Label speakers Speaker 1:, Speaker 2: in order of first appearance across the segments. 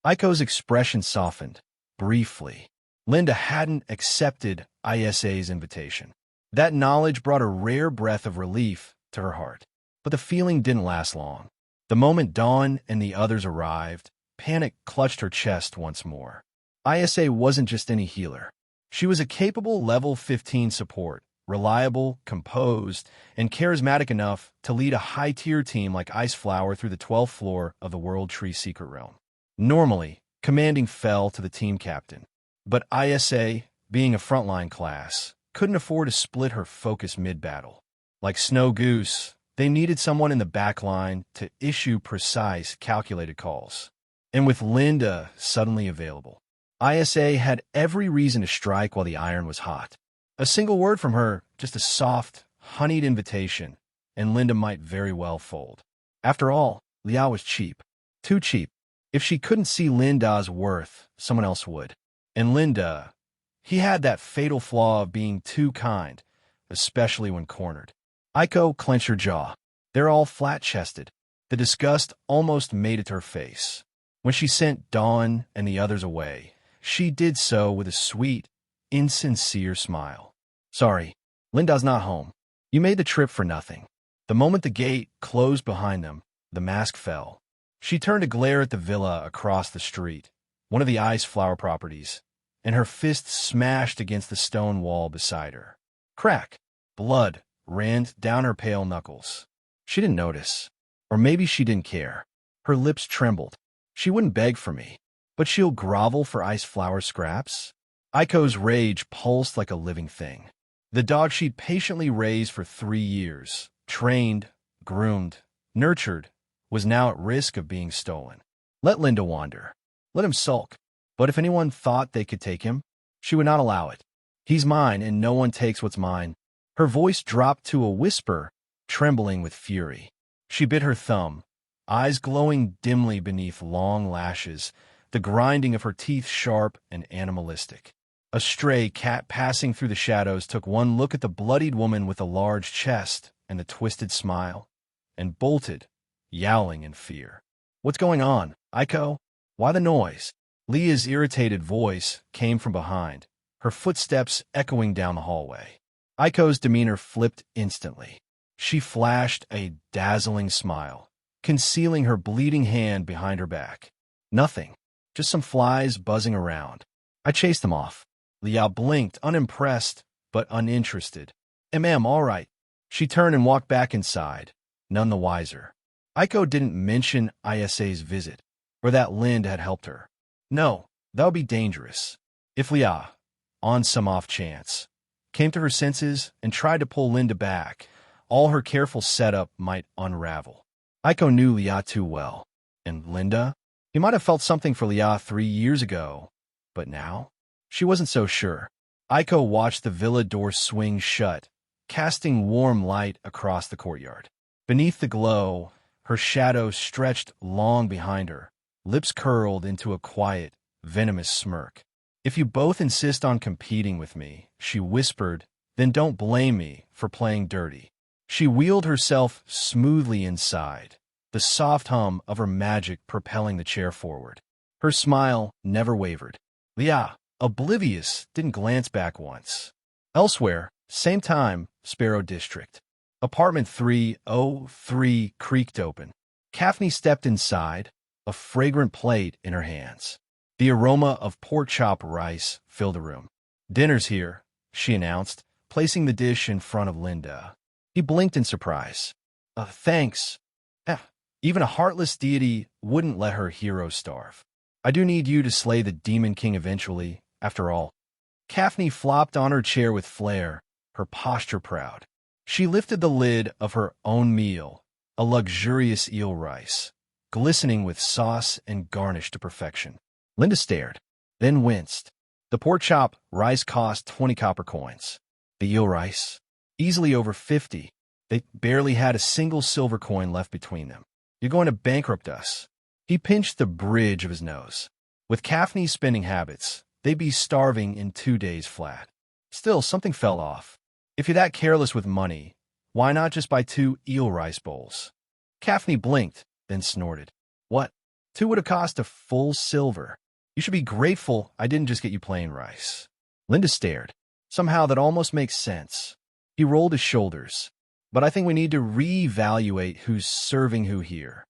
Speaker 1: Aiko's expression softened, briefly. Linda hadn't accepted Isa's invitation. That knowledge brought a rare breath of relief to her heart. But the feeling didn't last long. The moment Dawn and the others arrived, panic clutched her chest once more. Isa wasn't just any healer. She was a capable level 15 support, reliable, composed, and charismatic enough to lead a high-tier team like Ice Flower through the 12th floor of the World Tree Secret Realm. Normally, commanding fell to the team captain, but Isa, being a frontline class, couldn't afford to split her focus mid-battle. Like Snow Goose, they needed someone in the back line to issue precise, calculated calls. And with Linda suddenly available, Isa had every reason to strike while the iron was hot. A single word from her, just a soft, honeyed invitation, and Linda might very well fold. After all, Liao was cheap. Too cheap. If she couldn't see Linda's worth, someone else would. And Linda, he had that fatal flaw of being too kind, especially when cornered. Aiko clenched her jaw. They're all flat-chested. The disgust almost made it to her face. When she sent Dawn and the others away, she did so with a sweet, insincere smile. Sorry, Linda's not home. You made the trip for nothing. The moment the gate closed behind them, the mask fell. She turned to glare at the villa across the street, one of the Ice Flower properties, and her fist smashed against the stone wall beside her. Crack! Blood ran down her pale knuckles. She didn't notice. Or maybe she didn't care. Her lips trembled. She wouldn't beg for me, but she'll grovel for Ice Flower scraps? Aiko's rage pulsed like a living thing. The dog she'd patiently raised for 3 years, trained, groomed, nurtured, was now at risk of being stolen. Let Linda wander. Let him sulk. But if anyone thought they could take him, she would not allow it. He's mine, and no one takes what's mine. Her voice dropped to a whisper, trembling with fury. She bit her thumb, eyes glowing dimly beneath long lashes, the grinding of her teeth sharp and animalistic. A stray cat passing through the shadows took one look at the bloodied woman with the large chest and the twisted smile, and bolted, yowling in fear. What's going on, Aiko? Why the noise? Leah's irritated voice came from behind, her footsteps echoing down the hallway. Aiko's demeanor flipped instantly. She flashed a dazzling smile, concealing her bleeding hand behind her back. Nothing. Just some flies buzzing around. I chased them off. Liao blinked, unimpressed, but uninterested. Ma'am, all right. She turned and walked back inside, none the wiser. Aiko didn't mention Isa's visit, or that Lind had helped her. No, that would be dangerous. If Liao, on some off chance, came to her senses and tried to pull Linda back, all her careful setup might unravel. Aiko knew Liao too well. And Linda? He might have felt something for Liao 3 years ago, but now? She wasn't so sure. Aiko watched the villa door swing shut, casting warm light across the courtyard. Beneath the glow, her shadow stretched long behind her, lips curled into a quiet, venomous smirk. If you both insist on competing with me, she whispered, then don't blame me for playing dirty. She wheeled herself smoothly inside, the soft hum of her magic propelling the chair forward. Her smile never wavered. Liao, oblivious, didn't glance back once. Elsewhere, same time, Sparrow District. Apartment 303 creaked open. Kaphne stepped inside, a fragrant plate in her hands. The aroma of pork chop rice filled the room. Dinner's here, she announced, placing the dish in front of Linda. He blinked in surprise. Thanks. Even a heartless deity wouldn't let her hero starve. I do need you to slay the Demon King eventually, after all. Kaphne flopped on her chair with flair, her posture proud. She lifted the lid of her own meal, a luxurious eel rice, glistening with sauce and garnished to perfection. Linda stared, then winced. The pork chop rice cost 20 copper coins. The eel rice, easily over 50. They barely had a single silver coin left between them. You're going to bankrupt us. He pinched the bridge of his nose. With Kaphne's spending habits, they'd be starving in 2 days flat. Still, something fell off. If you're that careless with money, why not just buy 2 eel rice bowls? Kaphne blinked, then snorted. What? 2 would have cost a full silver. You should be grateful I didn't just get you plain rice. Linda stared. Somehow that almost makes sense. He rolled his shoulders. But I think we need to reevaluate who's serving who here.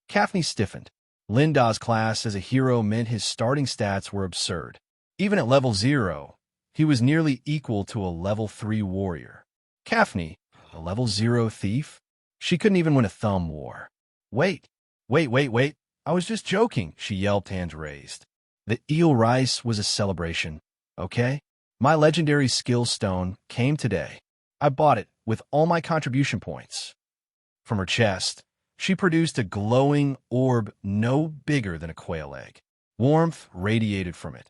Speaker 1: Kaphne stiffened. Linda's class as a hero meant his starting stats were absurd. Even at level 0, he was nearly equal to a level 3 warrior. Kaphne, a level 0 thief? She couldn't even win a thumb war. Wait. I was just joking, she yelped, hands raised. The eel rice was a celebration, okay? My legendary skill stone came today. I bought it with all my contribution points. From her chest, she produced a glowing orb no bigger than a quail egg. Warmth radiated from it,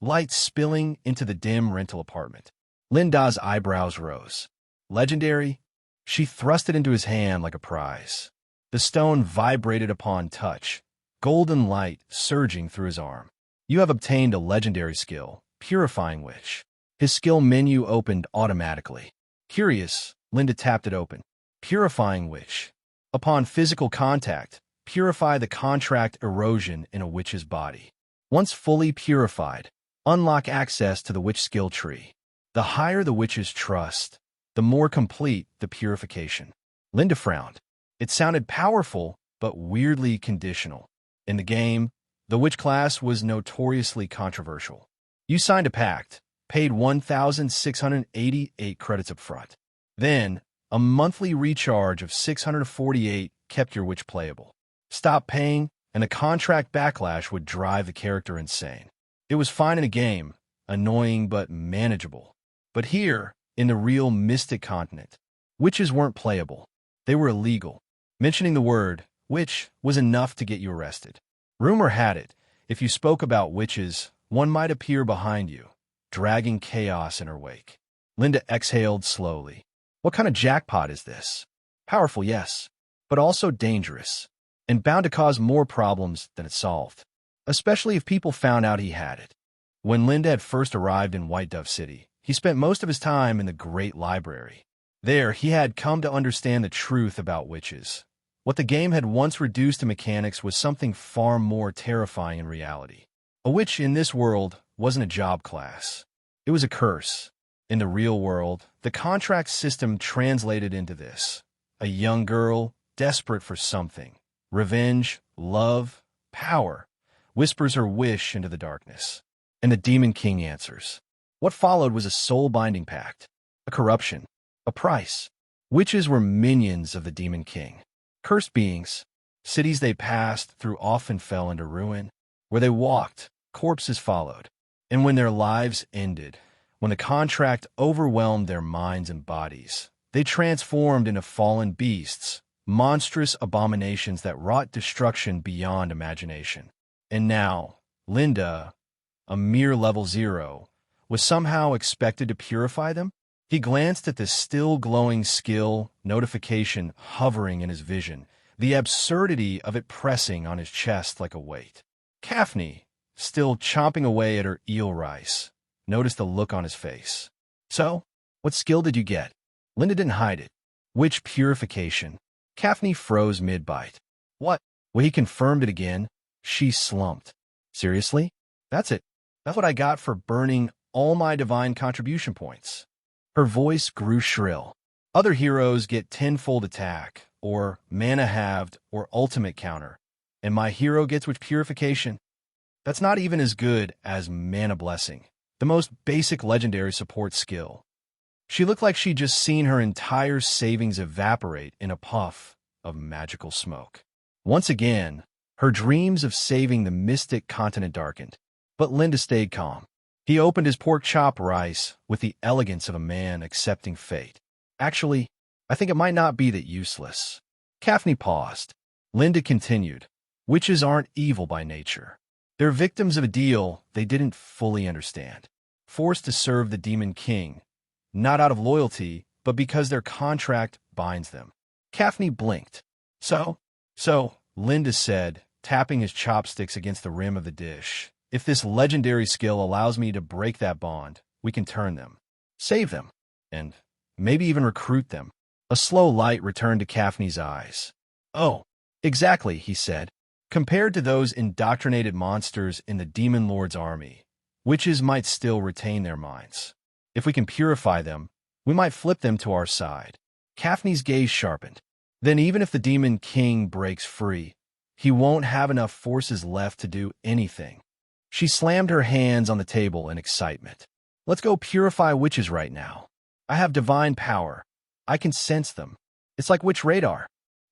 Speaker 1: light spilling into the dim rental apartment. Linda's eyebrows rose. Legendary? She thrust it into his hand like a prize. The stone vibrated upon touch, golden light surging through his arm. You have obtained a legendary skill, Purifying Witch. His skill menu opened automatically. Curious, Linda tapped it open. Purifying Witch. Upon physical contact, purify the contract erosion in a witch's body. Once fully purified, unlock access to the witch skill tree. The higher the witch's trust, the more complete the purification. Linda frowned. It sounded powerful, but weirdly conditional. In the game, the witch class was notoriously controversial. You signed a pact, paid 1,688 credits up front. Then, a monthly recharge of 648 kept your witch playable. Stop paying, and the contract backlash would drive the character insane. It was fine in a game, annoying but manageable. But here, in the real Mystic Continent, witches weren't playable. They were illegal. Mentioning the word witch was enough to get you arrested. Rumor had it, if you spoke about witches, one might appear behind you, dragging chaos in her wake. Linda exhaled slowly. What kind of jackpot is this? Powerful, yes, but also dangerous, and bound to cause more problems than it solved, especially if people found out he had it. When Linda had first arrived in White Dove City, he spent most of his time in the Great Library. There, he had come to understand the truth about witches. What the game had once reduced to mechanics was something far more terrifying in reality. A witch in this world wasn't a job class. It was a curse. In the real world, the contract system translated into this. A young girl, desperate for something, revenge, love, power, whispers her wish into the darkness. And the Demon King answers. What followed was a soul-binding pact, a corruption, a price. Witches were minions of the Demon King. Cursed beings, cities they passed through often fell into ruin. Where they walked, corpses followed. And when their lives ended, when the contract overwhelmed their minds and bodies, they transformed into fallen beasts, monstrous abominations that wrought destruction beyond imagination. And now, Linda, a mere level 0, was somehow expected to purify them? He glanced at the still glowing skill notification hovering in his vision, the absurdity of it pressing on his chest like a weight. Kaphne, still chomping away at her eel rice, noticed the look on his face. So, what skill did you get? Linda didn't hide it. Witch purification. Kaphne froze mid-bite. What? When he confirmed it again, she slumped. Seriously? That's it. That's what I got for burning all my divine contribution points. Her voice grew shrill. Other heroes get tenfold attack, or mana halved, or ultimate counter, and my hero gets witch purification. That's not even as good as mana blessing, the most basic legendary support skill. She looked like she'd just seen her entire savings evaporate in a puff of magical smoke. Once again, her dreams of saving the Mystic Continent darkened, but Linda stayed calm. He opened his pork chop rice with the elegance of a man accepting fate. Actually, I think it might not be that useless. Kaphne paused. Linda continued. Witches aren't evil by nature. They're victims of a deal they didn't fully understand. Forced to serve the Demon King, not out of loyalty, but because their contract binds them. Kaphne blinked. So, Linda said, tapping his chopsticks against the rim of the dish. If this legendary skill allows me to break that bond, we can turn them, save them, and maybe even recruit them. A slow light returned to Kaphne's eyes. Oh, exactly, he said. Compared to those indoctrinated monsters in the Demon Lord's army, witches might still retain their minds. If we can purify them, we might flip them to our side. Kaphne's gaze sharpened. Then even if the Demon King breaks free, he won't have enough forces left to do anything. She slammed her hands on the table in excitement. Let's go purify witches right now. I have divine power. I can sense them. It's like witch radar.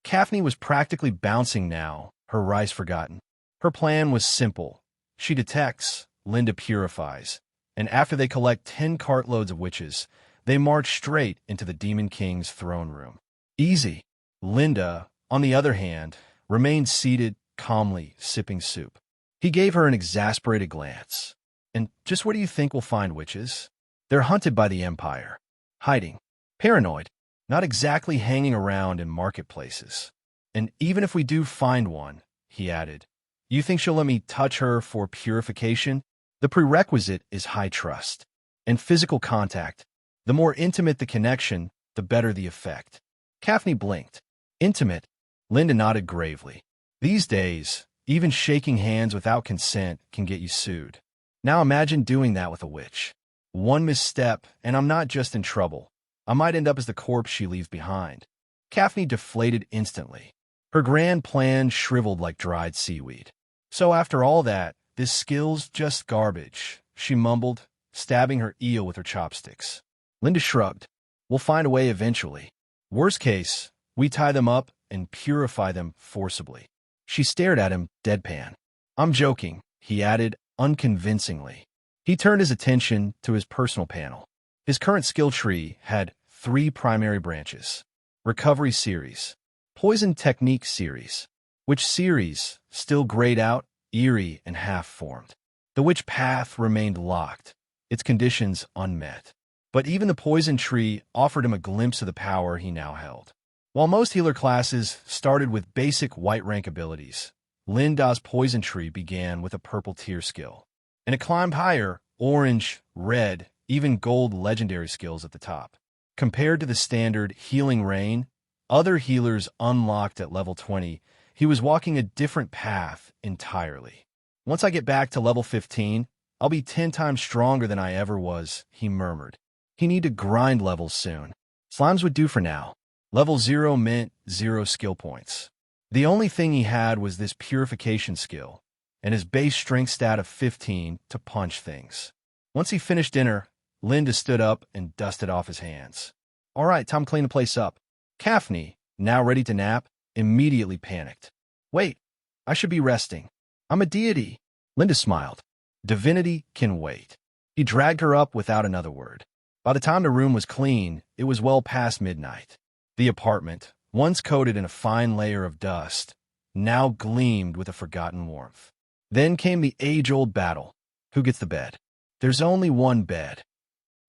Speaker 1: Kaphne was practically bouncing now, her rise forgotten. Her plan was simple. She detects, Linda purifies, and after they collect 10 cartloads of witches, they march straight into the Demon King's throne room. Easy. Linda, on the other hand, remained seated, calmly sipping soup. He gave her an exasperated glance. And just where do you think we'll find witches? They're hunted by the Empire. Hiding. Paranoid. Not exactly hanging around in marketplaces. And even if we do find one, he added, you think she'll let me touch her for purification? The prerequisite is high trust and physical contact. The more intimate the connection, the better the effect. Kaphne blinked. Intimate? Linda nodded gravely. These days, even shaking hands without consent can get you sued. Now imagine doing that with a witch. One misstep, and I'm not just in trouble. I might end up as the corpse she leaves behind. Kaphne deflated instantly. Her grand plan shriveled like dried seaweed. So after all that, this skill's just garbage, she mumbled, stabbing her eel with her chopsticks. Linda shrugged. We'll find a way eventually. Worst case, we tie them up and purify them forcibly. She stared at him, deadpan. I'm joking, he added, unconvincingly. He turned his attention to his personal panel. His current skill tree had 3 primary branches. Recovery Series. Poison Technique Series. Which series, still grayed out, eerie and half-formed. The witch path remained locked, its conditions unmet. But even the poison tree offered him a glimpse of the power he now held. While most healer classes started with basic white rank abilities, Linda's poison tree began with a purple tier skill. And it climbed higher, orange, red, even gold legendary skills at the top. Compared to the standard Healing Rain, other healers unlocked at level 20, he was walking a different path entirely. Once I get back to level 15, I'll be 10 times stronger than I ever was, he murmured. He needed to grind levels soon. Slimes would do for now. Level 0 meant 0 skill points. The only thing he had was this purification skill, and his base strength stat of 15 to punch things. Once he finished dinner, Linda stood up and dusted off his hands. All right, time to clean the place up. Kaphne, now ready to nap, immediately panicked. Wait, I should be resting. I'm a deity. Linda smiled. Divinity can wait. He dragged her up without another word. By the time the room was clean, it was well past midnight. The apartment, once coated in a fine layer of dust, now gleamed with a forgotten warmth. Then came the age-old battle. Who gets the bed? There's only one bed.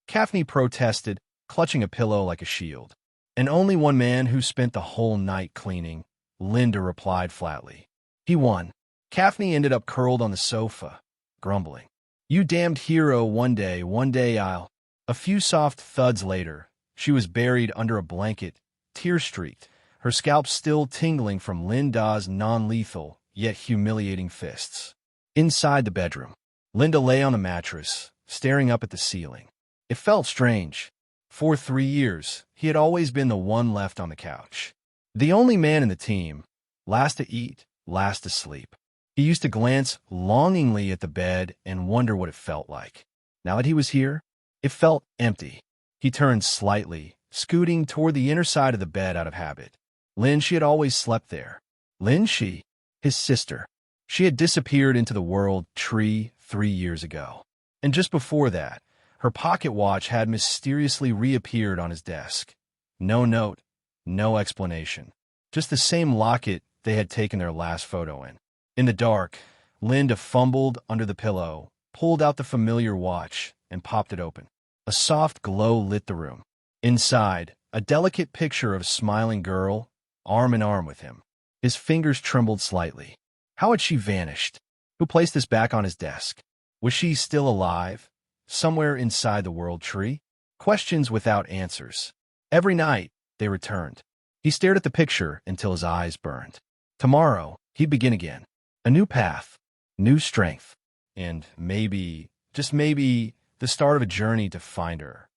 Speaker 1: Kaphne protested, clutching a pillow like a shield. And only one man who spent the whole night cleaning, Linda replied flatly. He won. Kaphne ended up curled on the sofa, grumbling. You damned hero one day I'll... A few soft thuds later, she was buried under a blanket, tear-streaked, her scalp still tingling from Linda's non-lethal, yet humiliating fists. Inside the bedroom, Linda lay on a mattress, staring up at the ceiling. It felt strange. For 3 years, he had always been the one left on the couch. The only man in the team, last to eat, last to sleep. He used to glance longingly at the bed and wonder what it felt like. Now that he was here, it felt empty. He turned slightly, scooting toward the inner side of the bed out of habit. Lynn, she had always slept there. Lynn, his sister. She had disappeared into the world tree 3 years ago. And just before that, her pocket watch had mysteriously reappeared on his desk. No note, no explanation. Just the same locket they had taken their last photo in. In the dark, Linda fumbled under the pillow, pulled out the familiar watch, and popped it open. A soft glow lit the room. Inside, a delicate picture of a smiling girl, arm in arm with him. His fingers trembled slightly. How had she vanished? Who placed this back on his desk? Was she still alive? Somewhere inside the world tree? Questions without answers. Every night, they returned. He stared at the picture until his eyes burned. Tomorrow, he'd begin again. A new path, new strength, and maybe, just maybe, the start of a journey to find her.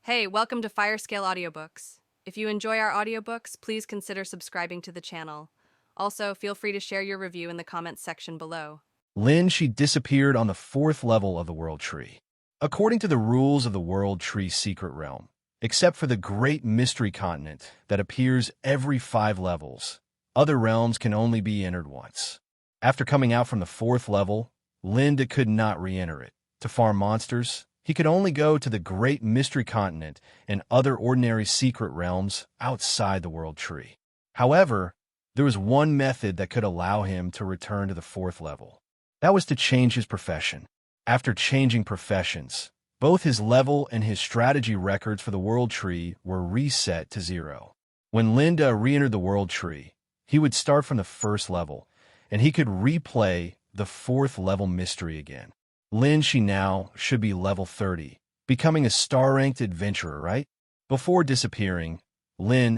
Speaker 2: Hey, welcome to Firescale Audiobooks. If you enjoy our audiobooks, please consider subscribing to the channel. Also, feel free to share your review in the comments section below.
Speaker 1: She disappeared on the fourth level of the World Tree. According to the rules of the World Tree Secret Realm, except for the Great Mystery Continent that appears every 5 levels, other realms can only be entered once. After coming out from the fourth level, Linda could not re-enter it. To farm monsters, he could only go to the Great Mystery Continent and other ordinary secret realms outside the World Tree. However, there was one method that could allow him to return to the fourth level. That was to change his profession. After changing professions, both his level and his strategy records for the World Tree were reset to 0. When Linda re-entered the World Tree, he would start from the first level, and he could replay the fourth level mystery again. She now should be level 30, becoming a star-ranked adventurer, right? Before disappearing,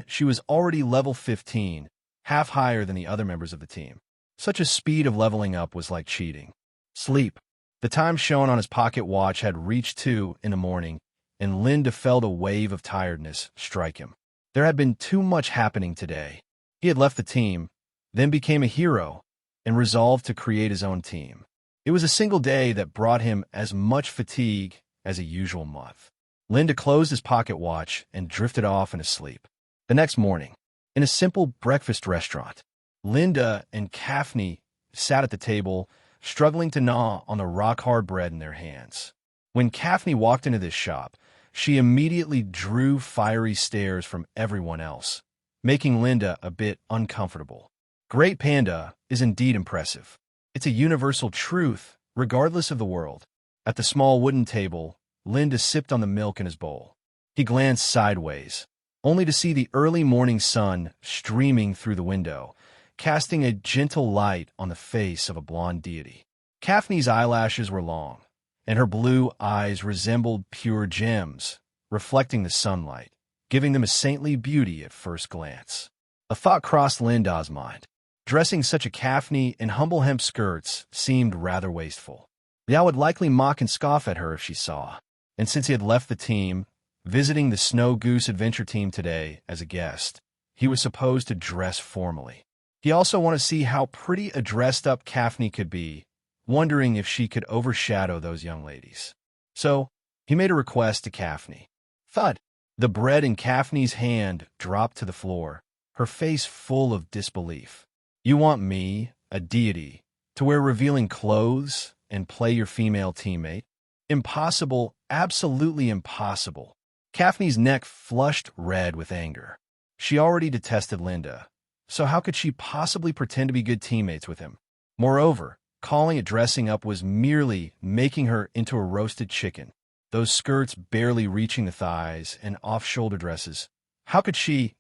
Speaker 1: she was already level 15, half higher than the other members of the team. Such a speed of leveling up was like cheating. Sleep. The time shown on his pocket watch had reached 2 in the morning, and Linda felt a wave of tiredness strike him. There had been too much happening today. He had left the team, then became a hero, and resolved to create his own team. It was a single day that brought him as much fatigue as a usual month. Linda closed his pocket watch and drifted off into sleep. The next morning, in a simple breakfast restaurant, Linda and Kaphne sat at the table, struggling to gnaw on the rock-hard bread in their hands. When Kaphne walked into this shop, she immediately drew fiery stares from everyone else, making Linda a bit uncomfortable. Great Panda is indeed impressive. It's a universal truth, regardless of the world. At the small wooden table, Linda sipped on the milk in his bowl. He glanced sideways, only to see the early morning sun streaming through the window, casting a gentle light on the face of a blonde deity. Kaphne's eyelashes were long, and her blue eyes resembled pure gems, reflecting the sunlight, giving them a saintly beauty at first glance. A thought crossed Linda's mind. Dressing such a Kaphne in humble hemp skirts seemed rather wasteful. Liao would likely mock and scoff at her if she saw. And since he had left the team, visiting the Snow Goose Adventure Team today as a guest, he was supposed to dress formally. He also wanted to see how pretty a dressed-up Kaphne could be, wondering if she could overshadow those young ladies. So, he made a request to Kaphne. Thud! The bread in Kaphne's hand dropped to the floor, her face full of disbelief. You want me, a deity, to wear revealing clothes and play your female teammate? Impossible, absolutely impossible. Kaphne's neck flushed red with anger. She already detested Linda, so how could she possibly pretend to be good teammates with him? Moreover, calling it dressing up was merely making her into a roasted chicken. Those skirts barely reaching the thighs and off-shoulder dresses. How could she,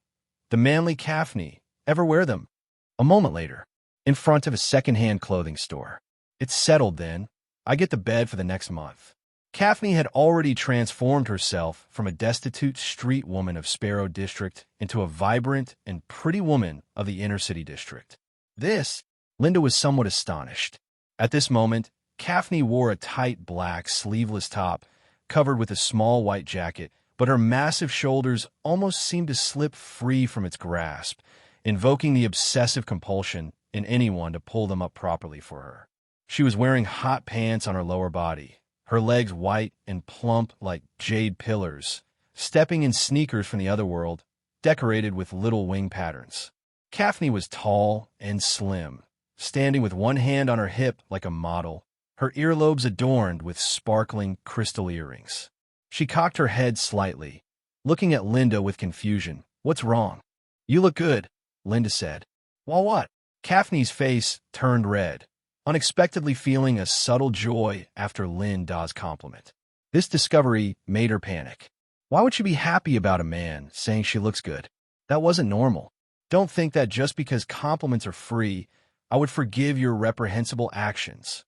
Speaker 1: the manly Kaphne, ever wear them? A moment later, in front of a second-hand clothing store. It's settled then. I get the bed for the next month. Kaphne had already transformed herself from a destitute street woman of Sparrow District into a vibrant and pretty woman of the inner city district. Linda was somewhat astonished. At this moment, Kaphne wore a tight black sleeveless top covered with a small white jacket, but her massive shoulders almost seemed to slip free from its grasp, invoking the obsessive compulsion in anyone to pull them up properly for her. She was wearing hot pants on her lower body, her legs white and plump like jade pillars, stepping in sneakers from the other world, decorated with little wing patterns. Kaphne was tall and slim, standing with one hand on her hip like a model, her earlobes adorned with sparkling crystal earrings. She cocked her head slightly, looking at Linda with confusion. What's wrong? You look good, Linda said. Well, what? Kaphne's face turned red, unexpectedly feeling a subtle joy after Linda's compliment. This discovery made her panic. Why would she be happy about a man saying she looks good? That wasn't normal. Don't think that just because compliments are free, I would forgive your reprehensible actions.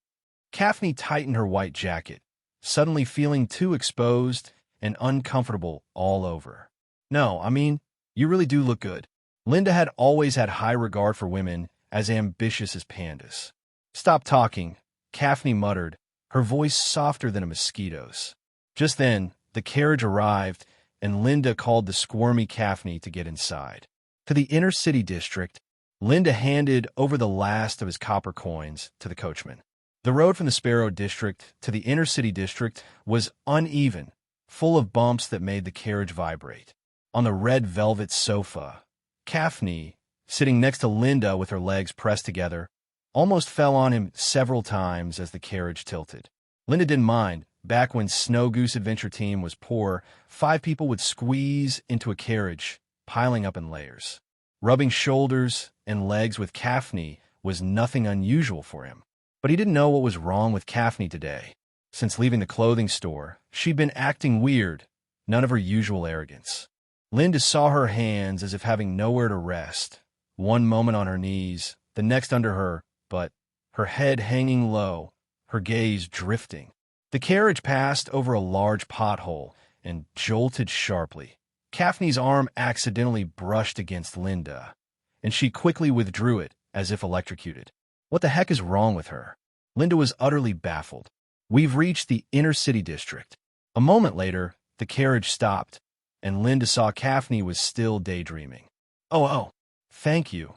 Speaker 1: Kaphne tightened her white jacket, suddenly feeling too exposed and uncomfortable all over. No, I mean, you really do look good. Linda had always had high regard for women as ambitious as pandas. Stop talking, Kaphne muttered, her voice softer than a mosquito's. Just then, the carriage arrived, and Linda called the squirmy Kaphne to get inside. To the inner city district, Linda handed over the last of his copper coins to the coachman. The road from the Sparrow district to the inner city district was uneven, full of bumps that made the carriage vibrate. On the red velvet sofa, Kaphne, sitting next to Linda with her legs pressed together, almost fell on him several times as the carriage tilted. Linda didn't mind. Back when Snow Goose Adventure Team was poor, 5 people would squeeze into a carriage, piling up in layers. Rubbing shoulders and legs with Kaphne was nothing unusual for him. But he didn't know what was wrong with Kaphne today. Since leaving the clothing store, she'd been acting weird, none of her usual arrogance. Linda saw her hands as if having nowhere to rest, one moment on her knees, the next under her, but her head hanging low, her gaze drifting. The carriage passed over a large pothole and jolted sharply. Kaphne's arm accidentally brushed against Linda, and she quickly withdrew it as if electrocuted. What the heck is wrong with her? Linda was utterly baffled. We've reached the inner city district. A moment later, the carriage stopped, and Linda saw Kaphne was still daydreaming. Oh, thank you.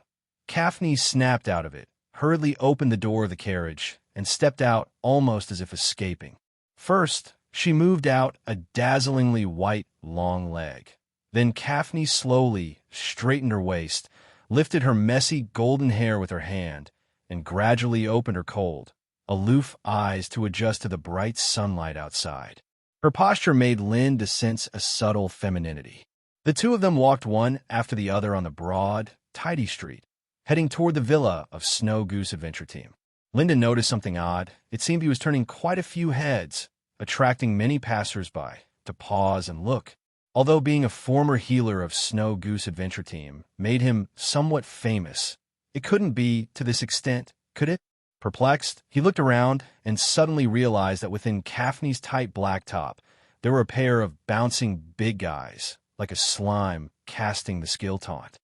Speaker 1: Kaphne snapped out of it, hurriedly opened the door of the carriage, and stepped out almost as if escaping. First, she moved out a dazzlingly white, long leg. Then Kaphne slowly straightened her waist, lifted her messy golden hair with her hand, and gradually opened her cold, aloof eyes to adjust to the bright sunlight outside. Her posture made Linda sense a subtle femininity. The two of them walked one after the other on the broad, tidy street, heading toward the villa of Snow Goose Adventure Team. Linda noticed something odd. It seemed he was turning quite a few heads, attracting many passers-by to pause and look. Although being a former healer of Snow Goose Adventure Team made him somewhat famous, it couldn't be to this extent, could it? Perplexed, he looked around and suddenly realized that within Kaphne's tight black top, there were a pair of bouncing big guys, like a slime casting the skill taunt.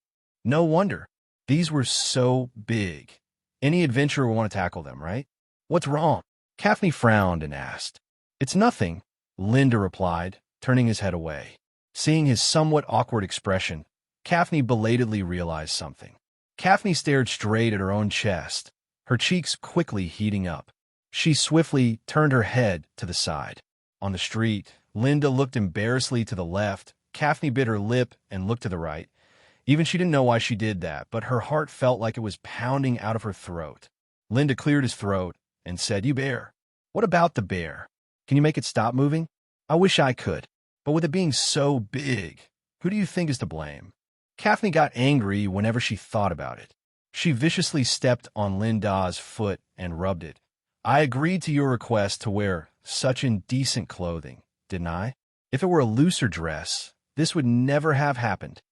Speaker 1: No wonder. These were so big. Any adventurer would want to tackle them, right? What's wrong? Kaphne frowned and asked. It's nothing, Linda replied, turning his head away. Seeing his somewhat awkward expression, Kaphne belatedly realized something. Kaphne stared straight at her own chest, her cheeks quickly heating up. She swiftly turned her head to the side. On the street, Linda looked embarrassedly to the left. Kaphne bit her lip and looked to the right. Even she didn't know why she did that, but her heart felt like it was pounding out of her throat. Linda cleared his throat and said, You bear. What about the bear? Can you make it stop moving? I wish I could. But with it being so big, who do you think is to blame? Kaphne got angry whenever she thought about it. She viciously stepped on Linda's foot and rubbed it. I agreed to your request to wear such indecent clothing, didn't I? If it were a looser dress, this would never have happened.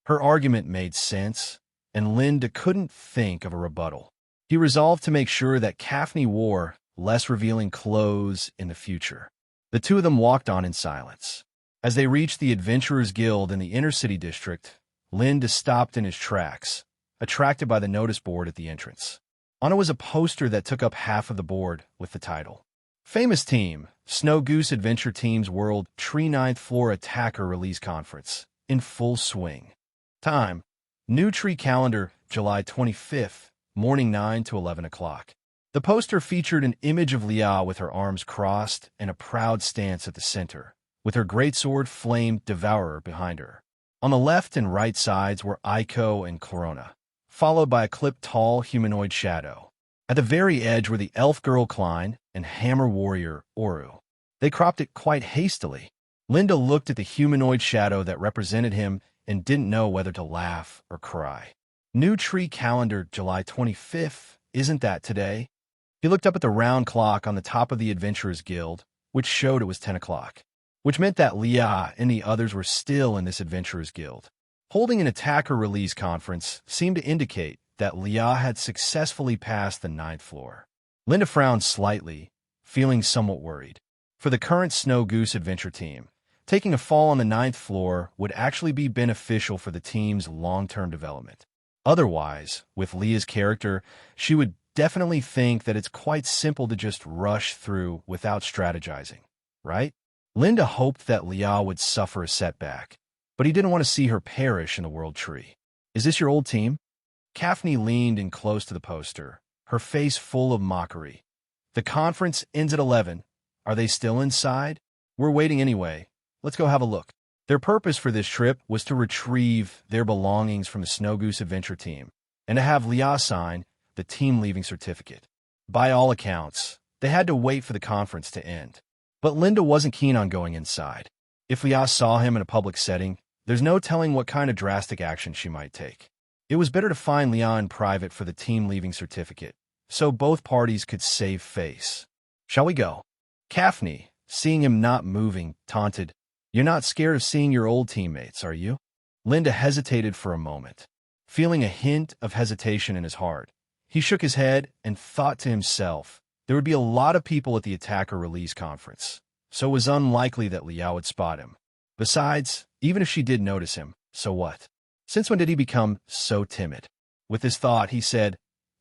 Speaker 1: Her argument made sense, and Linda couldn't think of a rebuttal. He resolved to make sure that Kaphne wore less revealing clothes in the future. The two of them walked on in silence. As they reached the Adventurers Guild in the inner city district, Linda stopped in his tracks, attracted by the notice board at the entrance. On it was a poster that took up half of the board with the title. Famous Team, Snow Goose Adventure Team's World Tree 9th Floor Attacker Release Conference, in full swing. Time, new tree calendar, July 25th, morning 9 to 11 o'clock. The poster featured an image of Leah with her arms crossed and a proud stance at the center, with her greatsword Flame Devourer behind her. On the left and right sides were Aiko and Corona, followed by a clipped tall humanoid shadow. At the very edge were the elf girl Klein and hammer warrior Oru. They cropped it quite hastily. Linda looked at the humanoid shadow that represented him and didn't know whether to laugh or cry. New tree calendar, July 25th, isn't that today? He looked up at the round clock on the top of the Adventurers Guild, which showed it was 10 o'clock, which meant that Leah and the others were still in this Adventurers Guild. Holding an attacker release conference seemed to indicate that Leah had successfully passed the 9th floor. Linda frowned slightly, feeling somewhat worried. For the current Snow Goose Adventure Team, taking a fall on the 9th floor would actually be beneficial for the team's long-term development. Otherwise, with Leah's character, she would definitely think that it's quite simple to just rush through without strategizing, right? Linda hoped that Liao would suffer a setback, but he didn't want to see her perish in the world tree. Is this your old team? Kaphne leaned in close to the poster, her face full of mockery. The conference ends at 11. Are they still inside? We're waiting anyway. Let's go have a look. Their purpose for this trip was to retrieve their belongings from the Snow Goose Adventure team and to have Liao sign the team leaving certificate. By all accounts, they had to wait for the conference to end. But Linda wasn't keen on going inside. If Liao saw him in a public setting, there's no telling what kind of drastic action she might take. It was better to find Liao in private for the team leaving certificate, so both parties could save face. Shall we go? Kaphne, seeing him not moving, taunted, "You're not scared of seeing your old teammates, are you?" Linda hesitated for a moment. Feeling a hint of hesitation in his heart, he shook his head and thought to himself, there would be a lot of people at the Attacker Release Conference, so it was unlikely that Liao would spot him. Besides, even if she did notice him, so what? Since when did he become so timid? With this thought, he said,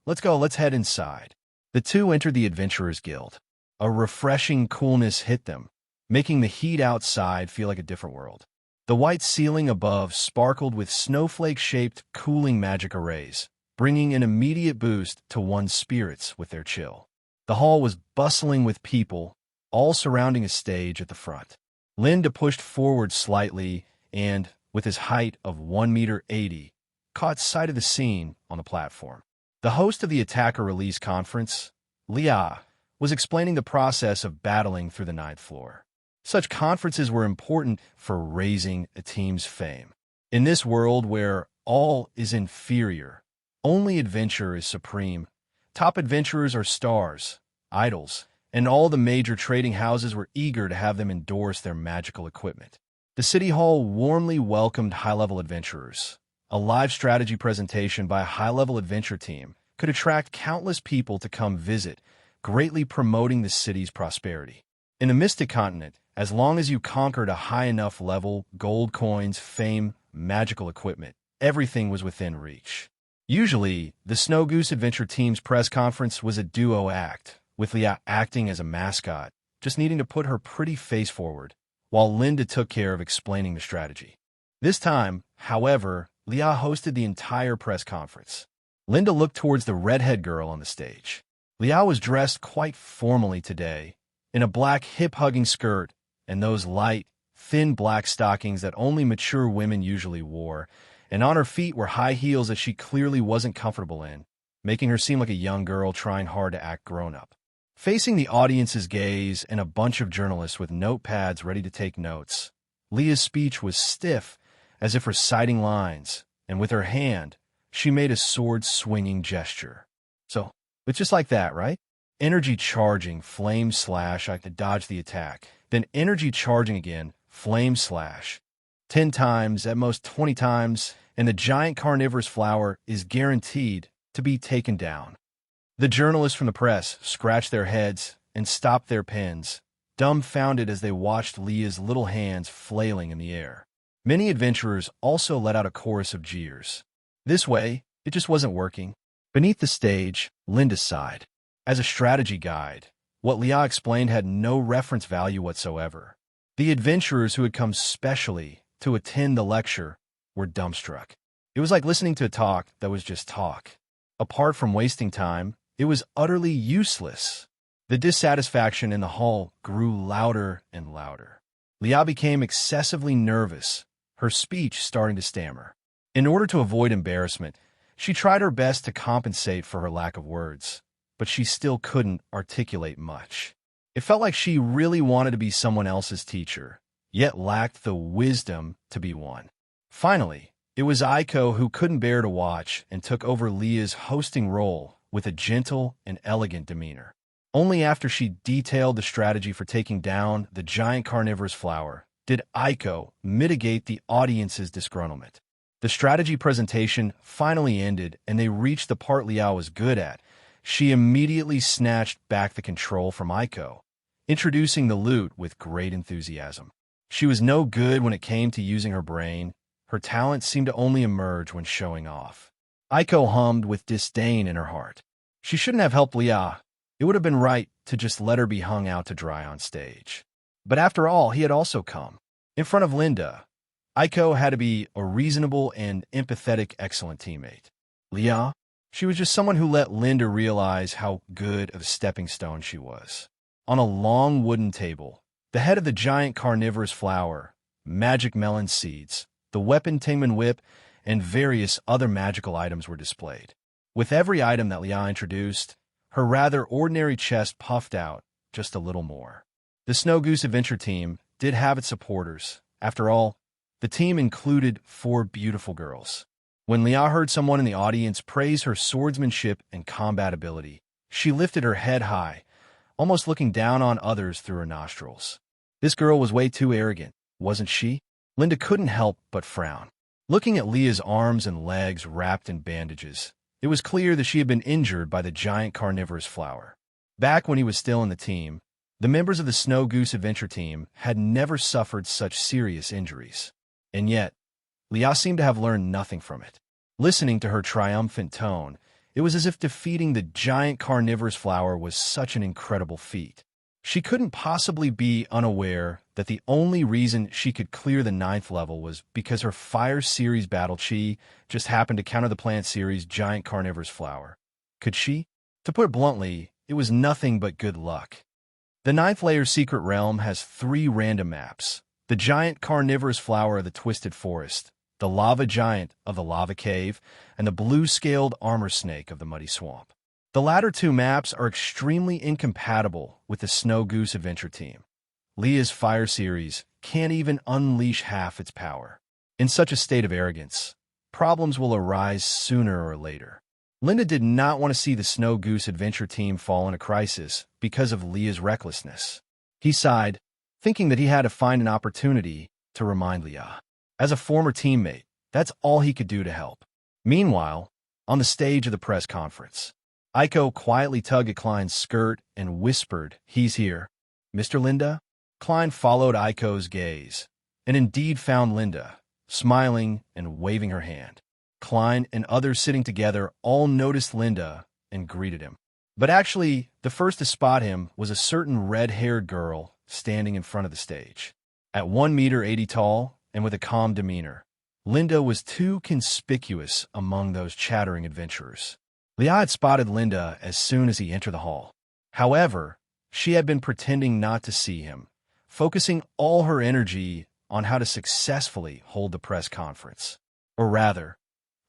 Speaker 1: "Let's go, let's head inside." The two entered the Adventurers Guild. A refreshing coolness hit them, making the heat outside feel like a different world. The white ceiling above sparkled with snowflake-shaped cooling magic arrays, bringing an immediate boost to one's spirits with their chill. The hall was bustling with people, all surrounding a stage at the front. Linda pushed forward slightly and, with his height of 1.80 meters, caught sight of the scene on the platform. The host of the Attacker Release Conference, Liao, was explaining the process of battling through the ninth floor. Such conferences were important for raising a team's fame. In this world where all is inferior, only adventure is supreme. Top adventurers are stars, idols, and all the major trading houses were eager to have them endorse their magical equipment. The City Hall warmly welcomed high-level adventurers. A live strategy presentation by a high-level adventure team could attract countless people to come visit, greatly promoting the city's prosperity. In the Mystic Continent, as long as you conquered a high enough level, gold coins, fame, magical equipment, everything was within reach. Usually, the Snow Goose Adventure Team's press conference was a duo act, with Liao acting as a mascot, just needing to put her pretty face forward, while Linda took care of explaining the strategy. This time, however, Liao hosted the entire press conference. Linda looked towards the redhead girl on the stage. Liao was dressed quite formally today, in a black hip-hugging skirt and those light, thin black stockings that only mature women usually wore, and on her feet were high heels that she clearly wasn't comfortable in, making her seem like a young girl trying hard to act grown-up. Facing the audience's gaze and a bunch of journalists with notepads ready to take notes, Leah's speech was stiff, as if reciting lines, and with her hand, she made a sword-swinging gesture. So, it's just like that, right? Energy charging, flame slash, I could dodge the attack. Then energy charging again, flame slash. 10 times, at most 20 times, and the giant carnivorous flower is guaranteed to be taken down. The journalists from the press scratched their heads and stopped their pens, dumbfounded as they watched Leah's little hands flailing in the air. Many adventurers also let out a chorus of jeers. This way, it just wasn't working. Beneath the stage, Linda sighed. As a strategy guide, what Liao explained had no reference value whatsoever. The adventurers who had come specially to attend the lecture were dumbstruck. It was like listening to a talk that was just talk. Apart from wasting time, it was utterly useless. The dissatisfaction in the hall grew louder and louder. Liao became excessively nervous, her speech starting to stammer. In order to avoid embarrassment, she tried her best to compensate for her lack of words, but she still couldn't articulate much. It felt like she really wanted to be someone else's teacher, yet lacked the wisdom to be one. Finally, it was Aiko who couldn't bear to watch and took over Leah's hosting role with a gentle and elegant demeanor. Only after she detailed the strategy for taking down the giant carnivorous flower did Aiko mitigate the audience's disgruntlement. The strategy presentation finally ended and they reached the part Liao was good at. She immediately snatched back the control from Aiko, introducing the lute with great enthusiasm. She was no good when it came to using her brain. Her talent seemed to only emerge when showing off. Aiko hummed with disdain in her heart. She shouldn't have helped Leah. It would have been right to just let her be hung out to dry on stage. But after all, he had also come. In front of Linda, Aiko had to be a reasonable and empathetic, excellent teammate. Leah, she was just someone who let Linda realize how good of a stepping stone she was. On a long wooden table, the head of the giant carnivorous flower, magic melon seeds, the weapon Tingman whip, and various other magical items were displayed. With every item that Leah introduced, her rather ordinary chest puffed out just a little more. The Snow Goose Adventure Team did have its supporters. After all, the team included 4 beautiful girls. When Leah heard someone in the audience praise her swordsmanship and combat ability, she lifted her head high, almost looking down on others through her nostrils. This girl was way too arrogant, wasn't she? Linda couldn't help but frown. Looking at Leah's arms and legs wrapped in bandages, it was clear that she had been injured by the giant carnivorous flower. Back when he was still in the team, the members of the Snow Goose Adventure Team had never suffered such serious injuries. And yet, Leah seemed to have learned nothing from it. Listening to her triumphant tone, it was as if defeating the giant carnivorous flower was such an incredible feat. She couldn't possibly be unaware that the only reason she could clear the 9th level was because her Fire Series Battle Chi just happened to counter the Plant Series giant carnivorous flower. Could she? To put it bluntly, it was nothing but good luck. The 9th layer's secret realm has 3 random maps: the giant carnivorous flower of the Twisted Forest, the lava giant of the Lava Cave, and the blue-scaled armor snake of the Muddy Swamp. The latter 2 maps are extremely incompatible with the Snow Goose Adventure Team. Leah's Fire Series can't even unleash half its power. In such a state of arrogance, problems will arise sooner or later. Linda did not want to see the Snow Goose Adventure Team fall in a crisis because of Leah's recklessness. He sighed, thinking that he had to find an opportunity to remind Leah. As a former teammate, that's all he could do to help. Meanwhile, on the stage of the press conference, Aiko quietly tugged at Klein's skirt and whispered, "He's here." "Mr. Linda?" Klein followed Aiko's gaze, and indeed found Linda, smiling and waving her hand. Klein and others sitting together all noticed Linda and greeted him. But actually, the first to spot him was a certain red-haired girl standing in front of the stage. At 1 meter 80 tall and with a calm demeanor, Linda was too conspicuous among those chattering adventurers. Leah had spotted Linda as soon as he entered the hall. However, she had been pretending not to see him, focusing all her energy on how to successfully hold the press conference. Or rather,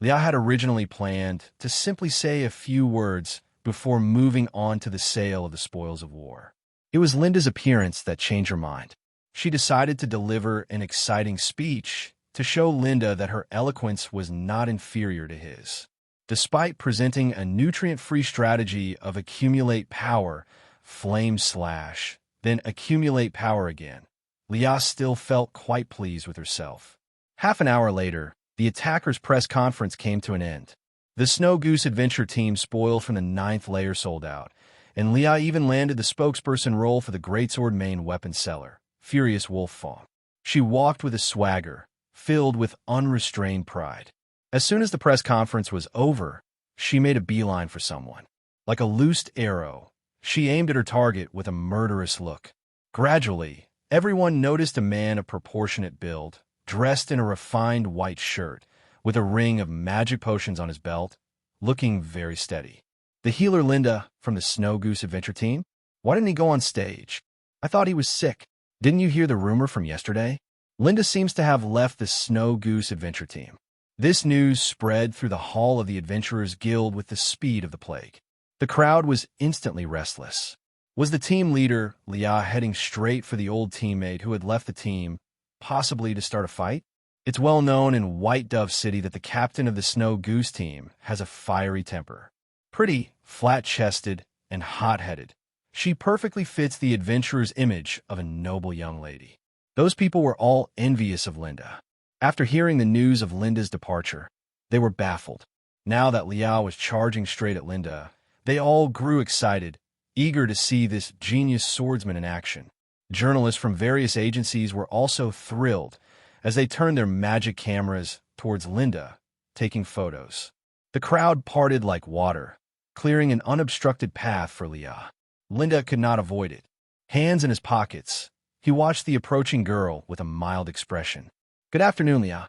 Speaker 1: Leah had originally planned to simply say a few words before moving on to the sale of the spoils of war. It was Linda's appearance that changed her mind. She decided to deliver an exciting speech to show Linda that her eloquence was not inferior to his. Despite presenting a nutrient-free strategy of accumulate power, flame slash, then accumulate power again, Leah still felt quite pleased with herself. Half an hour later, the attackers' press conference came to an end. The Snow Goose Adventure Team spoil from the 9th layer sold out, and Leah even landed the spokesperson role for the Greatsword main weapon seller, Furious Wolf Fawn. She walked with a swagger, filled with unrestrained pride. As soon as the press conference was over, she made a beeline for someone. Like a loosed arrow, she aimed at her target with a murderous look. Gradually, everyone noticed a man of proportionate build, dressed in a refined white shirt, with a ring of magic potions on his belt, looking very steady. The healer Linda from the Snow Goose Adventure Team? Why didn't he go on stage? I thought he was sick. Didn't you hear the rumor from yesterday? Linda seems to have left the Snow Goose Adventure Team. This news spread through the hall of the Adventurers Guild with the speed of the plague. The crowd was instantly restless. Was the team leader, Leah, heading straight for the old teammate who had left the team, possibly to start a fight? It's well known in White Dove City that the captain of the Snow Goose team has a fiery temper. Pretty, flat-chested, and hot-headed, she perfectly fits the adventurer's image of a noble young lady. Those people were all envious of Linda. After hearing the news of Linda's departure, they were baffled. Now that Leah was charging straight at Linda, they all grew excited, eager to see this genius swordsman in action. Journalists from various agencies were also thrilled as they turned their magic cameras towards Linda, taking photos. The crowd parted like water, clearing an unobstructed path for Leah. Linda could not avoid it. Hands in his pockets, he watched the approaching girl with a mild expression. "Good afternoon, Leah."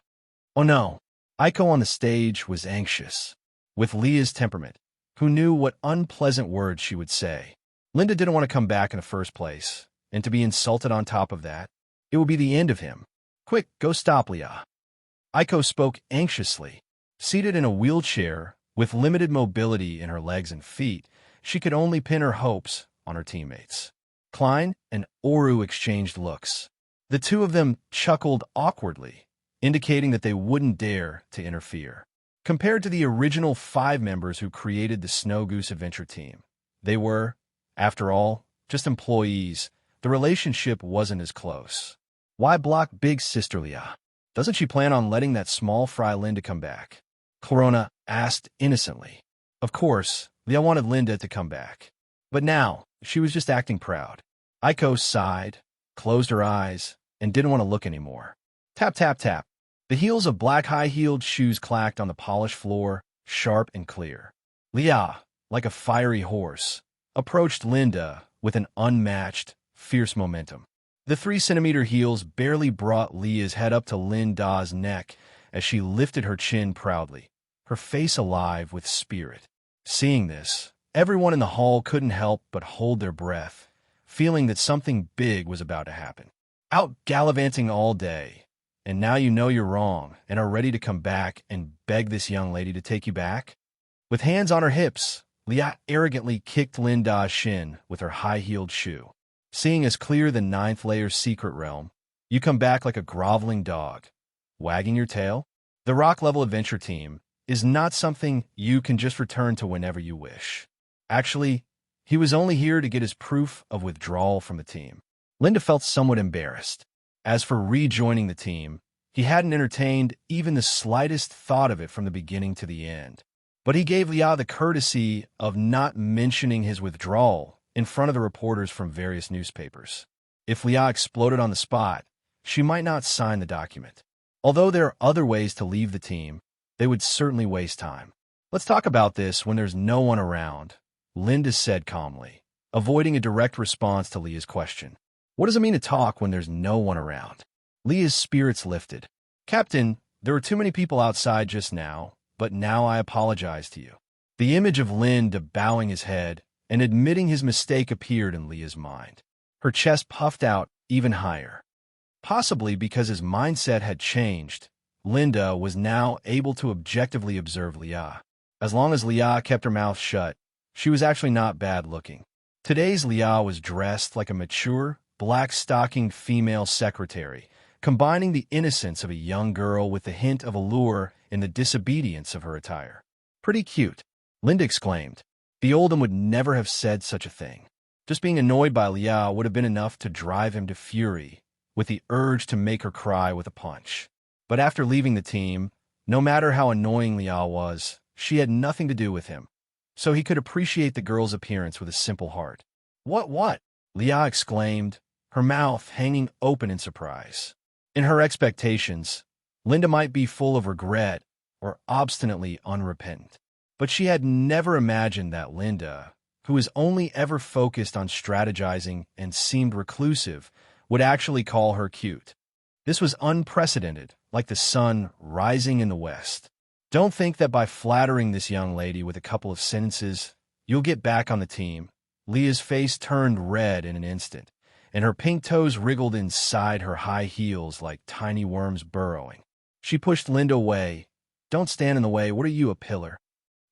Speaker 1: Oh no. Aiko on the stage was anxious. With Leah's temperament, who knew what unpleasant words she would say? Linda didn't want to come back in the first place, and to be insulted on top of that, it would be the end of him. "Quick, go stop, Leah." Aiko spoke anxiously. Seated in a wheelchair, with limited mobility in her legs and feet, she could only pin her hopes on her teammates. Klein and Oru exchanged looks. The two of them chuckled awkwardly, indicating that they wouldn't dare to interfere. Compared to the original 5 members who created the Snow Goose Adventure team, they were, after all, just employees. The relationship wasn't as close. Why block big sister Leah? Doesn't she plan on letting that small fry Linda come back? Corona asked innocently. Of course, Leah wanted Linda to come back. But now, she was just acting proud. Aiko sighed, closed her eyes, and didn't want to look anymore. Tap, tap, tap. The heels of black high-heeled shoes clacked on the polished floor, sharp and clear. Leah, like a fiery horse, approached Linda with an unmatched, fierce momentum. The 3-centimeter heels barely brought Leah's head up to Linda's neck as she lifted her chin proudly, her face alive with spirit. Seeing this, everyone in the hall couldn't help but hold their breath, feeling that something big was about to happen. Out gallivanting all day, and now you know you're wrong and are ready to come back and beg this young lady to take you back? With hands on her hips, Leah arrogantly kicked Linda's shin with her high-heeled shoe. Seeing as clear the 9th layer's secret realm, you come back like a groveling dog, wagging your tail. The rock-level adventure team is not something you can just return to whenever you wish. Actually, he was only here to get his proof of withdrawal from the team. Linda felt somewhat embarrassed. As for rejoining the team, he hadn't entertained even the slightest thought of it from the beginning to the end. But he gave Leah the courtesy of not mentioning his withdrawal in front of the reporters from various newspapers. If Leah exploded on the spot, she might not sign the document. Although there are other ways to leave the team, they would certainly waste time. "Let's talk about this when there's no one around," Linda said calmly, avoiding a direct response to Leah's question. "What does it mean to talk when there's no one around?" Leah's spirits lifted. "Captain, there were too many people outside just now, but now I apologize to you." The image of Linda bowing his head and admitting his mistake appeared in Leah's mind. Her chest puffed out even higher. Possibly because his mindset had changed, Linda was now able to objectively observe Leah. As long as Leah kept her mouth shut, she was actually not bad looking. Today's Leah was dressed like a mature, black-stockinged female secretary, combining the innocence of a young girl with the hint of allure in the disobedience of her attire. "Pretty cute," Linda exclaimed. The Oldham would never have said such a thing. Just being annoyed by Leah would have been enough to drive him to fury, with the urge to make her cry with a punch. But after leaving the team, no matter how annoying Leah was, she had nothing to do with him, so he could appreciate the girl's appearance with a simple heart. What? Leah exclaimed, her mouth hanging open in surprise. In her expectations, Linda might be full of regret or obstinately unrepentant. But she had never imagined that Linda, who was only ever focused on strategizing and seemed reclusive, would actually call her cute. This was unprecedented, like the sun rising in the west. Don't think that by flattering this young lady with a couple of sentences, you'll get back on the team. Leah's face turned red in an instant, and her pink toes wriggled inside her high heels like tiny worms burrowing. She pushed Linda away. "Don't stand in the way. What are you, a pillar?"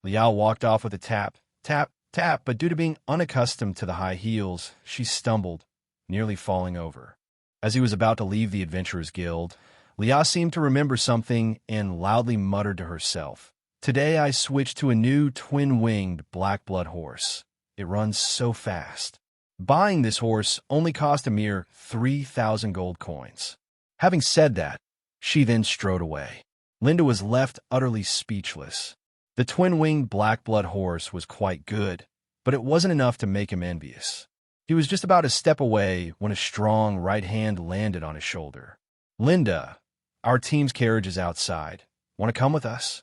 Speaker 1: Leah walked off with a tap, tap, tap, but due to being unaccustomed to the high heels, she stumbled, nearly falling over. As he was about to leave the Adventurers Guild, Leah seemed to remember something and loudly muttered to herself, "Today I switched to a new twin-winged black blood horse. It runs so fast." Buying this horse only cost a mere 3,000 gold coins. Having said that, she then strode away. Linda was left utterly speechless. The twin-winged black blood horse was quite good, but it wasn't enough to make him envious. He was just about a step away when a strong right hand landed on his shoulder. "Linda, our team's carriage is outside. Want to come with us?"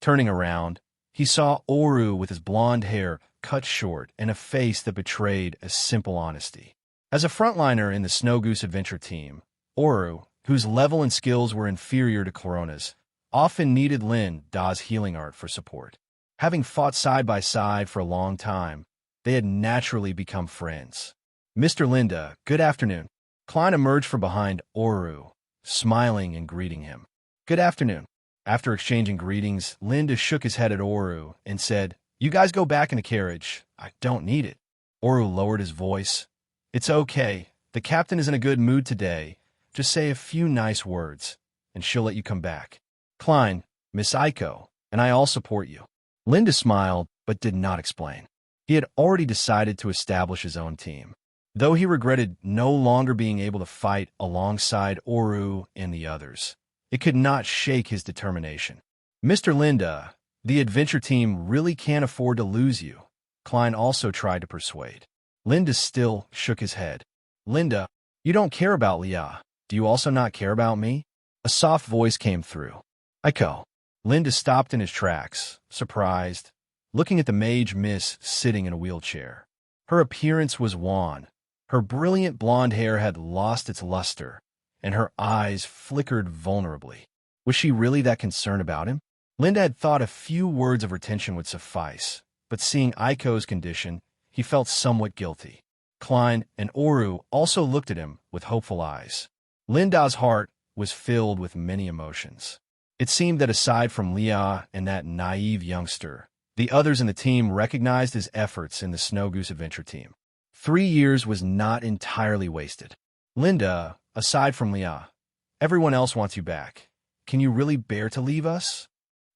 Speaker 1: Turning around, He saw Oru with his blonde hair cut short and a face that betrayed a simple honesty. As a frontliner in the Snow Goose Adventure team, Oru, whose level and skills were inferior to Corona's, often needed Linda's healing art for support. Having fought side by side for a long time, they had naturally become friends. "Mr. Linda, good afternoon." Klein emerged from behind Oru, smiling and greeting him. "Good afternoon." After exchanging greetings, Linda shook his head at Oru and said, "You guys go back in the carriage. I don't need it." Oru lowered his voice. "It's okay. The captain is in a good mood today. Just say a few nice words, and she'll let you come back." "Klein, Miss Aiko, and I all support you." Linda smiled, but did not explain. He had already decided to establish his own team. Though he regretted no longer being able to fight alongside Oru and the others, it could not shake his determination. "Mr. Linda, the adventure team really can't afford to lose you," Klein also tried to persuade. Linda still shook his head. "Linda, you don't care about Leah. Do you also not care about me?" A soft voice came through. "Aiko." Linda stopped in his tracks, surprised, looking at the mage miss sitting in a wheelchair. Her appearance was wan. Her brilliant blonde hair had lost its luster, and her eyes flickered vulnerably. Was she really that concerned about him? Linda had thought a few words of retention would suffice, but seeing Aiko's condition, he felt somewhat guilty. Klein and Oru also looked at him with hopeful eyes. Linda's heart was filled with many emotions. It seemed that aside from Leah and that naive youngster, the others in the team recognized his efforts in the Snow Goose Adventure team. 3 years was not entirely wasted. "Linda, aside from Leah, everyone else wants you back. Can you really bear to leave us?"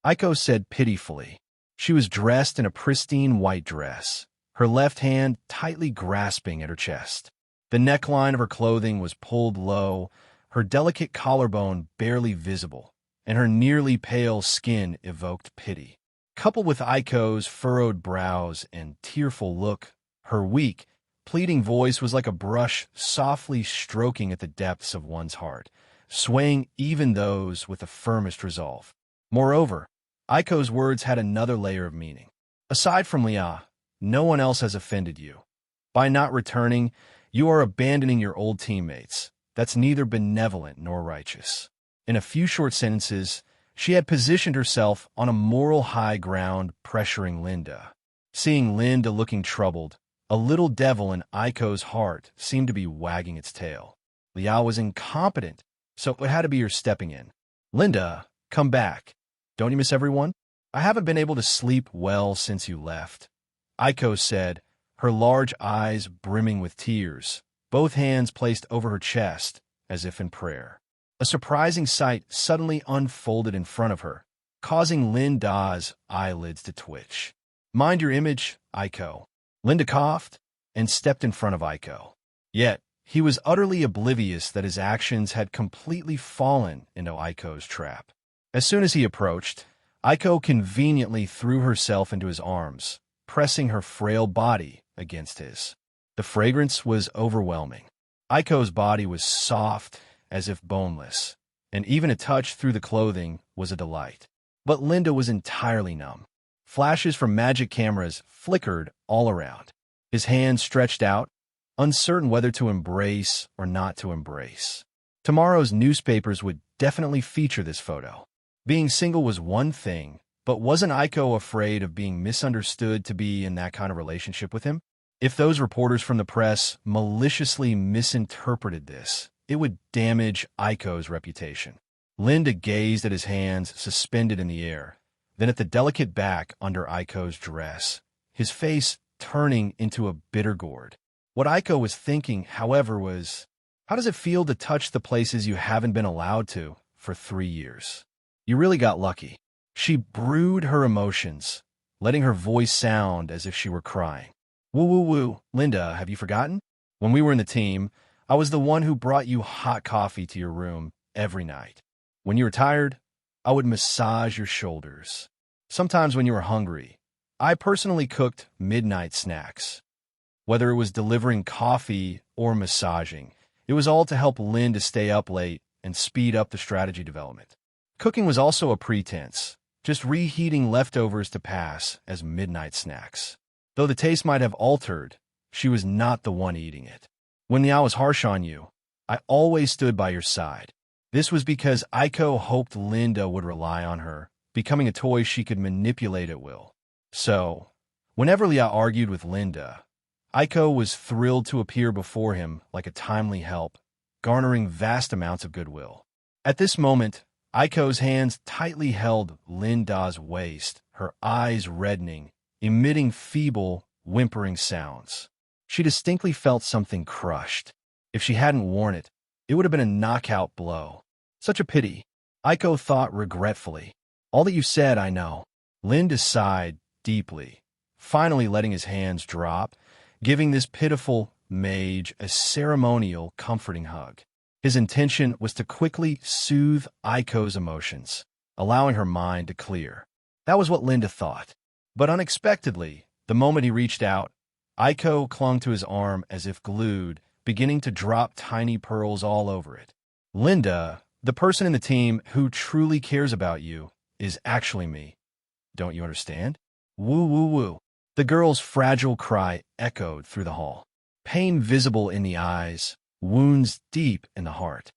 Speaker 1: Aiko said pitifully. She was dressed in a pristine white dress, her left hand tightly grasping at her chest. The neckline of her clothing was pulled low, her delicate collarbone barely visible, and her nearly pale skin evoked pity. Coupled with Aiko's furrowed brows and tearful look, her weak, pleading voice was like a brush softly stroking at the depths of one's heart, swaying even those with the firmest resolve. Moreover, Aiko's words had another layer of meaning. "Aside from Leah, no one else has offended you. By not returning, you are abandoning your old teammates. That's neither benevolent nor righteous." In a few short sentences, she had positioned herself on a moral high ground, pressuring Linda. Seeing Linda looking troubled, a little devil in Aiko's heart seemed to be wagging its tail. Leah was incompetent, so it had to be her stepping in. "Linda, come back. Don't you miss everyone? I haven't been able to sleep well since you left," Aiko said, her large eyes brimming with tears, both hands placed over her chest as if in prayer. A surprising sight suddenly unfolded in front of her, causing Linda's eyelids to twitch. "Mind your image, Aiko." Linda coughed and stepped in front of Aiko. Yet, he was utterly oblivious that his actions had completely fallen into Aiko's trap. As soon as he approached, Aiko conveniently threw herself into his arms, pressing her frail body against his. The fragrance was overwhelming. Aiko's body was soft, as if boneless, and even a touch through the clothing was a delight. But Linda was entirely numb. Flashes from magic cameras flickered all around. His hands stretched out, uncertain whether to embrace or not to embrace. Tomorrow's newspapers would definitely feature this photo. Being single was one thing, but wasn't Aiko afraid of being misunderstood to be in that kind of relationship with him? If those reporters from the press maliciously misinterpreted this, it would damage Aiko's reputation. Linda gazed at his hands suspended in the air, then at the delicate back under Aiko's dress, his face turning into a bitter gourd. What Aiko was thinking, however, was, how does it feel to touch the places you haven't been allowed to for 3 years? You really got lucky. She brewed her emotions, letting her voice sound as if she were crying. "Woo woo woo, Linda, have you forgotten? When we were in the team, I was the one who brought you hot coffee to your room every night. When you were tired, I would massage your shoulders. Sometimes when you were hungry, I personally cooked midnight snacks. Whether it was delivering coffee or massaging, it was all to help Lynn to stay up late and speed up the strategy development. Cooking was also a pretense, just reheating leftovers to pass as midnight snacks. Though the taste might have altered, she was not the one eating it. When Liao was harsh on you, I always stood by your side. This was because Aiko hoped Linda would rely on her, becoming a toy she could manipulate at will. So, whenever Liao argued with Linda, Aiko was thrilled to appear before him like a timely help, garnering vast amounts of goodwill. At this moment, Aiko's hands tightly held Linda's waist, her eyes reddening, emitting feeble, whimpering sounds. She distinctly felt something crushed. If she hadn't worn it, it would have been a knockout blow. Such a pity. Aiko thought regretfully. All that you said, I know. Linda sighed deeply, finally letting his hands drop, giving this pitiful mage a ceremonial, comforting hug. His intention was to quickly soothe Aiko's emotions, allowing her mind to clear. That was what Linda thought. But unexpectedly, the moment he reached out, Aiko clung to his arm as if glued, beginning to drop tiny pearls all over it. Linda, the person in the team who truly cares about you, is actually me. Don't you understand? Woo woo woo. The girl's fragile cry echoed through the hall. Pain visible in the eyes, wounds deep in the heart.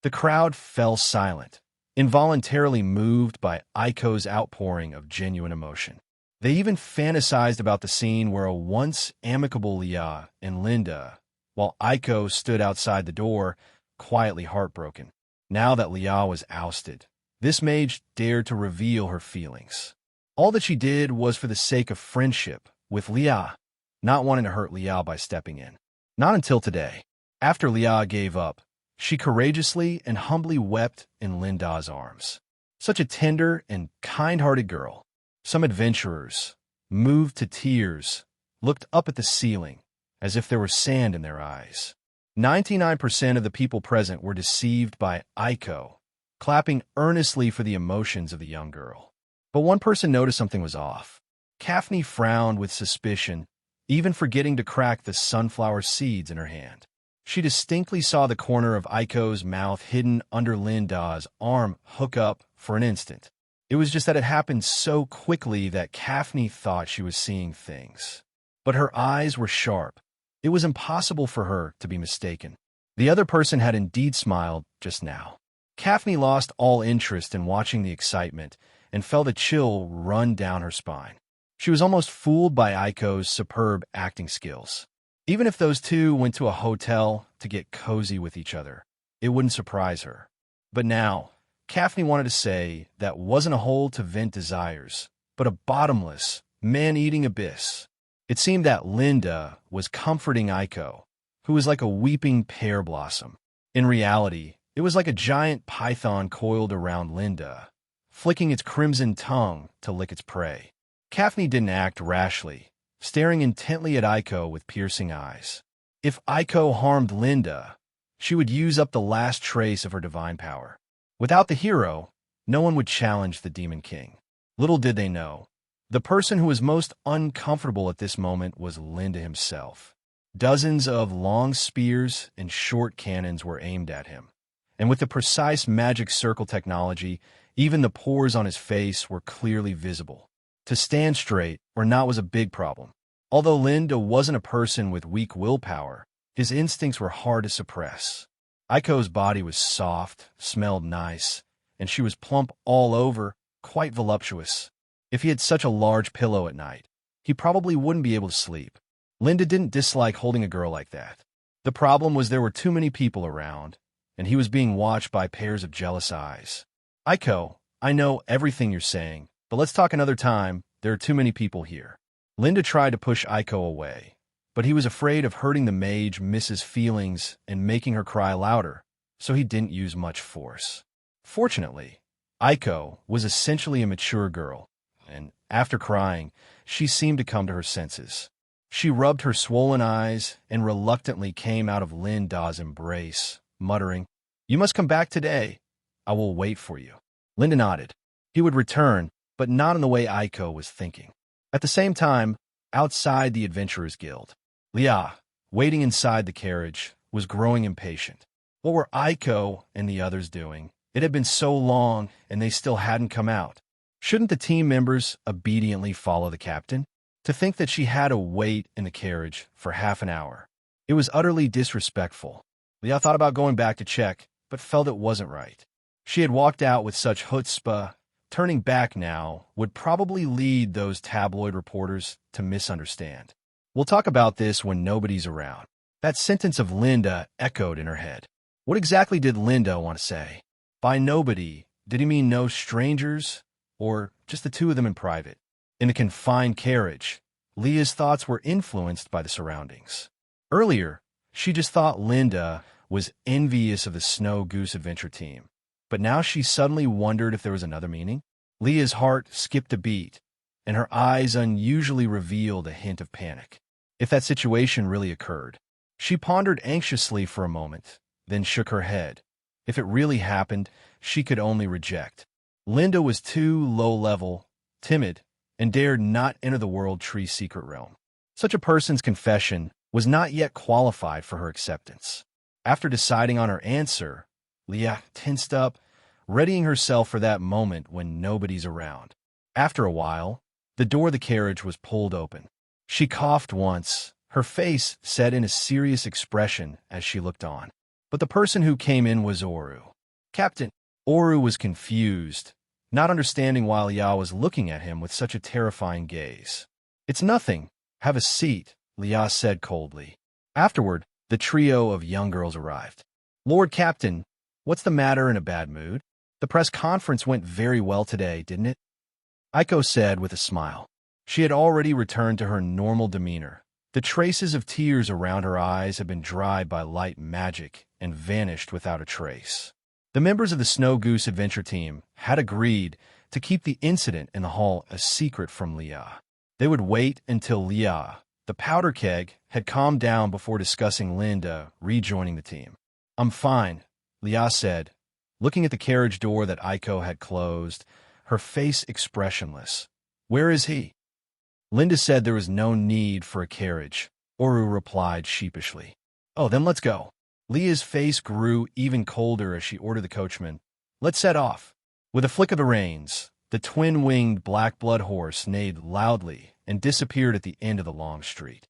Speaker 1: The crowd fell silent, involuntarily moved by Aiko's outpouring of genuine emotion. They even fantasized about the scene where a once amicable Lia and Linda, while Aiko stood outside the door, quietly heartbroken. Now that Lia was ousted, this mage dared to reveal her feelings. All that she did was for the sake of friendship with Lia, not wanting to hurt Lia by stepping in. Not until today. After Lia gave up, she courageously and humbly wept in Linda's arms. Such a tender and kind-hearted girl. Some adventurers, moved to tears, looked up at the ceiling as if there were sand in their eyes. 99% of the people present were deceived by Aiko, clapping earnestly for the emotions of the young girl. But one person noticed something was off. Kaphne frowned with suspicion, even forgetting to crack the sunflower seeds in her hand. She distinctly saw the corner of Aiko's mouth hidden under Linda's arm hook up for an instant. It was just that it happened so quickly that Kaphne thought she was seeing things. But her eyes were sharp. It was impossible for her to be mistaken. The other person had indeed smiled just now. Kaphne lost all interest in watching the excitement and felt a chill run down her spine. She was almost fooled by Aiko's superb acting skills. Even if those two went to a hotel to get cozy with each other, it wouldn't surprise her. But now, Kaphne wanted to say that wasn't a hole to vent desires, but a bottomless, man-eating abyss. It seemed that Linda was comforting Aiko, who was like a weeping pear blossom. In reality, it was like a giant python coiled around Linda, flicking its crimson tongue to lick its prey. Kaphne didn't act rashly, staring intently at Aiko with piercing eyes. If Aiko harmed Linda, she would use up the last trace of her divine power. Without the hero, no one would challenge the Demon King. Little did they know, the person who was most uncomfortable at this moment was Linda himself. Dozens of long spears and short cannons were aimed at him, and with the precise magic circle technology, even the pores on his face were clearly visible. To stand straight or not was a big problem. Although Linda wasn't a person with weak willpower, his instincts were hard to suppress. Aiko's body was soft, smelled nice, and she was plump all over, quite voluptuous. If he had such a large pillow at night, he probably wouldn't be able to sleep. Linda didn't dislike holding a girl like that. The problem was there were too many people around, and he was being watched by pairs of jealous eyes. Aiko, I know everything you're saying, but let's talk another time. There are too many people here. Linda tried to push Aiko away, but he was afraid of hurting the mage Miss's feelings and making her cry louder, so he didn't use much force. Fortunately, Aiko was essentially a mature girl, and after crying, she seemed to come to her senses. She rubbed her swollen eyes and reluctantly came out of Linda's embrace, muttering, "You must come back today. I will wait for you." Linda nodded. He would return, but not in the way Aiko was thinking. At the same time, outside the Adventurers Guild, Lia, waiting inside the carriage, was growing impatient. What were Aiko and the others doing? It had been so long, and they still hadn't come out. Shouldn't the team members obediently follow the captain? To think that she had to wait in the carriage for half an hour. It was utterly disrespectful. Leah thought about going back to check, but felt it wasn't right. She had walked out with such chutzpah. Turning back now would probably lead those tabloid reporters to misunderstand. We'll talk about this when nobody's around. That sentence of Linda echoed in her head. What exactly did Linda want to say? By nobody, did he mean no strangers, or just the two of them in private? In the confined carriage, Leah's thoughts were influenced by the surroundings. Earlier, she just thought Linda was envious of the Snow Goose Adventure team. But now she suddenly wondered if there was another meaning. Leah's heart skipped a beat, and her eyes unusually revealed a hint of panic. If that situation really occurred, she pondered anxiously for a moment, then shook her head. If it really happened, she could only reject. Linda was too low-level, timid, and dared not enter the World Tree secret realm. Such a person's confession was not yet qualified for her acceptance. After deciding on her answer, Leah tensed up, readying herself for that moment when nobody's around. After a while, the door of the carriage was pulled open. She coughed once, her face set in a serious expression as she looked on. But the person who came in was Oru. Captain. Oru was confused, not understanding why Leah was looking at him with such a terrifying gaze. It's nothing. Have a seat, Leah said coldly. Afterward, the trio of young girls arrived. Lord Captain, what's the matter? In a bad mood? The press conference went very well today, didn't it? Aiko said with a smile. She had already returned to her normal demeanor. The traces of tears around her eyes had been dried by light magic and vanished without a trace. The members of the Snow Goose Adventure team had agreed to keep the incident in the hall a secret from Leah. They would wait until Leah, the powder keg, had calmed down before discussing Linda rejoining the team. I'm fine, Leah said, looking at the carriage door that Aiko had closed, her face expressionless. Where is he? Linda said there was no need for a carriage. Oru replied sheepishly. Oh, then let's go. Leah's face grew even colder as she ordered the coachman. Let's set off. With a flick of the reins, the twin-winged black-blood horse neighed loudly and disappeared at the end of the long street.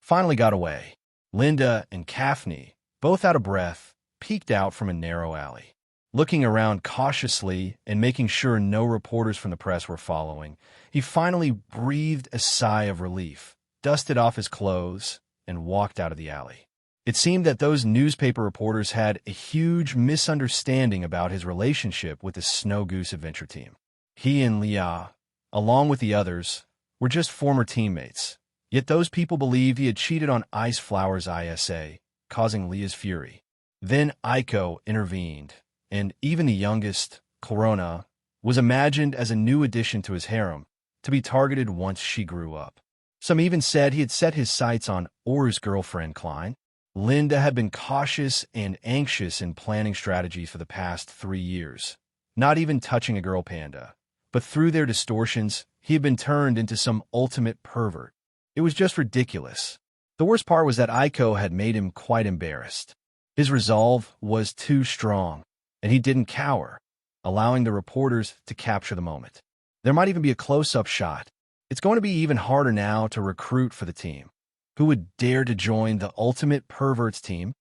Speaker 1: Finally got away. Linda and Kaphne, both out of breath, peeked out from a narrow alley. Looking around cautiously and making sure no reporters from the press were following, he finally breathed a sigh of relief, dusted off his clothes, and walked out of the alley. It seemed that those newspaper reporters had a huge misunderstanding about his relationship with the Snow Goose Adventure team. He and Leah, along with the others, were just former teammates. Yet those people believed he had cheated on Ice Flower's ISA, causing Leah's fury. Then Aiko intervened, and even the youngest, Corona, was imagined as a new addition to his harem, to be targeted once she grew up. Some even said he had set his sights on Oru's girlfriend, Klein. Linda had been cautious and anxious in planning strategies for the past 3 years, not even touching a girl panda. But through their distortions, he had been turned into some ultimate pervert. It was just ridiculous. The worst part was that Aiko had made him quite embarrassed. His resolve was too strong, and he didn't cower, allowing the reporters to capture the moment. There might even be a close-up shot. It's going to be even harder now to recruit for the team. Who would dare to join the ultimate perverts team?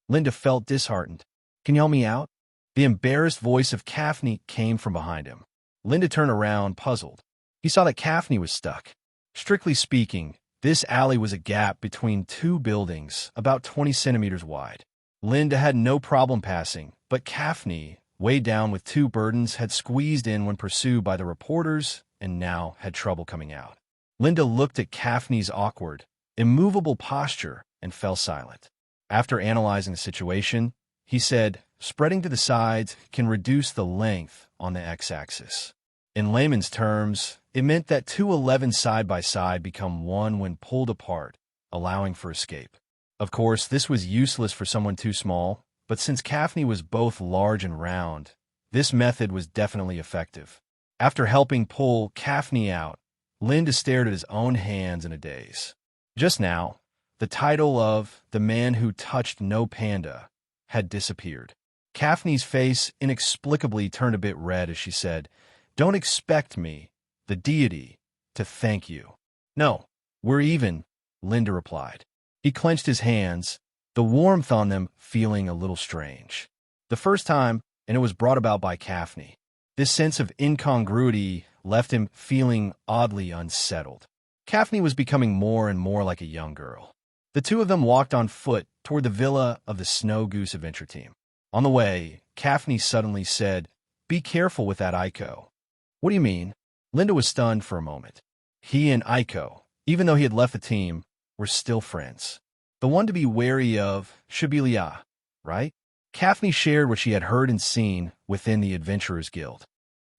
Speaker 1: Linda felt disheartened. Can you help me out? The embarrassed voice of Kaphne came from behind him. Linda turned around, puzzled. He saw that Kaphne was stuck. Strictly speaking, this alley was a gap between two buildings, about 20 centimeters wide. Linda had no problem passing, but Kaphne, weighed down with 2 burdens, had squeezed in when pursued by the reporters and now had trouble coming out. Linda looked at Kaphne's awkward, immovable posture and fell silent. After analyzing the situation, he said, spreading to the sides can reduce the length on the x-axis. In layman's terms, it meant that 2 11s side by side become one when pulled apart, allowing for escape. Of course, this was useless for someone too small, but since Kaphne was both large and round, this method was definitely effective. After helping pull Kaphne out, Linda stared at his own hands in a daze. Just now, the title of The Man Who Touched No Panda had disappeared. Kaphne's face inexplicably turned a bit red as she said, Don't expect me, the deity, to thank you. No, we're even, Linda replied. He clenched his hands, the warmth on them feeling a little strange. The first time, and it was brought about by Kaphne. This sense of incongruity left him feeling oddly unsettled. Kaphne was becoming more and more like a young girl. The two of them walked on foot toward the villa of the Snow Goose Adventure Team. On the way, Kaphne suddenly said, "Be careful with that Aiko." "What do you mean?" Linda was stunned for a moment. He and Aiko, even though he had left the team, were still friends. The one to be wary of should be Leah, right? Kaphne shared what she had heard and seen within the Adventurers Guild.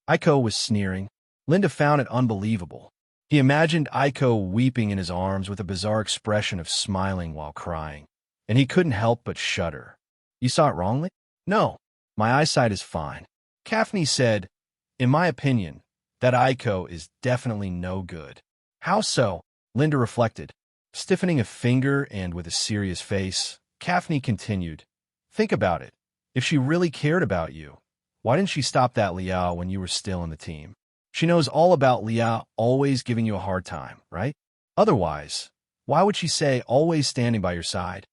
Speaker 1: Aiko was sneering. Linda found it unbelievable. He imagined Aiko weeping in his arms with a bizarre expression of smiling while crying, and he couldn't help but shudder. "You saw it wrongly?" "No, my eyesight is fine." Kaphne said, "In my opinion, that Aiko is definitely no good." "How so?" Linda reflected. Stiffening a finger and with a serious face, Kaphne continued, "Think about it. If she really cared about you, why didn't she stop that Leah when you were still in the team? She knows all about Leah always giving you a hard time, right? Otherwise, why would she say always standing by your side?"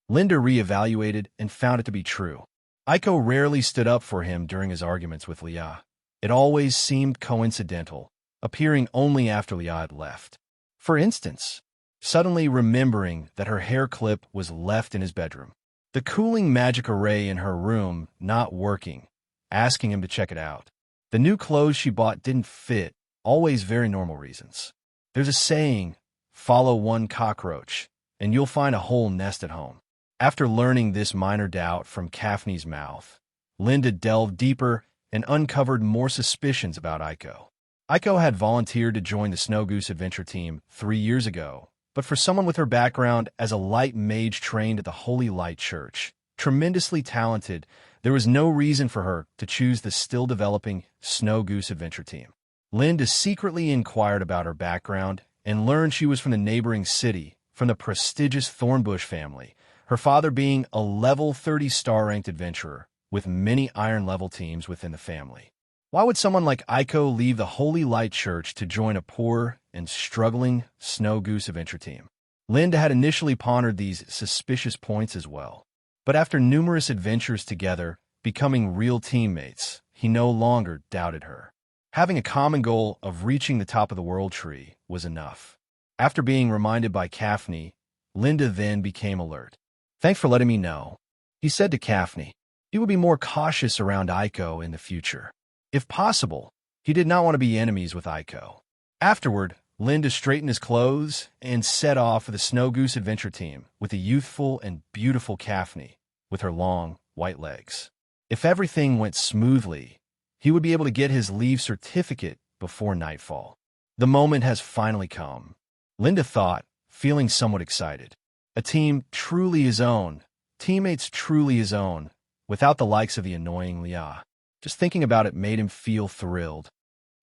Speaker 1: Linda reevaluated and found it to be true. Aiko rarely stood up for him during his arguments with Leah. It always seemed coincidental, appearing only after Leah had left. For instance, suddenly remembering that her hair clip was left in his bedroom, the cooling magic array in her room not working, asking him to check it out. The new clothes she bought didn't fit, always very normal reasons. There's a saying, follow one cockroach, and you'll find a whole nest at home. After learning this minor doubt from Kaphne's mouth, Linda delved deeper and uncovered more suspicions about Aiko. Aiko had volunteered to join the Snow Goose Adventure Team 3 years ago, but for someone with her background as a light mage trained at the Holy Light Church, tremendously talented, there was no reason for her to choose the still-developing Snow Goose Adventure Team. Linda secretly inquired about her background and learned she was from the neighboring city, from the prestigious Thornbush family, her father being a level 30 star-ranked adventurer, with many iron-level teams within the family. Why would someone like Aiko leave the Holy Light Church to join a poor and struggling Snow Goose Adventure Team? Linda had initially pondered these suspicious points as well. But after numerous adventures together, becoming real teammates, he no longer doubted her. Having a common goal of reaching the top of the World Tree was enough. After being reminded by Kaphne, Linda then became alert. "Thanks for letting me know," he said to Kaphne. He would be more cautious around Aiko in the future. If possible, he did not want to be enemies with Aiko. Afterward, Linda straightened his clothes and set off for the Snow Goose Adventure Team with the youthful and beautiful Kaphne with her long, white legs. If everything went smoothly, he would be able to get his leave certificate before nightfall. The moment has finally come, Linda thought, feeling somewhat excited. A team truly his own, teammates truly his own, without the likes of the annoying Leah. Just thinking about it made him feel thrilled.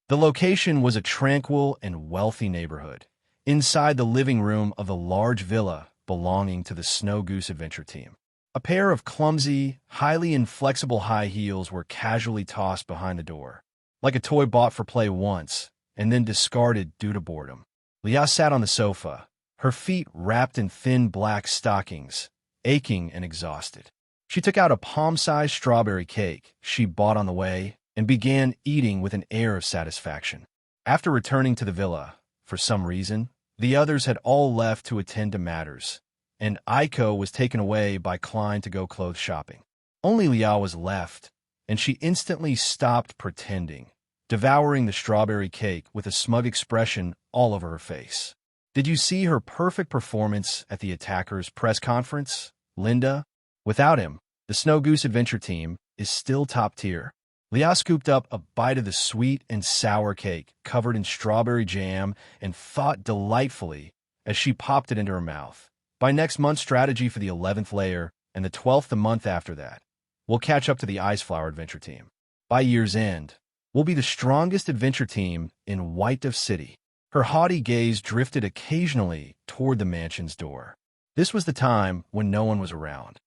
Speaker 1: The location was a tranquil and wealthy neighborhood, inside the living room of the large villa belonging to the Snow Goose Adventure Team. A pair of clumsy, highly inflexible high heels were casually tossed behind the door, like a toy bought for play once and then discarded due to boredom. Leah sat on the sofa, her feet wrapped in thin black stockings, aching and exhausted. She took out a palm-sized strawberry cake she bought on the way and began eating with an air of satisfaction. After returning to the villa, for some reason, the others had all left to attend to matters, and Aiko was taken away by Klein to go clothes shopping. Only Leah was left, and she instantly stopped pretending, devouring the strawberry cake with a smug expression all over her face. "Did you see her perfect performance at the Attackers press conference, Linda? Without him, the Snow Goose Adventure Team is still top tier." Leah scooped up a bite of the sweet and sour cake covered in strawberry jam and thought delightfully as she popped it into her mouth. "By next month's strategy for the 11th layer and the 12th the month after that, we'll catch up to the Iceflower Adventure Team. By year's end, we'll be the strongest adventure team in White Dove City." Her haughty gaze drifted occasionally toward the mansion's door. This was the time when no one was around.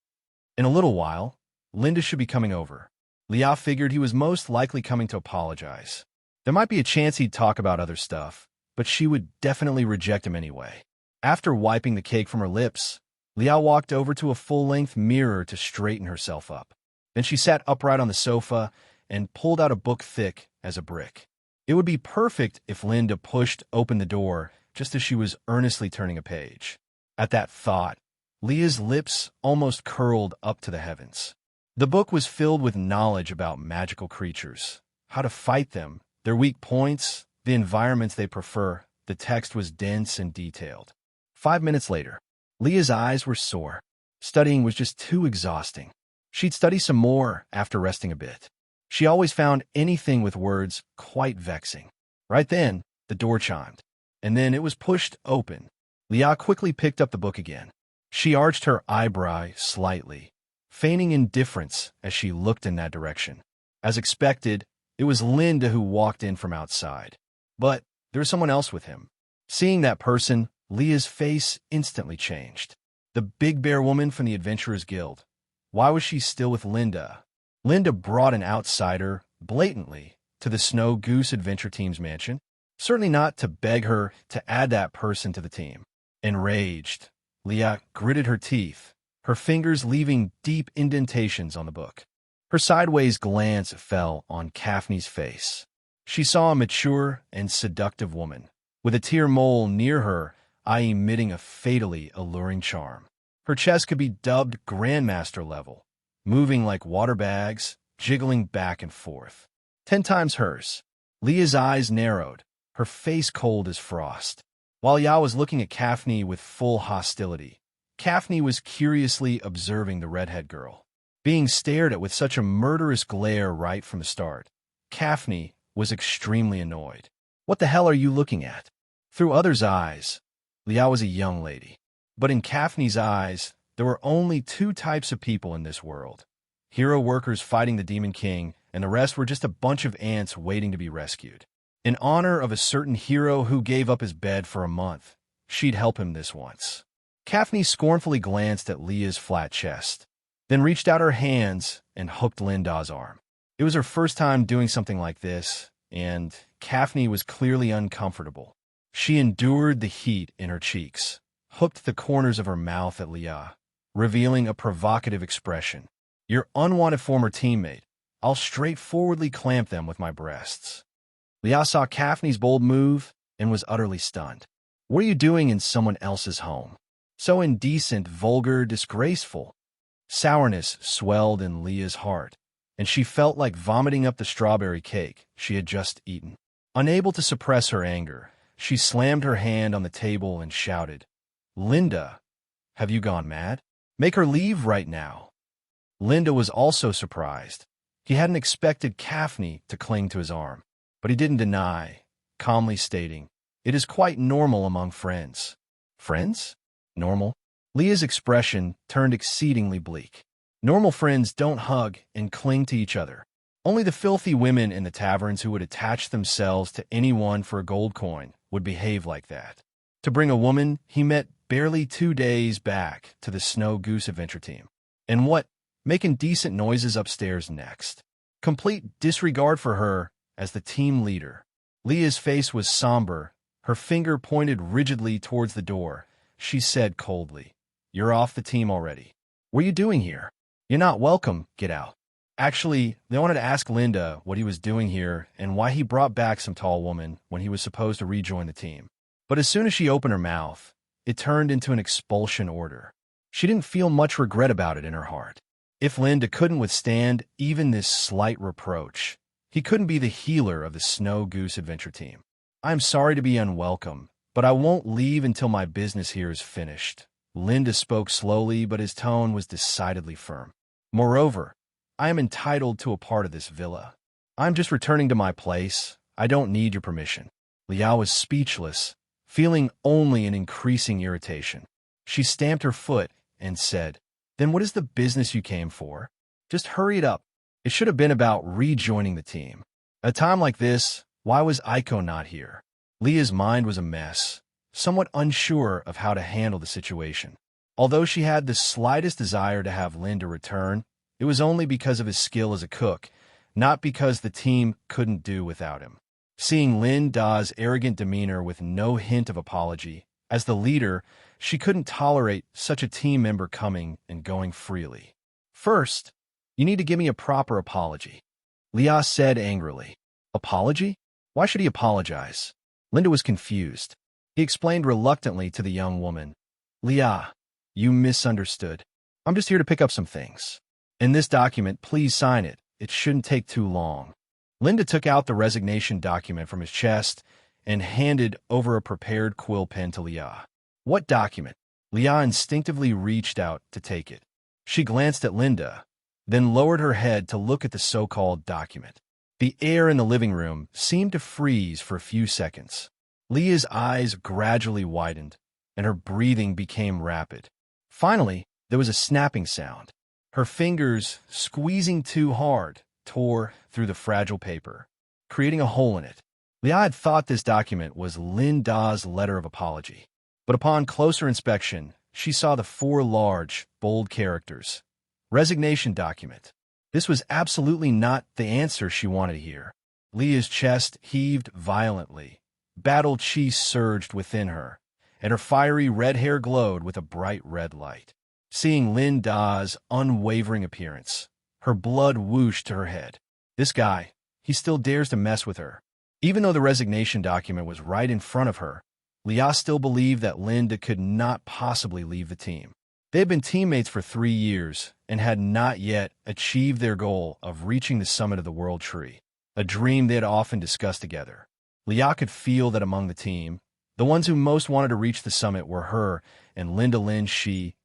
Speaker 1: In a little while, Linda should be coming over. Leah figured he was most likely coming to apologize. There might be a chance he'd talk about other stuff, but she would definitely reject him anyway. After wiping the cake from her lips, Liao walked over to a full-length mirror to straighten herself up. Then she sat upright on the sofa and pulled out a book thick as a brick. It would be perfect if Linda pushed open the door just as she was earnestly turning a page. At that thought, Leah's lips almost curled up to the heavens. The book was filled with knowledge about magical creatures, how to fight them, their weak points, the environments they prefer. The text was dense and detailed. 5 minutes later, Leah's eyes were sore. Studying was just too exhausting. She'd study some more after resting a bit. She always found anything with words quite vexing. Right then, the door chimed, and then it was pushed open. Leah quickly picked up the book again. She arched her eyebrow slightly, feigning indifference as she looked in that direction. As expected, it was Linda who walked in from outside. But there was someone else with him. Seeing that person, Leah's face instantly changed. The big bear woman from the Adventurers Guild. Why was she still with Linda? Linda brought an outsider, blatantly, to the Snow Goose Adventure Team's mansion. Certainly not to beg her to add that person to the team. Enraged, Leah gritted her teeth, her fingers leaving deep indentations on the book. Her sideways glance fell on Kaphne's face. She saw a mature and seductive woman, with a tear mole near her eye emitting a fatally alluring charm. Her chest could be dubbed Grandmaster level, moving like water bags, jiggling back and forth. 10 times hers. Leah's eyes narrowed, her face cold as frost. While Yao was looking at Kaphne with full hostility, Kaphne was curiously observing the redhead girl. Being stared at with such a murderous glare right from the start, Kaphne was extremely annoyed. What the hell are you looking at? Through others' eyes, Liao was a young lady. But in Kaphne's eyes, there were only 2 types of people in this world. Hero workers fighting the Demon King, and the rest were just a bunch of ants waiting to be rescued. In honor of a certain hero who gave up his bed for a month, she'd help him this once. Kaphne scornfully glanced at Leah's flat chest, then reached out her hands and hooked Linda's arm. It was her first time doing something like this, and Kaphne was clearly uncomfortable. She endured the heat in her cheeks, hooked the corners of her mouth at Leah, revealing a provocative expression. Your unwanted former teammate. I'll straightforwardly clamp them with my breasts. Leah saw Kaphne's bold move and was utterly stunned. What are you doing in someone else's home? So indecent, vulgar, disgraceful. Sourness swelled in Leah's heart, and she felt like vomiting up the strawberry cake she had just eaten. Unable to suppress her anger, she slammed her hand on the table and shouted, Linda, have you gone mad? Make her leave right now. Linda was also surprised. He hadn't expected Kaphne to cling to his arm, but he didn't deny, calmly stating, it is quite normal among friends. Friends? Normal? Leah's expression turned exceedingly bleak. Normal friends don't hug and cling to each other. Only the filthy women in the taverns who would attach themselves to anyone for a gold coin would behave like that. To bring a woman he met barely 2 days back to the Snow Goose Adventure Team. And what? Making decent noises upstairs next. Complete disregard for her as the team leader. Leah's face was somber, her finger pointed rigidly towards the door. She said coldly, You're off the team already. What are you doing here? You're not welcome, get out. Actually, they wanted to ask Linda what he was doing here and why he brought back some tall woman when he was supposed to rejoin the team. But as soon as she opened her mouth, it turned into an expulsion order. She didn't feel much regret about it in her heart. If Linda couldn't withstand even this slight reproach, he couldn't be the healer of the Snow Goose Adventure Team. I'm sorry to be unwelcome, but I won't leave until my business here is finished. Linda spoke slowly, but his tone was decidedly firm. Moreover, I am entitled to a part of this villa. I'm just returning to my place. I don't need your permission. Liao was speechless, feeling only an increasing irritation. She stamped her foot and said, Then what is the business you came for? Just hurry it up. It should have been about rejoining the team. At a time like this, why was Aiko not here? Leah's mind was a mess, somewhat unsure of how to handle the situation. Although she had the slightest desire to have Linda return, it was only because of his skill as a cook, not because the team couldn't do without him. Seeing Linda's arrogant demeanor with no hint of apology, as the leader, she couldn't tolerate such a team member coming and going freely. First, you need to give me a proper apology, Leah said angrily. Apology? Why should he apologize? Linda was confused. He explained reluctantly to the young woman. Leah, you misunderstood. I'm just here to pick up some things. In this document, please sign it. It shouldn't take too long. Linda took out the resignation document from his chest and handed over a prepared quill pen to Leah. What document? Leah instinctively reached out to take it. She glanced at Linda, then lowered her head to look at the so-called document. The air in the living room seemed to freeze for a few seconds. Leah's eyes gradually widened, and her breathing became rapid. Finally, there was a snapping sound. Her fingers, squeezing too hard, tore through the fragile paper, creating a hole in it. Leah had thought this document was Linda's letter of apology, but upon closer inspection, she saw the 4 large, bold characters. Resignation document. This was absolutely not the answer she wanted to hear. Leah's chest heaved violently. Battle chi surged within her, and her fiery red hair glowed with a bright red light. Seeing Linda's unwavering appearance, her blood whooshed to her head. This guy, he still dares to mess with her. Even though the resignation document was right in front of her, Leah still believed that Linda could not possibly leave the team. They had been teammates for 3 years and had not yet achieved their goal of reaching the summit of the World Tree, a dream they had often discussed together. Leah could feel that among the team, the ones who most wanted to reach the summit were her and Linda Lin Shi.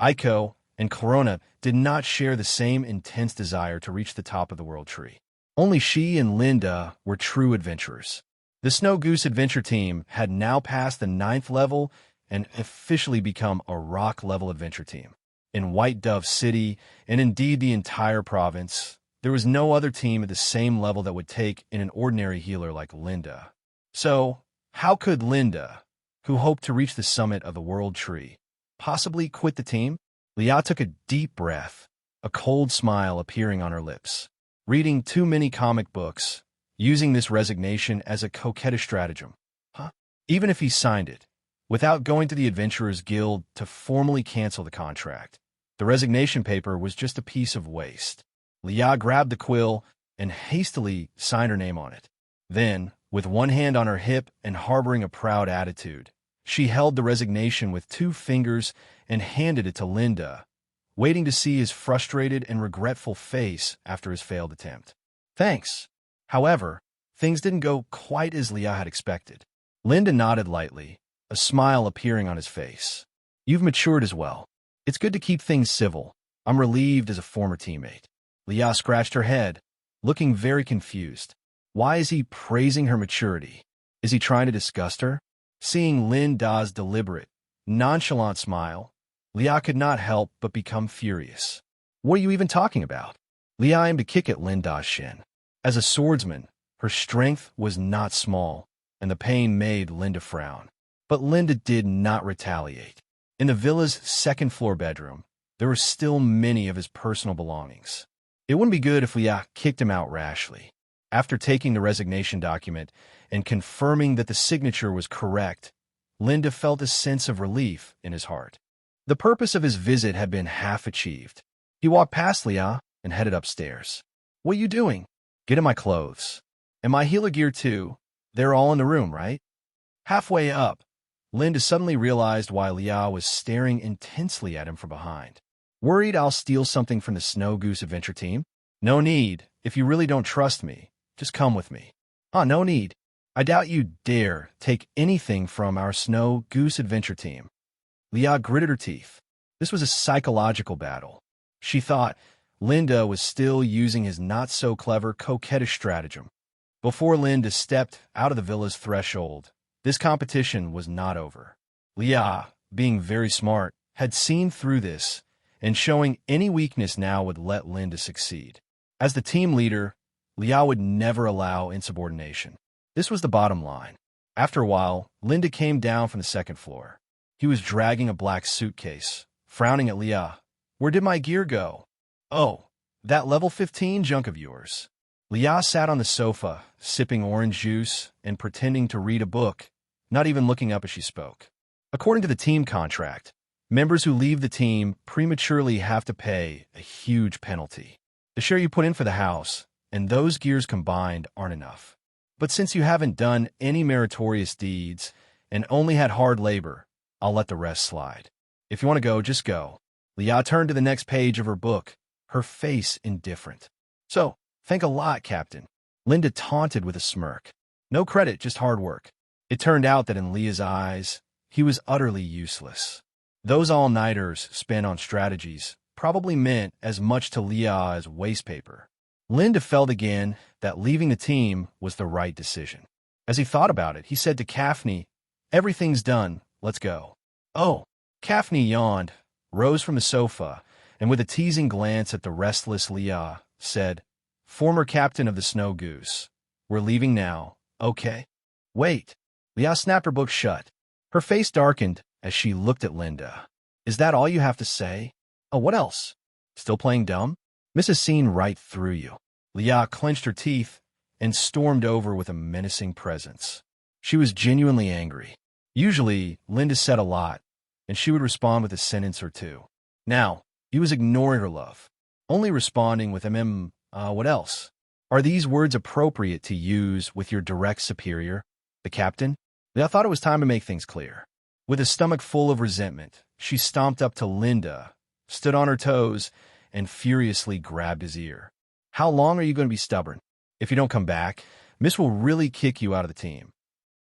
Speaker 1: Aiko and Corona did not share the same intense desire to reach the top of the World Tree. Only she and Linda were true adventurers. The Snow Goose Adventure Team had now passed the 9th level and officially become a rock-level adventure team. In White Dove City, and indeed the entire province, there was no other team at the same level that would take in an ordinary healer like Linda. So, how could Linda, who hoped to reach the summit of the World Tree, possibly quit the team? Leah took a deep breath, a cold smile appearing on her lips. Reading too many comic books, using this resignation as a coquettish stratagem. Even if he signed it, without going to the Adventurers Guild to formally cancel the contract, the resignation paper was just a piece of waste. Leah grabbed the quill and hastily signed her name on it. Then, with one hand on her hip and harboring a proud attitude, she held the resignation with 2 fingers and handed it to Linda, waiting to see his frustrated and regretful face after his failed attempt. Thanks. However, things didn't go quite as Leah had expected. Linda nodded lightly, a smile appearing on his face. You've matured as well. It's good to keep things civil. I'm relieved as a former teammate. Leah scratched her head, looking very confused. Why is he praising her maturity? Is he trying to disgust her? Seeing Linda's deliberate, nonchalant smile, Leah could not help but become furious. What are you even talking about? Leah aimed to kick at Linda's shin. As a swordsman, her strength was not small, and the pain made Linda frown. But Linda did not retaliate. In the villa's 2nd-floor bedroom, there were still many of his personal belongings. It wouldn't be good if Leah kicked him out rashly. After taking the resignation document and confirming that the signature was correct, Linda felt a sense of relief in his heart. The purpose of his visit had been half achieved. He walked past Leah and headed upstairs. What are you doing? Get in my clothes. And my healer gear too. They're all in the room, right? Halfway up, Linda suddenly realized why Leah was staring intensely at him from behind. Worried I'll steal something from the Snow Goose Adventure Team? No need. If you really don't trust me, just come with me. No need. I doubt you dare take anything from our Snow Goose Adventure Team. Leah gritted her teeth. This was a psychological battle. She thought Linda was still using his not-so-clever coquettish stratagem. Before Linda stepped out of the villa's threshold, this competition was not over. Leah, being very smart, had seen through this, and showing any weakness now would let Linda succeed. As the team leader, Leah would never allow insubordination. This was the bottom line. After a while, Linda came down from the 2nd floor. He was dragging a black suitcase, frowning at Leah. Where did my gear go? Oh, that level 15 junk of yours. Leah sat on the sofa, sipping orange juice and pretending to read a book, not even looking up as she spoke. According to the team contract, members who leave the team prematurely have to pay a huge penalty. The share you put in for the house and those gears combined aren't enough. But since you haven't done any meritorious deeds and only had hard labor, I'll let the rest slide. If you want to go, just go. Leah turned to the next page of her book, her face indifferent. So, thank a lot, Captain. Linda taunted with a smirk. No credit, just hard work. It turned out that in Leah's eyes, he was utterly useless. Those all-nighters spent on strategies probably meant as much to Leah as waste paper. Linda felt again that leaving the team was the right decision. As he thought about it, he said to Kaphne, "Everything's done, let's go." "Oh." Kaphne yawned, rose from the sofa, and with a teasing glance at the restless Leah, said, "Former captain of the Snow Goose, we're leaving now, okay?" "Wait." Leah snapped her book shut. Her face darkened as she looked at Linda. "Is that all you have to say? Oh, what else? Still playing dumb? Mrs. Seen right through you." Leah clenched her teeth and stormed over with a menacing presence. She was genuinely angry. Usually, Linda said a lot, and she would respond with a sentence or two. Now, he was ignoring her love, only responding with what else? Are these words appropriate to use with your direct superior, the captain? I thought it was time to make things clear. With a stomach full of resentment, she stomped up to Linda, stood on her toes, and furiously grabbed his ear. "How long are you going to be stubborn? If you don't come back, Miss will really kick you out of the team."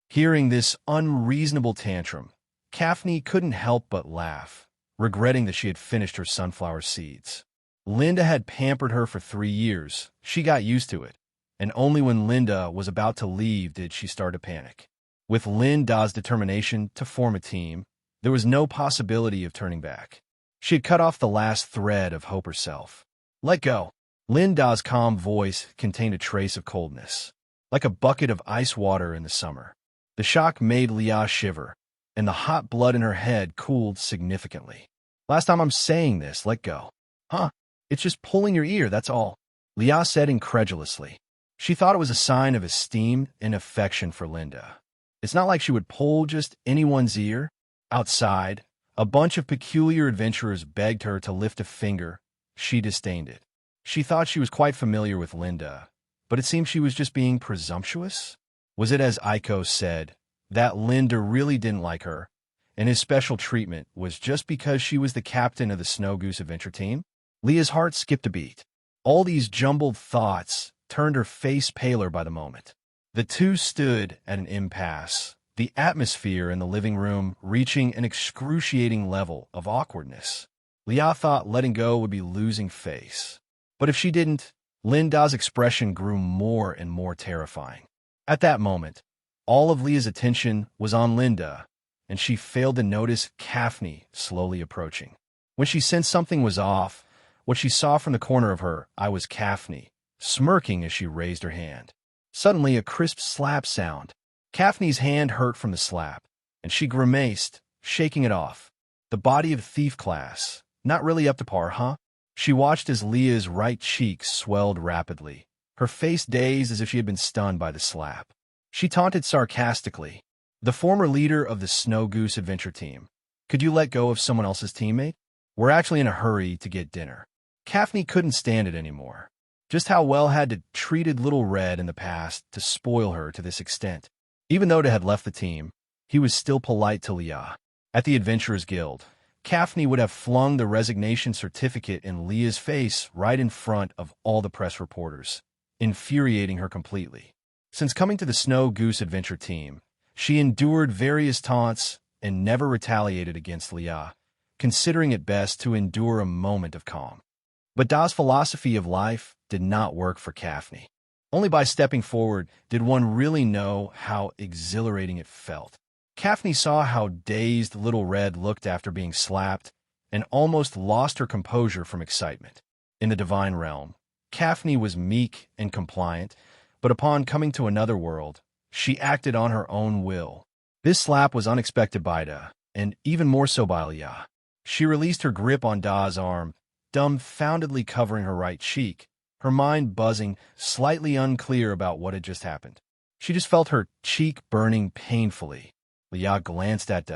Speaker 1: Hearing this unreasonable tantrum, Kaphne couldn't help but laugh, regretting that she had finished her sunflower seeds. Linda had pampered her for 3 years. She got used to it, and only when Linda was about to leave did she start to panic. With Linda's determination to form a team, there was no possibility of turning back. She had cut off the last thread of hope herself. "Let go." Linda's calm voice contained a trace of coldness, like a bucket of ice water in the summer. The shock made Leah shiver, and the hot blood in her head cooled significantly. "Last time I'm saying this, let go." "Huh? It's just pulling your ear, that's all," Leah said incredulously. She thought it was a sign of esteem and affection for Linda. It's not like she would pull just anyone's ear. Outside, a bunch of peculiar adventurers begged her to lift a finger. She disdained it. She thought she was quite familiar with Linda, but it seemed she was just being presumptuous. Was it, as Aiko said, that Linda really didn't like her, and his special treatment was just because she was the captain of the Snow Goose adventure team? Leah's heart skipped a beat. All these jumbled thoughts turned her face paler by the moment. The two stood at an impasse, the atmosphere in the living room reaching an excruciating level of awkwardness. Leah thought letting go would be losing face. But if she didn't, Linda's expression grew more and more terrifying. At that moment, all of Leah's attention was on Linda, and she failed to notice Kaphne slowly approaching. When she sensed something was off, what she saw from the corner of her eye was Kaphne, smirking as she raised her hand. Suddenly, a crisp slap sound. Kaphne's hand hurt from the slap, and she grimaced, shaking it off. The body of thief class, not really up to par, huh? She watched as Leah's right cheek swelled rapidly, her face dazed as if she had been stunned by the slap. She taunted sarcastically. "The former leader of the Snow Goose adventure team. Could you let go of someone else's teammate? We're actually in a hurry to get dinner." Kaphne couldn't stand it anymore. Just how well had it treated Little Red in the past to spoil her to this extent? Even though they had left the team, he was still polite to Leah. At the Adventurers Guild, Kaphne would have flung the resignation certificate in Leah's face right in front of all the press reporters, infuriating her completely. Since coming to the Snow Goose adventure team, she endured various taunts and never retaliated against Leah, considering it best to endure a moment of calm. But Da's philosophy of life did not work for Kaphne. Only by stepping forward did one really know how exhilarating it felt. Kaphne saw how dazed Little Red looked after being slapped and almost lost her composure from excitement. In the divine realm, Kaphne was meek and compliant, but upon coming to another world, she acted on her own will. This slap was unexpected by Da, and even more so by Leah. She released her grip on Da's arm, dumbfoundedly covering her right cheek, her mind buzzing, slightly unclear about what had just happened. She just felt her cheek burning painfully. Leah glanced at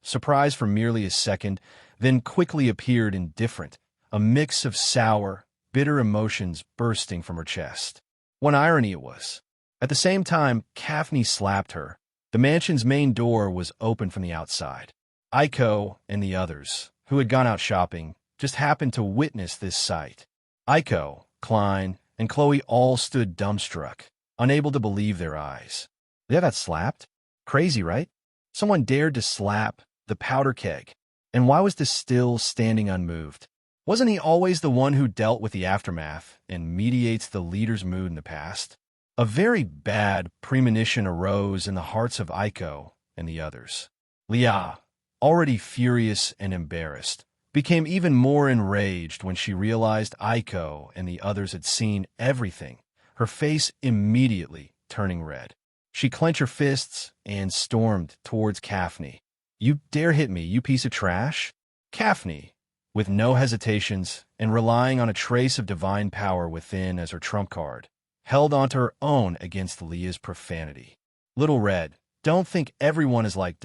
Speaker 1: surprised for merely a second, then quickly appeared indifferent, a mix of sour, bitter emotions bursting from her chest. What irony it was. At the same time, Kaphne slapped her. The mansion's main door was open from the outside. Aiko and the others, who had gone out shopping, just happened to witness this sight. Aiko, Klein, and Chloe all stood dumbstruck, unable to believe their eyes. Leah got slapped? Crazy, right? Someone dared to slap the powder keg. And why was this still standing unmoved? Wasn't he always the one who dealt with the aftermath and mediates the leader's mood in the past? A very bad premonition arose in the hearts of Aiko and the others. Leah, already furious and embarrassed, became even more enraged when she realized Aiko and the others had seen everything, her face immediately turning red. She clenched her fists and stormed towards Kaphne. "You dare hit me, you piece of trash?" Kaphne, with no hesitations and relying on a trace of divine power within as her trump card, held onto her own against Leah's profanity. "Little Red, don't think everyone is like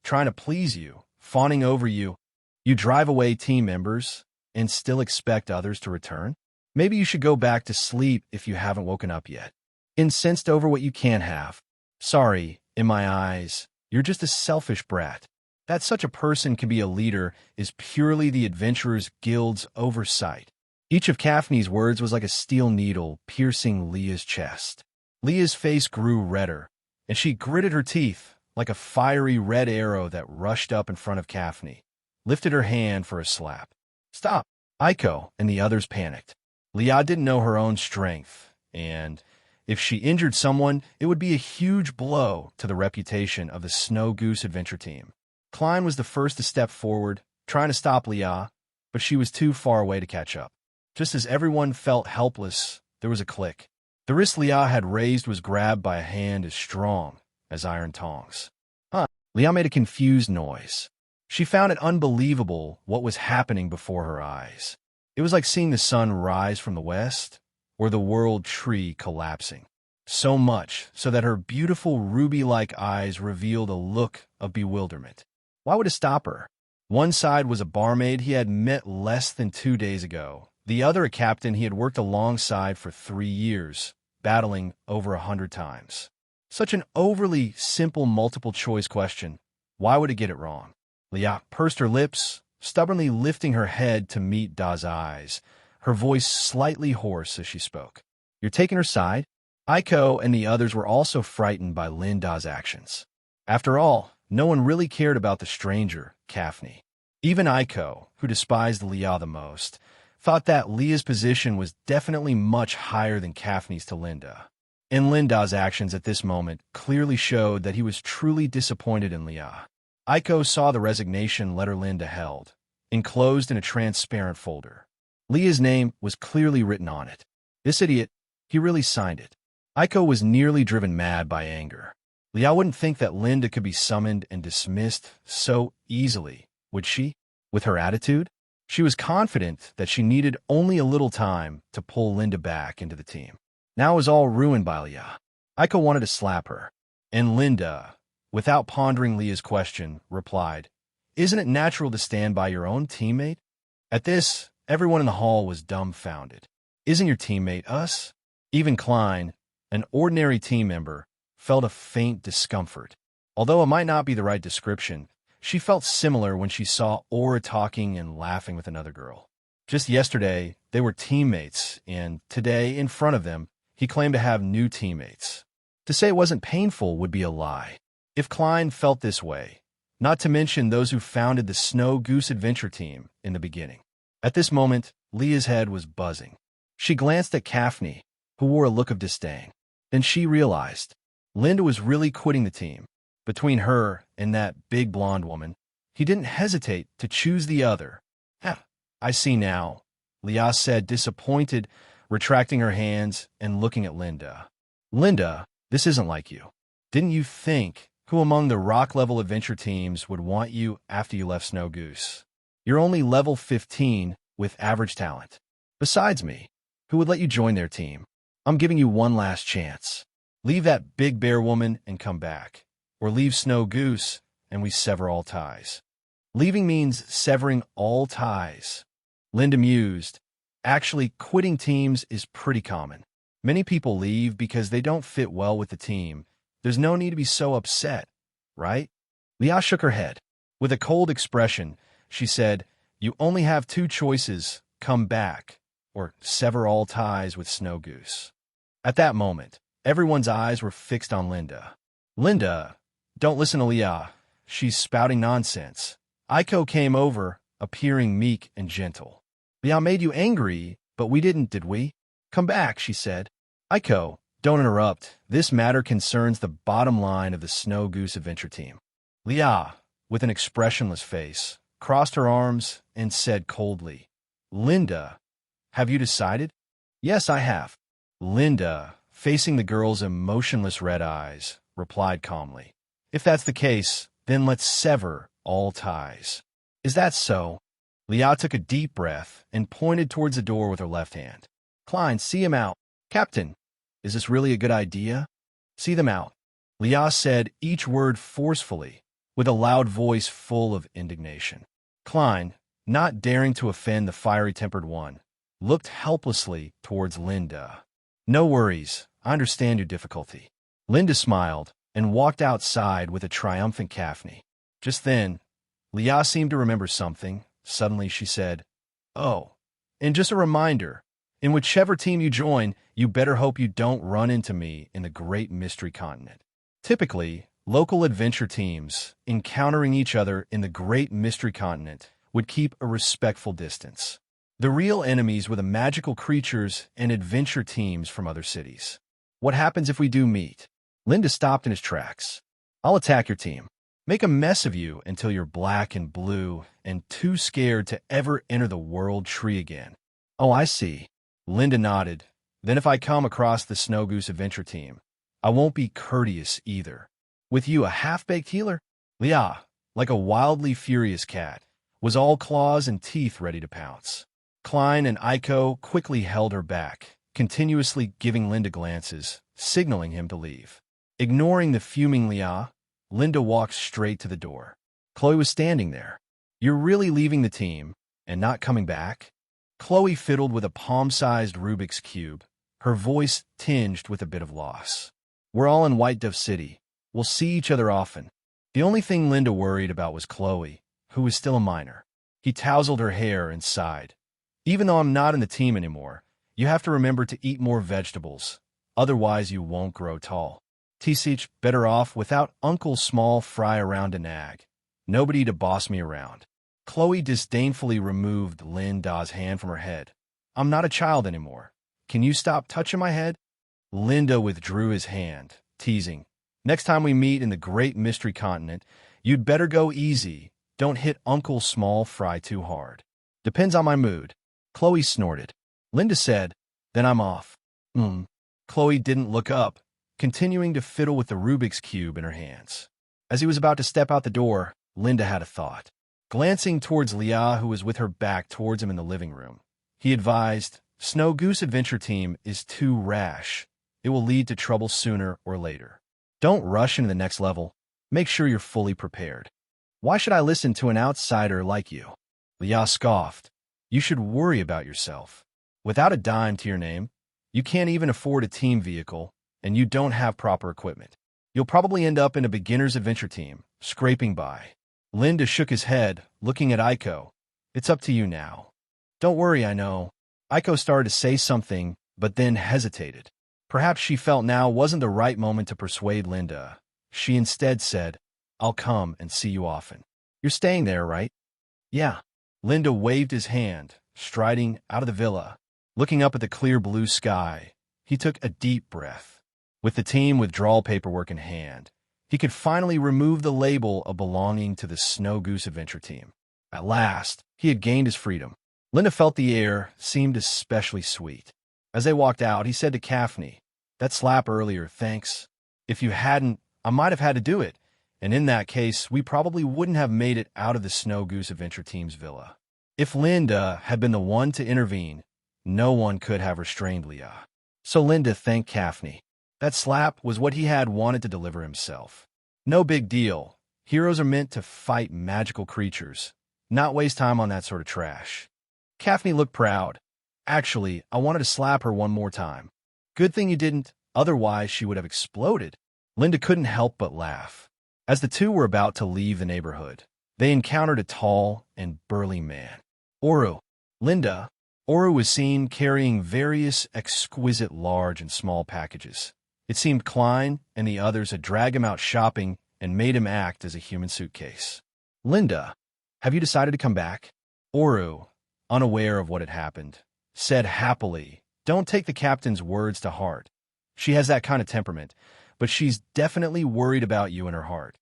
Speaker 1: trying to please you, fawning over you. You drive away team members and still expect others to return? Maybe you should go back to sleep if you haven't woken up yet. Incensed over what you can't have. Sorry, in my eyes, you're just a selfish brat. That such a person can be a leader is purely the Adventurers Guild's oversight." Each of Kaphne's words was like a steel needle piercing Leah's chest. Leah's face grew redder, and she gritted her teeth like a fiery red arrow that rushed up in front of Kaphne, lifted her hand for a slap. "Stop!" Aiko and the others panicked. Leah didn't know her own strength, and if she injured someone, it would be a huge blow to the reputation of the Snow Goose Adventure Team. Klein was the first to step forward, trying to stop Leah, but she was too far away to catch up. Just as everyone felt helpless, there was a click. The wrist Leah had raised was grabbed by a hand as strong as iron tongs. Leah made a confused noise. She found it unbelievable what was happening before her eyes. It was like seeing the sun rise from the west, or the world tree collapsing. So much so that her beautiful ruby-like eyes revealed a look of bewilderment. Why would it stop her? One side was a barmaid he had met less than 2 days ago. The other a captain he had worked alongside for 3 years, battling over 100 times. Such an overly simple multiple-choice question. Why would it get it wrong? Leah pursed her lips, stubbornly lifting her head to meet Da's eyes, her voice slightly hoarse as she spoke. "You're taking her side?" Aiko and the others were also frightened by Da's actions. After all, no one really cared about the stranger, Kaphne. Even Aiko, who despised Leah the most, thought that Leah's position was definitely much higher than Kaphne's to Linda. And Linda's actions at this moment clearly showed that he was truly disappointed in Leah. Aiko saw the resignation letter Linda held, enclosed in a transparent folder. Leah's name was clearly written on it. This idiot, he really signed it. Aiko was nearly driven mad by anger. Leah wouldn't think that Linda could be summoned and dismissed so easily, would she? With her attitude? She was confident that she needed only a little time to pull Linda back into the team. Now it was all ruined by Leah. Aiko wanted to slap her. And Linda, without pondering Leah's question, replied, "Isn't it natural to stand by your own teammate?" At this, everyone in the hall was dumbfounded. "Isn't your teammate us?" Even Klein, an ordinary team member, felt a faint discomfort. Although it might not be the right description, she felt similar when she saw Aura talking and laughing with another girl. Just yesterday, they were teammates, and today, in front of them, he claimed to have new teammates. To say it wasn't painful would be a lie. If Klein felt this way, not to mention those who founded the Snow Goose Adventure Team in the beginning. At this moment, Leah's head was buzzing. She glanced at Kaphne, who wore a look of disdain. Then she realized Linda was really quitting the team. Between her and that big blonde woman, he didn't hesitate to choose the other. "I see now," Leah said, disappointed, retracting her hands and looking at Linda. "Linda, this isn't like you. Didn't you think who among the rock-level adventure teams would want you after you left Snow Goose? You're only level 15 with average talent. Besides me, who would let you join their team. I'm giving you one last chance. Leave that big bear woman and come back. Or leave Snow Goose and we sever all ties. Leaving means severing all ties. Linda mused. Actually, quitting teams is pretty common. Many people leave because they don't fit well with the team. There's no need to be so upset, right? Leah shook her head. With a cold expression, she said, "You only have two choices, come back, or sever all ties with Snow Goose." At that moment, everyone's eyes were fixed on Linda. Linda, don't listen to Leah. She's spouting nonsense. Aiko came over, appearing meek and gentle. Leah made you angry, but we didn't, did we? Come back, she said. Aiko, don't interrupt. This matter concerns the bottom line of the Snow Goose Adventure team. Leah, with an expressionless face, crossed her arms and said coldly, Linda, have you decided? Yes, I have. Linda, facing the girl's emotionless red eyes, replied calmly. If that's the case, then let's sever all ties. Is that so? Leah took a deep breath and pointed towards the door with her left hand. Klein, see him out. Captain, is this really a good idea? See them out. Leah said each word forcefully, with a loud voice full of indignation. Klein, not daring to offend the fiery-tempered one, looked helplessly towards Linda. No worries, I understand your difficulty. Linda smiled and walked outside with a triumphant Kaphne. Just then, Leah seemed to remember something. Suddenly she said, Oh, and just a reminder, in whichever team you join, you better hope you don't run into me in the Great Mystery Continent. Typically, local adventure teams, encountering each other in the Great Mystery Continent, would keep a respectful distance. The real enemies were the magical creatures and adventure teams from other cities. What happens if we do meet? Linda stopped in his tracks. I'll attack your team. Make a mess of you until you're black and blue and too scared to ever enter the world tree again. Oh, I see. Linda nodded. Then if I come across the Snow Goose Adventure team, I won't be courteous either. With you a half-baked healer? Leah, like a wildly furious cat, was all claws and teeth ready to pounce. Klein and Aiko quickly held her back, continuously giving Linda glances, signaling him to leave. Ignoring the fuming Leah, Linda walked straight to the door. Chloe was standing there. You're really leaving the team and not coming back? Chloe fiddled with a palm-sized Rubik's Cube, her voice tinged with a bit of loss. We're all in White Dove City. We'll see each other often. The only thing Linda worried about was Chloe, who was still a minor. He tousled her hair and sighed. Even though I'm not in the team anymore, you have to remember to eat more vegetables. Otherwise, you won't grow tall. Tisich, better off without Uncle Small Fry around to nag. Nobody to boss me around. Chloe disdainfully removed Linda's hand from her head. I'm not a child anymore. Can you stop touching my head? Linda withdrew his hand, teasing. Next time we meet in the Great Mystery Continent, you'd better go easy. Don't hit Uncle Small Fry too hard. Depends on my mood. Chloe snorted. Linda said, Then I'm off. Chloe didn't look up, continuing to fiddle with the Rubik's Cube in her hands. As he was about to step out the door, Linda had a thought. Glancing towards Leah, who was with her back towards him in the living room, he advised, Snow Goose Adventure Team is too rash. It will lead to trouble sooner or later. Don't rush into the next level. Make sure you're fully prepared. Why should I listen to an outsider like you? Leah scoffed. You should worry about yourself. Without a dime to your name, you can't even afford a team vehicle, and you don't have proper equipment. You'll probably end up in a beginner's adventure team, scraping by. Linda shook his head, looking at Aiko. It's up to you now. Don't worry, I know. Aiko started to say something, but then hesitated. Perhaps she felt now wasn't the right moment to persuade Linda. She instead said, I'll come and see you often. You're staying there, right? Yeah. Linda waved his hand, striding out of the villa. Looking up at the clear blue sky, he took a deep breath. With the team withdrawal paperwork in hand, he could finally remove the label of belonging to the Snow Goose Adventure Team. At last, he had gained his freedom. Linda felt the air seemed especially sweet. As they walked out, he said to Kaphne, That slap earlier, thanks. If you hadn't, I might have had to do it, and in that case, we probably wouldn't have made it out of the Snow Goose Adventure Team's villa. If Linda had been the one to intervene, No one could have restrained Leah. So Linda thanked Kaphne. That slap was what he had wanted to deliver himself. No big deal. Heroes are meant to fight magical creatures, not waste time on that sort of trash. Kaphne looked proud. Actually, I wanted to slap her one more time. Good thing you didn't, otherwise she would have exploded. Linda couldn't help but laugh. As the two were about to leave the neighborhood, they encountered a tall and burly man. Oru. Linda. Oru was seen carrying various exquisite large and small packages. It seemed Klein and the others had dragged him out shopping and made him act as a human suitcase. Linda, have you decided to come back? Oru, unaware of what had happened, said happily, don't take the captain's words to heart. She has that kind of temperament, but she's definitely worried about you in her heart.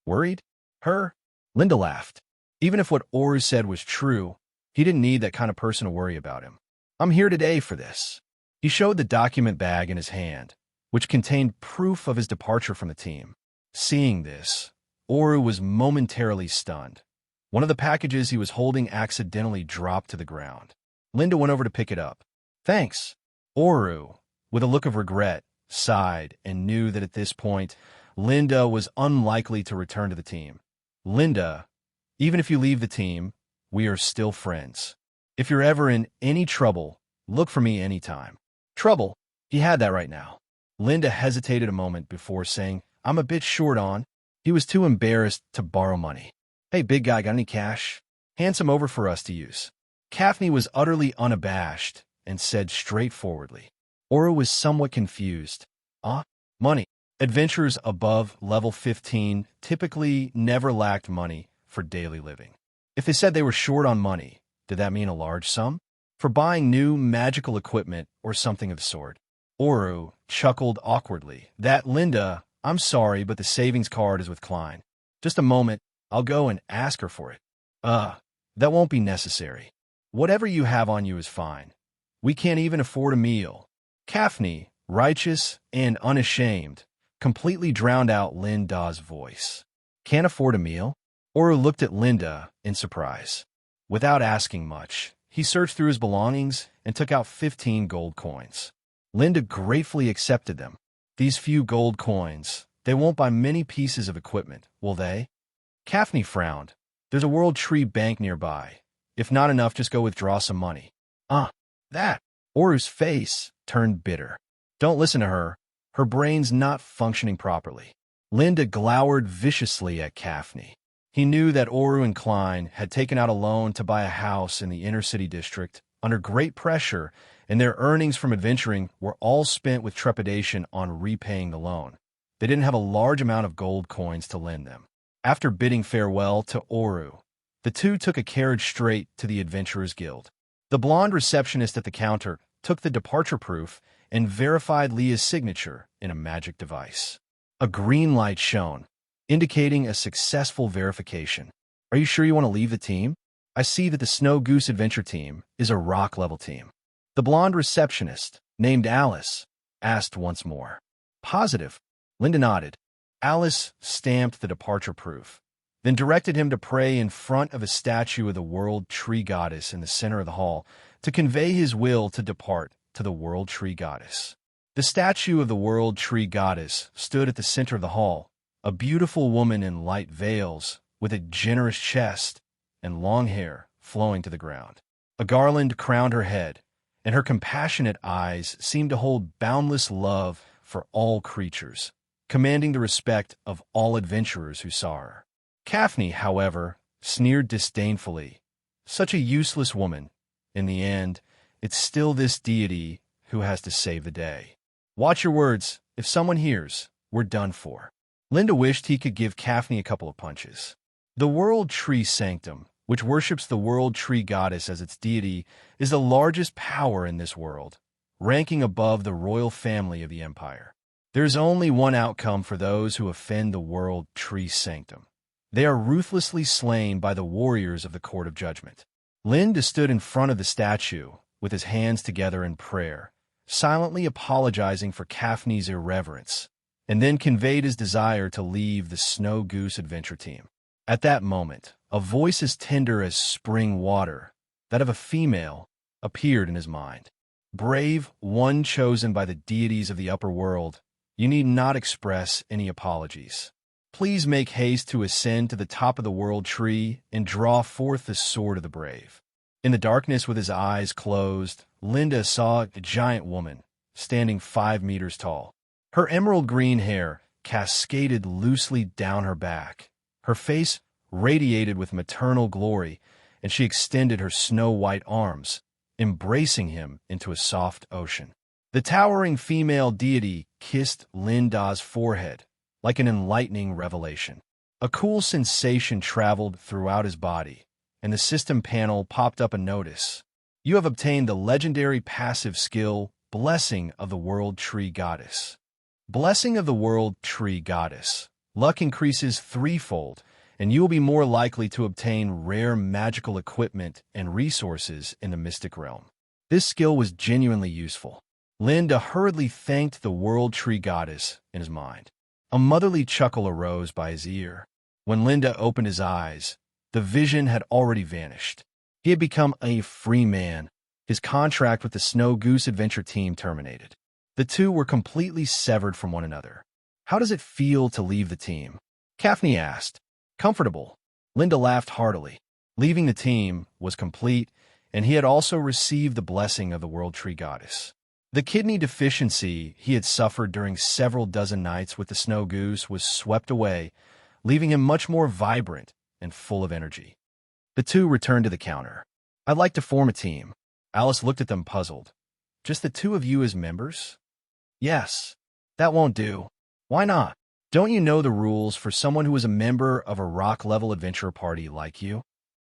Speaker 1: Worried? Her? Linda laughed. Even if what Oru said was true, he didn't need that kind of person to worry about him. I'm here today for this. He showed the document bag in his hand, which contained proof of his departure from the team. Seeing this, Oru was momentarily stunned. One of the packages he was holding accidentally dropped to the ground. Linda went over to pick it up. Thanks. Oru, with a look of regret, sighed and knew that at this point, Linda was unlikely to return to the team. Linda, even if you leave the team, we are still friends. If you're ever in any trouble, look for me anytime. Trouble? He had that right now. Linda hesitated a moment before saying, I'm a bit short on. He was too embarrassed to borrow money. Hey, big guy, got any cash? Hand some over for us to use. Kaphne was utterly unabashed and said straightforwardly. Oru was somewhat confused. Money. Adventurers above level 15 typically never lacked money for daily living. If they said they were short on money, did that mean a large sum? For buying new magical equipment or something of the sort? Oru chuckled awkwardly. That, Linda, I'm sorry, but the savings card is with Klein. Just a moment, I'll go and ask her for it. That won't be necessary. Whatever you have on you is fine. We can't even afford a meal. Kaphne, righteous and unashamed, completely drowned out Linda's voice. Can't afford a meal? Oru looked at Linda in surprise. Without asking much, he searched through his belongings and took out 15 gold coins. Linda gratefully accepted them. These few gold coins, they won't buy many pieces of equipment, will they? Kaphne frowned. There's a World Tree Bank nearby. If not enough, just go withdraw some money. That. Oru's face turned bitter. Don't listen to her. Her brain's not functioning properly. Linda glowered viciously at Kaphne. He knew that Oru and Klein had taken out a loan to buy a house in the inner city district under great pressure, and their earnings from adventuring were all spent with trepidation on repaying the loan. They didn't have a large amount of gold coins to lend them. After bidding farewell to Oru, the two took a carriage straight to the Adventurers Guild. The blonde receptionist at the counter took the departure proof and verified Leah's signature in a magic device. A green light shone, indicating a successful verification. Are you sure you want to leave the team? I see that the Snow Goose Adventure team is a rock-level team. The blonde receptionist, named Alice, asked once more. Positive. Linda nodded. Alice stamped the departure proof, then directed him to pray in front of a statue of the World Tree Goddess in the center of the hall to convey his will to depart to the World Tree Goddess. The statue of the World Tree Goddess stood at the center of the hall, a beautiful woman in light veils with a generous chest and long hair flowing to the ground. A garland crowned her head, and her compassionate eyes seemed to hold boundless love for all creatures, commanding the respect of all adventurers who saw her. Kaphne, however, sneered disdainfully. Such a useless woman. In the end, it's still this deity who has to save the day. Watch your words. If someone hears, we're done for. Linda wished he could give Kaphne a couple of punches. The World Tree Sanctum, which worships the World Tree Goddess as its deity, is the largest power in this world, ranking above the royal family of the Empire. There's only one outcome for those who offend the World Tree Sanctum. They are ruthlessly slain by the warriors of the Court of Judgment. Linda stood in front of the statue with his hands together in prayer, silently apologizing for Kaphne's irreverence, and then conveyed his desire to leave the Snow Goose Adventure team. At that moment, a voice as tender as spring water, that of a female, appeared in his mind. Brave, one chosen by the deities of the upper world, you need not express any apologies. Please make haste to ascend to the top of the world tree and draw forth the sword of the brave. In the darkness with his eyes closed, Linda saw a giant woman, standing 5 meters tall. Her emerald green hair cascaded loosely down her back. Her face radiated with maternal glory, and she extended her snow-white arms, embracing him into a soft ocean. The towering female deity kissed Linda's forehead like an enlightening revelation. A cool sensation traveled throughout his body, and the system panel popped up a notice. You have obtained the legendary passive skill, Blessing of the World Tree Goddess. Blessing of the World Tree Goddess. Luck increases threefold, and you will be more likely to obtain rare magical equipment and resources in the mystic realm. This skill was genuinely useful. Linda hurriedly thanked the World Tree Goddess in his mind. A motherly chuckle arose by his ear. When Linda opened his eyes, the vision had already vanished. He had become a free man. His contract with the Snow Goose Adventure team terminated. The two were completely severed from one another. How does it feel to leave the team? Kaphne asked. Comfortable. Linda laughed heartily. Leaving the team was complete, and he had also received the blessing of the World Tree Goddess. The kidney deficiency he had suffered during several dozen nights with the Snow Goose was swept away, leaving him much more vibrant and full of energy. The two returned to the counter. I'd like to form a team. Alice looked at them puzzled. Just the two of you as members? Yes. That won't do. Why not? Don't you know the rules for someone who is a member of a rock-level adventure party like you?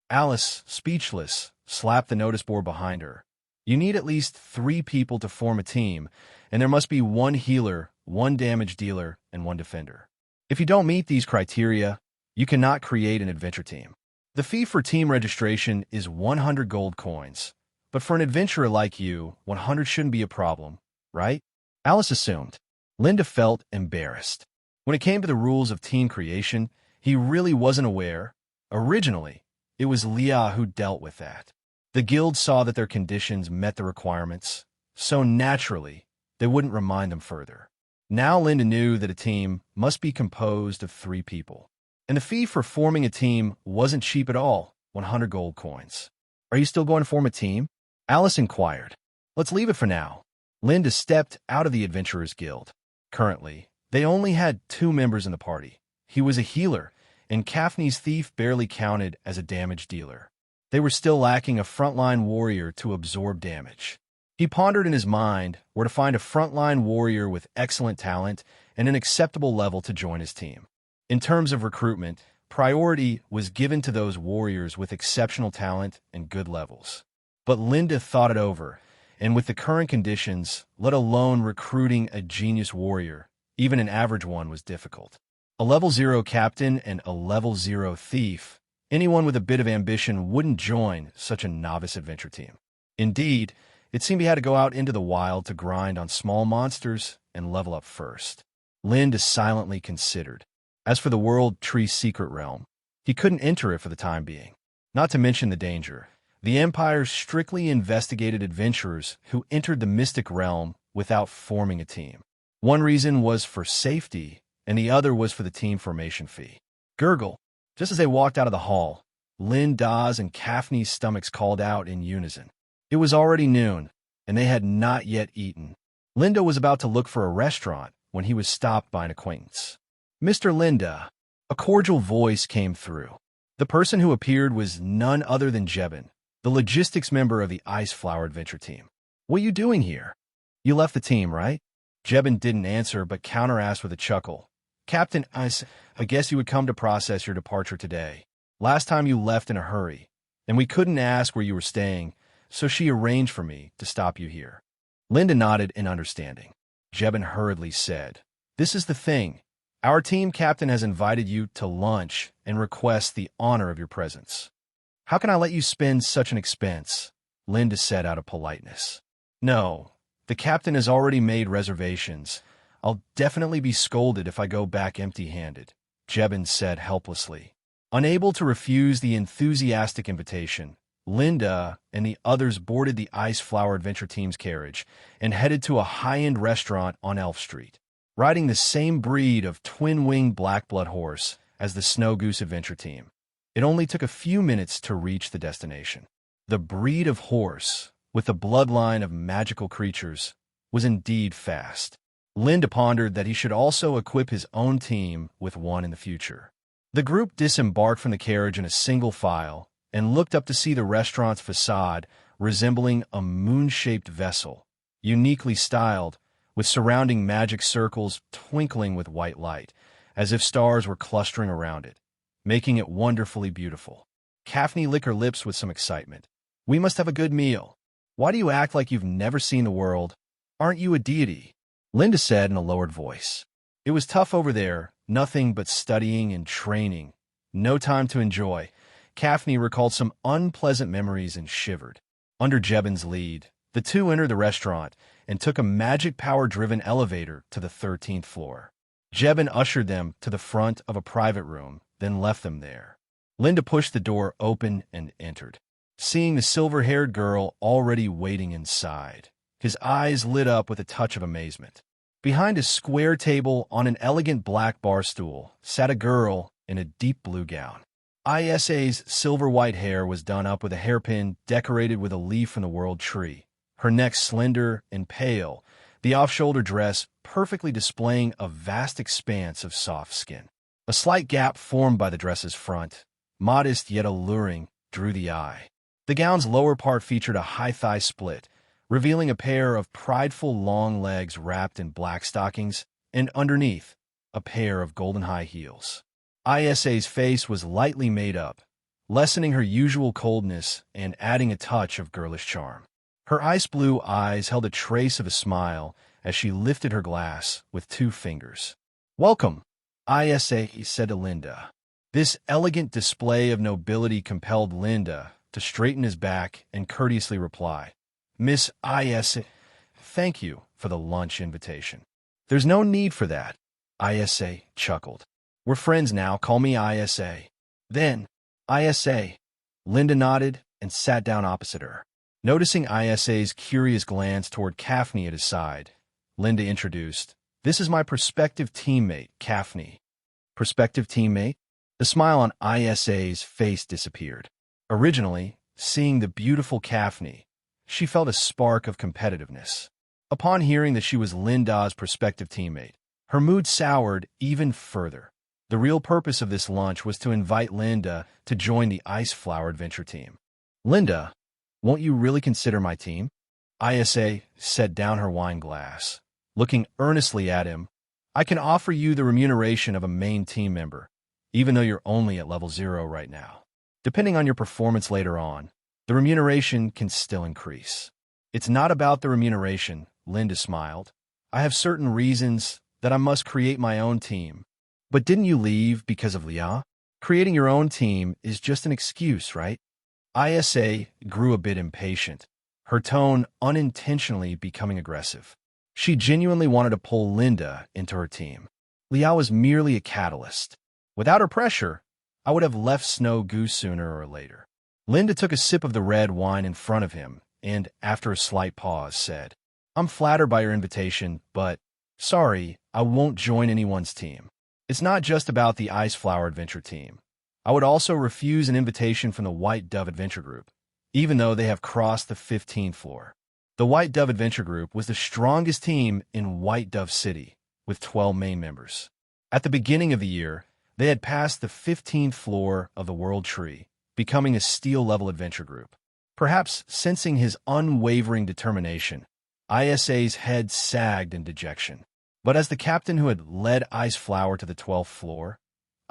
Speaker 1: Alice, speechless, slapped the notice board behind her. You need at least 3 people to form a team, and there must be 1 healer, 1 damage dealer, and 1 defender. If you don't meet these criteria, you cannot create an adventure team. The fee for team registration is 100 gold coins, but for an adventurer like you, 100 shouldn't be a problem, right? Alice assumed. Linda felt embarrassed. When it came to the rules of team creation, he really wasn't aware. Originally, it was Leah who dealt with that. The guild saw that their conditions met the requirements, so naturally, they wouldn't remind them further. Now Linda knew that a team must be composed of 3 people. And the fee for forming a team wasn't cheap at all, 100 gold coins. Are you still going to form a team? Alice inquired. Let's leave it for now. Linda stepped out of the Adventurers Guild. Currently, they only had 2 members in the party. He was a healer, and Kaphne's thief barely counted as a damage dealer. They were still lacking a frontline warrior to absorb damage. He pondered in his mind where to find a frontline warrior with excellent talent and an acceptable level to join his team. In terms of recruitment, priority was given to those warriors with exceptional talent and good levels. But Linda thought it over, and with the current conditions, let alone recruiting a genius warrior, even an average one was difficult. A level 0 captain and a level 0 thief, anyone with a bit of ambition wouldn't join such a novice adventure team. Indeed, it seemed he had to go out into the wild to grind on small monsters and level up first. Linda silently considered. As for the World Tree Secret Realm, he couldn't enter it for the time being. Not to mention the danger. The Empire strictly investigated adventurers who entered the Mystic Realm without forming a team. One reason was for safety, and the other was for the team formation fee. Gurgle. Just as they walked out of the hall, Linda's and Kaphne's stomachs called out in unison. It was already noon, and they had not yet eaten. Linda was about to look for a restaurant when he was stopped by an acquaintance. Mr. Linda, a cordial voice came through. The person who appeared was none other than Jebin, the logistics member of the Ice Flower Adventure team. What are you doing here? You left the team, right? Jebin didn't answer, but counter-asked with a chuckle. Captain, I guess you would come to process your departure today. Last time you left in a hurry, and we couldn't ask where you were staying, so she arranged for me to stop you here. Linda nodded in understanding. Jebin hurriedly said, This is the thing. Our team captain has invited you to lunch and requests the honor of your presence. How can I let you spend such an expense? Linda said out of politeness. No, the captain has already made reservations. I'll definitely be scolded if I go back empty-handed, Jebin said helplessly. Unable to refuse the enthusiastic invitation, Linda and the others boarded the Ice Flower Adventure Team's carriage and headed to a high-end restaurant on Elf Street, riding the same breed of twin-winged black-blood horse as the Snow Goose Adventure Team. It only took a few minutes to reach the destination. The breed of horse, with the bloodline of magical creatures, was indeed fast. Linda pondered that he should also equip his own team with one in the future. The group disembarked from the carriage in a single file and looked up to see the restaurant's facade resembling a moon-shaped vessel, uniquely styled, with surrounding magic circles twinkling with white light, as if stars were clustering around it, making it wonderfully beautiful. Kaphne licked her lips with some excitement. "We must have a good meal. Why do you act like you've never seen the world? Aren't you a deity?" Linda said in a lowered voice. It was tough over there, nothing but studying and training. No time to enjoy. Kaphne recalled some unpleasant memories and shivered. Under Jebin's lead, the two entered the restaurant and took a magic power-driven elevator to the 13th floor. Jebin ushered them to the front of a private room, then left them there. Linda pushed the door open and entered, seeing the silver-haired girl already waiting inside. His eyes lit up with a touch of amazement. Behind a square table on an elegant black bar stool sat a girl in a deep blue gown. Isa's silver-white hair was done up with a hairpin decorated with a leaf from the world tree. Her neck slender and pale, the off-shoulder dress perfectly displaying a vast expanse of soft skin. A slight gap formed by the dress's front, modest yet alluring, drew the eye. The gown's lower part featured a high thigh split, revealing a pair of prideful long legs wrapped in black stockings, and underneath, a pair of golden high heels. Isa's face was lightly made up, lessening her usual coldness and adding a touch of girlish charm. Her ice blue eyes held a trace of a smile as she lifted her glass with 2 fingers. "Welcome," Isa said to Linda. This elegant display of nobility compelled Linda to straighten his back and courteously reply, "Miss Isa, thank you for the lunch invitation." "There's no need for that," Isa chuckled. "We're friends now, call me Isa." "Then, Isa." Linda nodded and sat down opposite her. Noticing Isa's curious glance toward Kaphne at his side, Linda introduced, "This is my prospective teammate, Kaphne." "Prospective teammate?" The smile on Isa's face disappeared. Originally, seeing the beautiful Kaphne, she felt a spark of competitiveness. Upon hearing that she was Linda's prospective teammate, her mood soured even further. The real purpose of this lunch was to invite Linda to join the Ice Flower Adventure Team. "Linda, won't you really consider my team?" Isa set down her wine glass. Looking earnestly at him, "I can offer you the remuneration of a main team member, even though you're only at level 0 right now. Depending on your performance later on, the remuneration can still increase." "It's not about the remuneration," Linda smiled. "I have certain reasons that I must create my own team." "But didn't you leave because of Leah? Creating your own team is just an excuse, right?" Isa grew a bit impatient, her tone unintentionally becoming aggressive. She genuinely wanted to pull Linda into her team. Leah was merely a catalyst. Without her pressure, I would have left Snow Goose sooner or later. Linda took a sip of the red wine in front of him and, after a slight pause, said, "I'm flattered by your invitation, but, sorry, I won't join anyone's team. It's not just about the Ice Flower Adventure Team. I would also refuse an invitation from the White Dove Adventure Group, even though they have crossed the 15th floor." The White Dove Adventure Group was the strongest team in White Dove City, with 12 main members. At the beginning of the year, they had passed the 15th floor of the World Tree, becoming a steel-level adventure group. Perhaps sensing his unwavering determination, Isa's head sagged in dejection. But as the captain who had led Ice Flower to the 12th floor,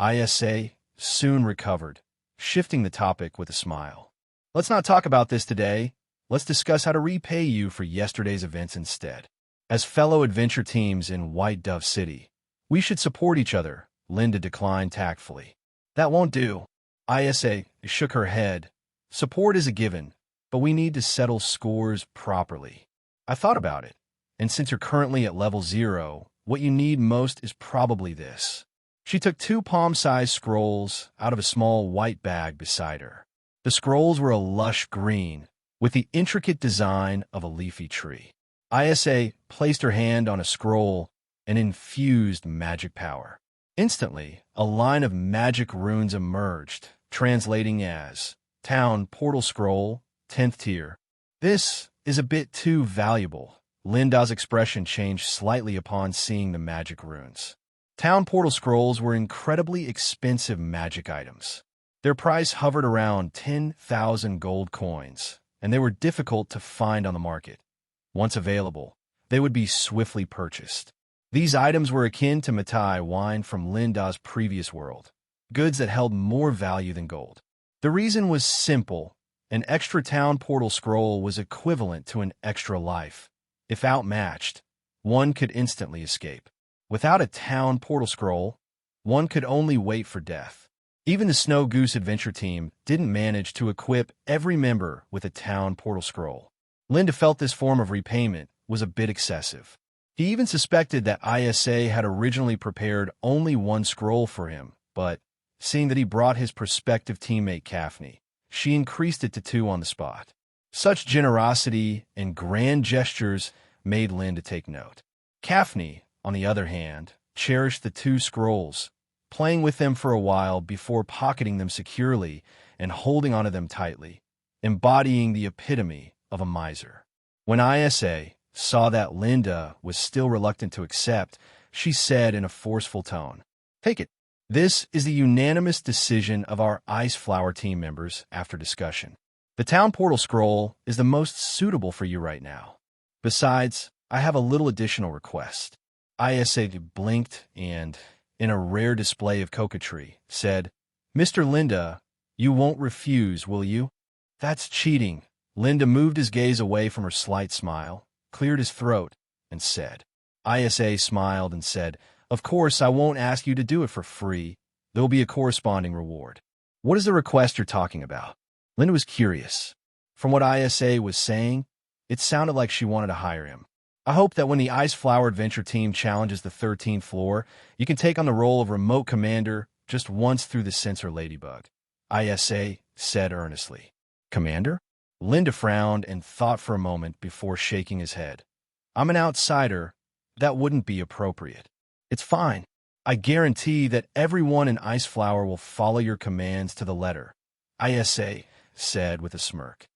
Speaker 1: Isa soon recovered, shifting the topic with a smile. "Let's not talk about this today. Let's discuss how to repay you for yesterday's events instead. As fellow adventure teams in White Dove City, we should support each other," Linda declined tactfully. "That won't do." Isa shook her head. "Support is a given, but we need to settle scores properly. I thought about it, and since you're currently at level 0, what you need most is probably this." She took 2 palm-sized scrolls out of a small white bag beside her. The scrolls were a lush green, with the intricate design of a leafy tree. Isa placed her hand on a scroll and infused magic power. Instantly, a line of magic runes emerged, translating as Town Portal Scroll, 10th tier. This is a bit too valuable. Linda's expression changed slightly upon seeing the magic runes. Town Portal Scrolls were incredibly expensive magic items. Their price hovered around 10,000 gold coins, and they were difficult to find on the market. Once available, they would be swiftly purchased. These items were akin to Matai wine from Linda's previous world, goods that held more value than gold. The reason was simple. An extra town portal scroll was equivalent to an extra life. If outmatched, one could instantly escape. Without a town portal scroll, one could only wait for death. Even the Snow Goose adventure team didn't manage to equip every member with a town portal scroll. Linda felt this form of repayment was a bit excessive. He even suspected that Isa had originally prepared only one scroll for him, but seeing that he brought his prospective teammate Kaphne, she increased it to 2 on the spot. Such generosity and grand gestures made Linda take note. Kaphne, on the other hand, cherished the 2 scrolls, playing with them for a while before pocketing them securely and holding onto them tightly, embodying the epitome of a miser. When Isa saw that Linda was still reluctant to accept, she said in a forceful tone, "Take it." This is the unanimous decision of our Ice Flower team members after discussion. The Town Portal Scroll is the most suitable for you right now. Besides, I have a little additional request. Isa blinked and, in a rare display of coquetry, said, "Mr. Linda, you won't refuse, will you?" "That's cheating." Linda moved his gaze away from her slight smile, cleared his throat, and said. Isa smiled and said, "Of course, I won't ask you to do it for free. There will be a corresponding reward." "What is the request you're talking about?" Linda was curious. From what Isa was saying, it sounded like she wanted to hire him. "I hope that when the Ice Flower Adventure team challenges the 13th floor, you can take on the role of remote commander just once through the sensor ladybug," Isa said earnestly. "Commander?" Linda frowned and thought for a moment before shaking his head. "I'm an outsider. That wouldn't be appropriate." "It's fine. I guarantee that everyone in Ice Flower will follow your commands to the letter," Isa said with a smirk.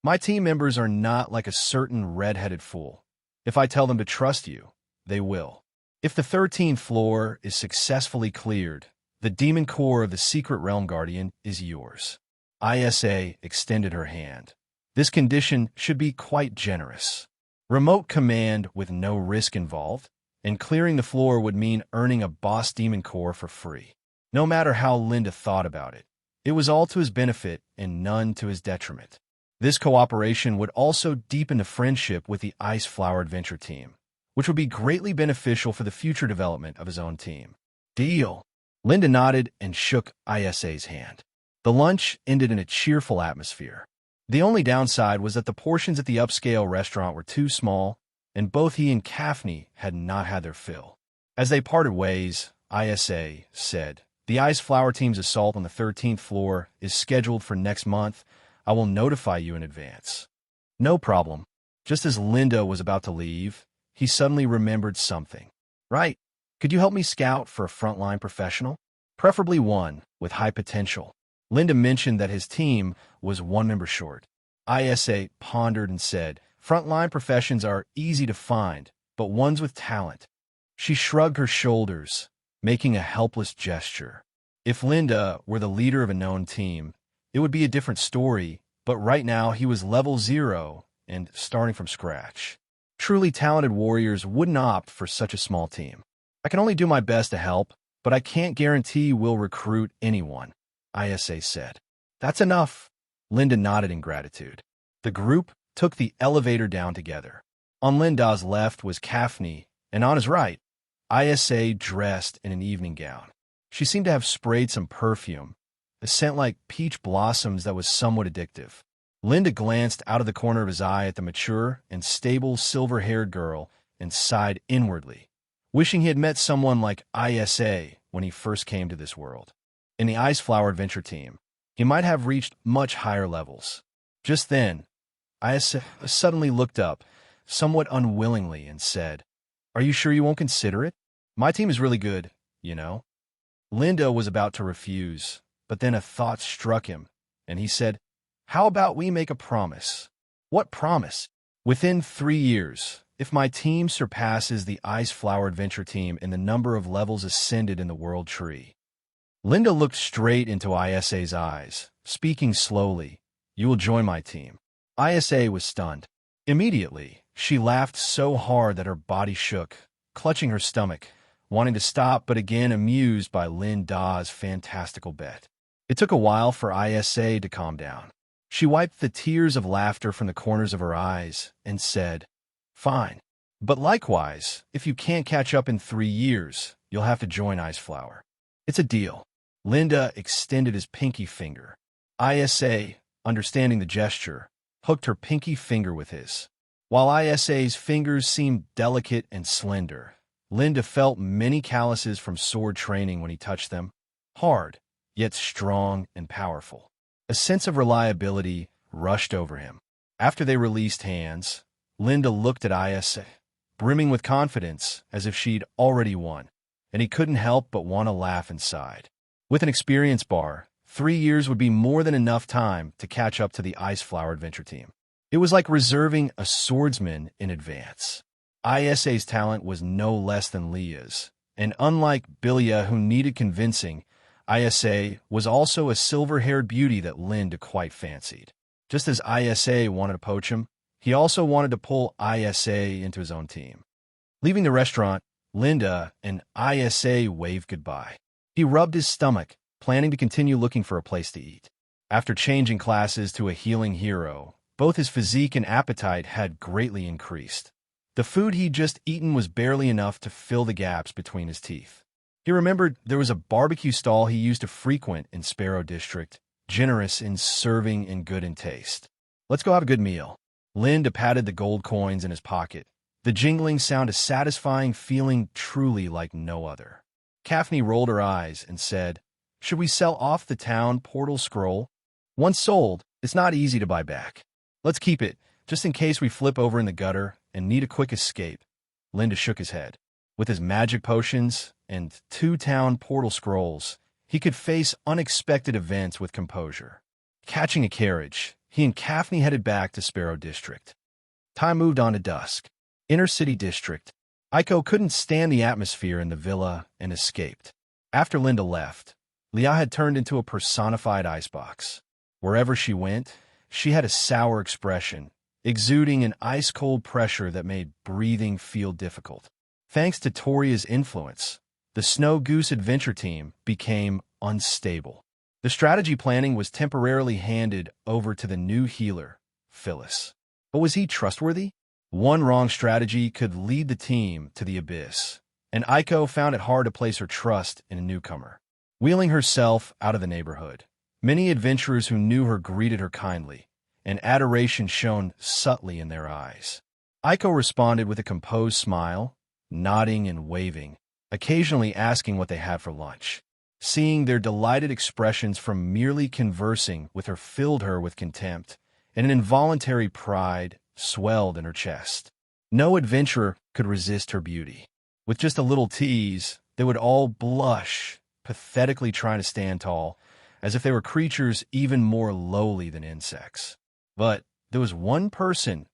Speaker 1: "My team members are not like a certain red-headed fool. If I tell them to trust you, they will. If the 13th floor is successfully cleared, the demon core of the Secret Realm Guardian is yours." Isa extended her hand. "This condition should be quite generous. Remote command with no risk involved, and clearing the floor would mean earning a boss demon core for free." No matter how Linda thought about it, it was all to his benefit and none to his detriment. This cooperation would also deepen the friendship with the Ice Flower Adventure team, which would be greatly beneficial for the future development of his own team. "Deal." Linda nodded and shook Isa's hand. The lunch ended in a cheerful atmosphere. The only downside was that the portions at the upscale restaurant were too small, and both he and Kaphne had not had their fill. As they parted ways, Isa said, "The Ice Flower team's assault on the 13th floor is scheduled for next month. I will notify you in advance." "No problem." Just as Linda was about to leave, he suddenly remembered something. "Right. Could you help me scout for a frontline professional? Preferably one with high potential." Linda mentioned that his team was 1 member short. Isa pondered and said, "Frontline professions are easy to find, but ones with talent." She shrugged her shoulders, making a helpless gesture. If Linda were the leader of a known team, it would be a different story, but right now he was level 0 and starting from scratch. Truly talented warriors wouldn't opt for such a small team. "I can only do my best to help, but I can't guarantee we'll recruit anyone," Isa said. "That's enough." Linda nodded in gratitude. The group took the elevator down together. On Linda's left was Kaphne, and on his right, Isa dressed in an evening gown. She seemed to have sprayed some perfume, a scent like peach blossoms that was somewhat addictive. Linda glanced out of the corner of his eye at the mature and stable silver-haired girl and sighed inwardly, wishing he had met someone like Isa when he first came to this world. In the Ice Flower Adventure team, he might have reached much higher levels. Just then, Ayase suddenly looked up, somewhat unwillingly, and said, "Are you sure you won't consider it? My team is really good, you know." Linda was about to refuse, but then a thought struck him, and he said, "How about we make a promise?" "What promise?" "Within 3 years, if my team surpasses the Ice Flower Adventure team in the number of levels ascended in the World Tree." Linda looked straight into Isa's eyes, speaking slowly, "You will join my team." Isa was stunned. Immediately, she laughed so hard that her body shook, clutching her stomach, wanting to stop but again amused by Linda's fantastical bet. It took a while for Isa to calm down. She wiped the tears of laughter from the corners of her eyes and said, "Fine. But likewise, if you can't catch up in 3 years, you'll have to join Ice Flower. It's a deal." Linda extended his pinky finger. Isa, understanding the gesture, hooked her pinky finger with his. While Isa's fingers seemed delicate and slender, Linda felt many calluses from sword training when he touched them, hard, yet strong and powerful. A sense of reliability rushed over him. After they released hands, Linda looked at Isa, brimming with confidence as if she'd already won, and he couldn't help but want to laugh inside. With an experience bar, 3 years would be more than enough time to catch up to the Ice Flower Adventure team. It was like reserving a swordsman in advance. Isa's talent was no less than Leah's, and unlike Bilia, who needed convincing, Isa was also a silver-haired beauty that Linda quite fancied. Just as Isa wanted to poach him, he also wanted to pull Isa into his own team. Leaving the restaurant, Linda and Isa waved goodbye. He rubbed his stomach, planning to continue looking for a place to eat. After changing classes to a healing hero, both his physique and appetite had greatly increased. The food he'd just eaten was barely enough to fill the gaps between his teeth. He remembered there was a barbecue stall he used to frequent in Sparrow District, generous in serving and good in taste. "Let's go have a good meal." Linda patted the gold coins in his pocket. The jingling sound a satisfying feeling truly like no other. Kaphne rolled her eyes and said, "Should we sell off the town portal scroll? Once sold, it's not easy to buy back. Let's keep it, just in case we flip over in the gutter and need a quick escape." Linda shook his head. With his magic potions and 2 town portal scrolls, he could face unexpected events with composure. Catching a carriage, he and Kaphne headed back to Sparrow District. Time moved on to dusk. Inner City District. Aiko couldn't stand the atmosphere in the villa and escaped. After Linda left, Leah had turned into a personified icebox. Wherever she went, she had a sour expression, exuding an ice-cold pressure that made breathing feel difficult. Thanks to Toria's influence, the Snow Goose Adventure team became unstable. The strategy planning was temporarily handed over to the new healer, Phyllis. But was he trustworthy? One wrong strategy could lead the team to the abyss, and Aiko found it hard to place her trust in a newcomer. Wheeling herself out of the neighborhood, many adventurers who knew her greeted her kindly, and adoration shone subtly in their eyes. Aiko responded with a composed smile, nodding and waving, occasionally asking what they had for lunch. Seeing their delighted expressions from merely conversing with her filled her with contempt, and an involuntary pride swelled in her chest. No adventurer could resist her beauty. With just a little tease, they would all blush, pathetically trying to stand tall, as if they were creatures even more lowly than insects. But there was one person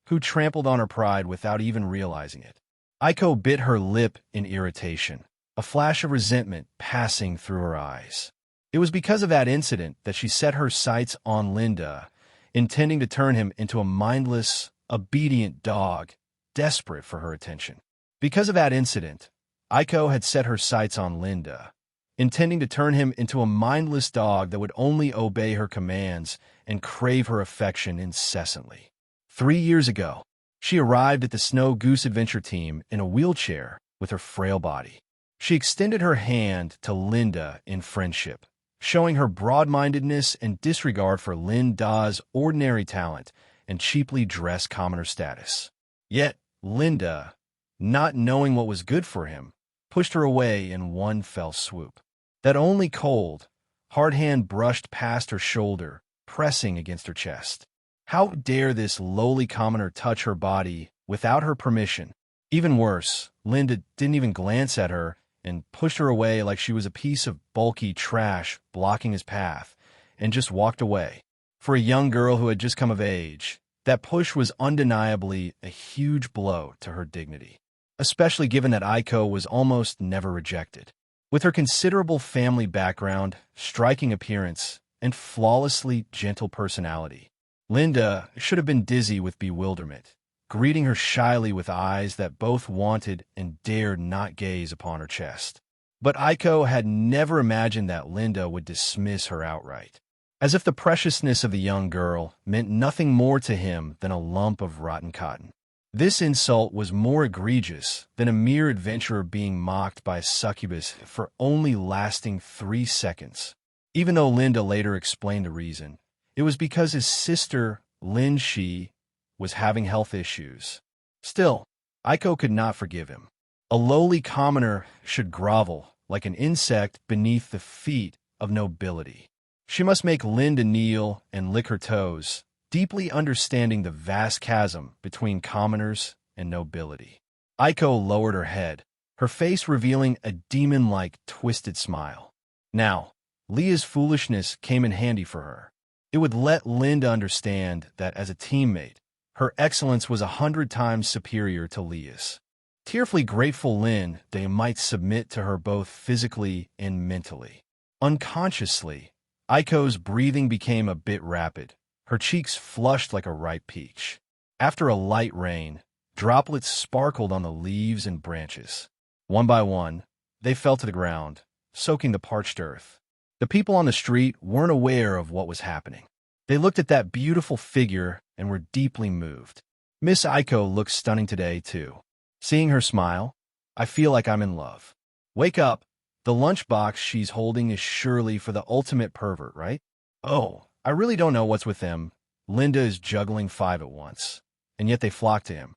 Speaker 1: who trampled on her pride without even realizing it. Aiko bit her lip in irritation, a flash of resentment passing through her eyes. It was because of that incident that she set her sights on Linda, intending to turn him into a mindless, obedient dog, desperate for her attention. Because of that incident, Aiko had set her sights on Linda, intending to turn him into a mindless dog that would only obey her commands and crave her affection incessantly. 3 years ago, she arrived at the Snow Goose Adventure team in a wheelchair with her frail body. She extended her hand to Linda in friendship, showing her broad-mindedness and disregard for Linda's ordinary talent and cheaply dressed commoner status. Yet, Linda, not knowing what was good for him, pushed her away in one fell swoop. That only cold, hard hand brushed past her shoulder, pressing against her chest. How dare this lowly commoner touch her body without her permission? Even worse, Linda didn't even glance at her and pushed her away like she was a piece of bulky trash blocking his path, and just walked away. For a young girl who had just come of age, that push was undeniably a huge blow to her dignity, especially given that Aiko was almost never rejected. With her considerable family background, striking appearance, and flawlessly gentle personality, Linda should have been dizzy with bewilderment, greeting her shyly with eyes that both wanted and dared not gaze upon her chest. But Aiko had never imagined that Linda would dismiss her outright, as if the preciousness of the young girl meant nothing more to him than a lump of rotten cotton. This insult was more egregious than a mere adventurer being mocked by a succubus for only lasting 3 seconds. Even though Linda later explained the reason, it was because his sister, Lin Shi, was having health issues. Still, Aiko could not forgive him. A lowly commoner should grovel like an insect beneath the feet of nobility. She must make Linda kneel and lick her toes, deeply understanding the vast chasm between commoners and nobility. Aiko lowered her head, her face revealing a demon-like twisted smile. Now, Leah's foolishness came in handy for her. It would let Linda understand that as a teammate, her excellence was 100 times superior to Leah's. Tearfully grateful Linda might submit to her both physically and mentally. Unconsciously, Aiko's breathing became a bit rapid, her cheeks flushed like a ripe peach. After a light rain, droplets sparkled on the leaves and branches. One by one, they fell to the ground, soaking the parched earth. The people on the street weren't aware of what was happening. They looked at that beautiful figure and were deeply moved. Miss Aiko looks stunning today, too. Seeing her smile, I feel like I'm in love. Wake up. The lunchbox she's holding is surely for the ultimate pervert, right? Oh, I really don't know what's with them. Linda is juggling 5 at once, and yet they flock to him.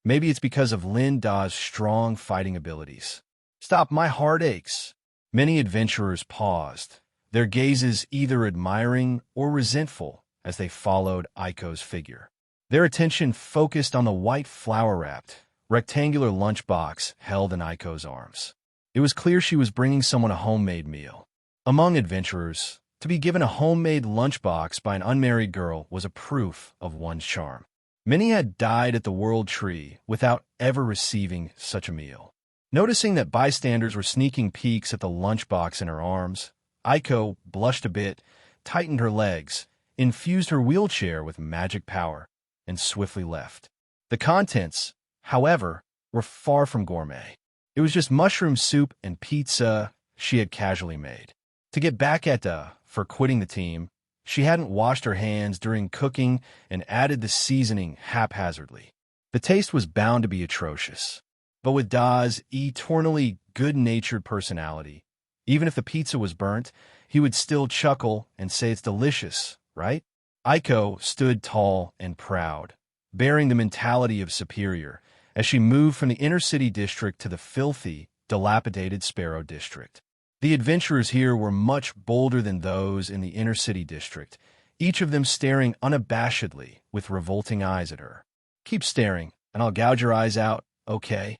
Speaker 1: Maybe it's because of Linda's strong fighting abilities. Stop, my heart aches. Many adventurers paused, their gazes either admiring or resentful as they followed Aiko's figure. Their attention focused on the white flower-wrapped, rectangular lunchbox held in Aiko's arms. It was clear she was bringing someone a homemade meal. Among adventurers, to be given a homemade lunchbox by an unmarried girl was a proof of one's charm. Many had died at the World Tree without ever receiving such a meal. Noticing that bystanders were sneaking peeks at the lunchbox in her arms, Aiko blushed a bit, tightened her legs, infused her wheelchair with magic power, and swiftly left. The contents, however, were far from gourmet. It was just mushroom soup and pizza she had casually made. To get back at for quitting the team, she hadn't washed her hands during cooking and added the seasoning haphazardly. The taste was bound to be atrocious. But with Da's eternally good-natured personality, even if the pizza was burnt, he would still chuckle and say it's delicious, right? Aiko stood tall and proud, bearing the mentality of superior, as she moved from the inner-city district to the filthy, dilapidated Sparrow district. The adventurers here were much bolder than those in the inner-city district, each of them staring unabashedly with revolting eyes at her. Keep staring, and I'll gouge your eyes out, okay?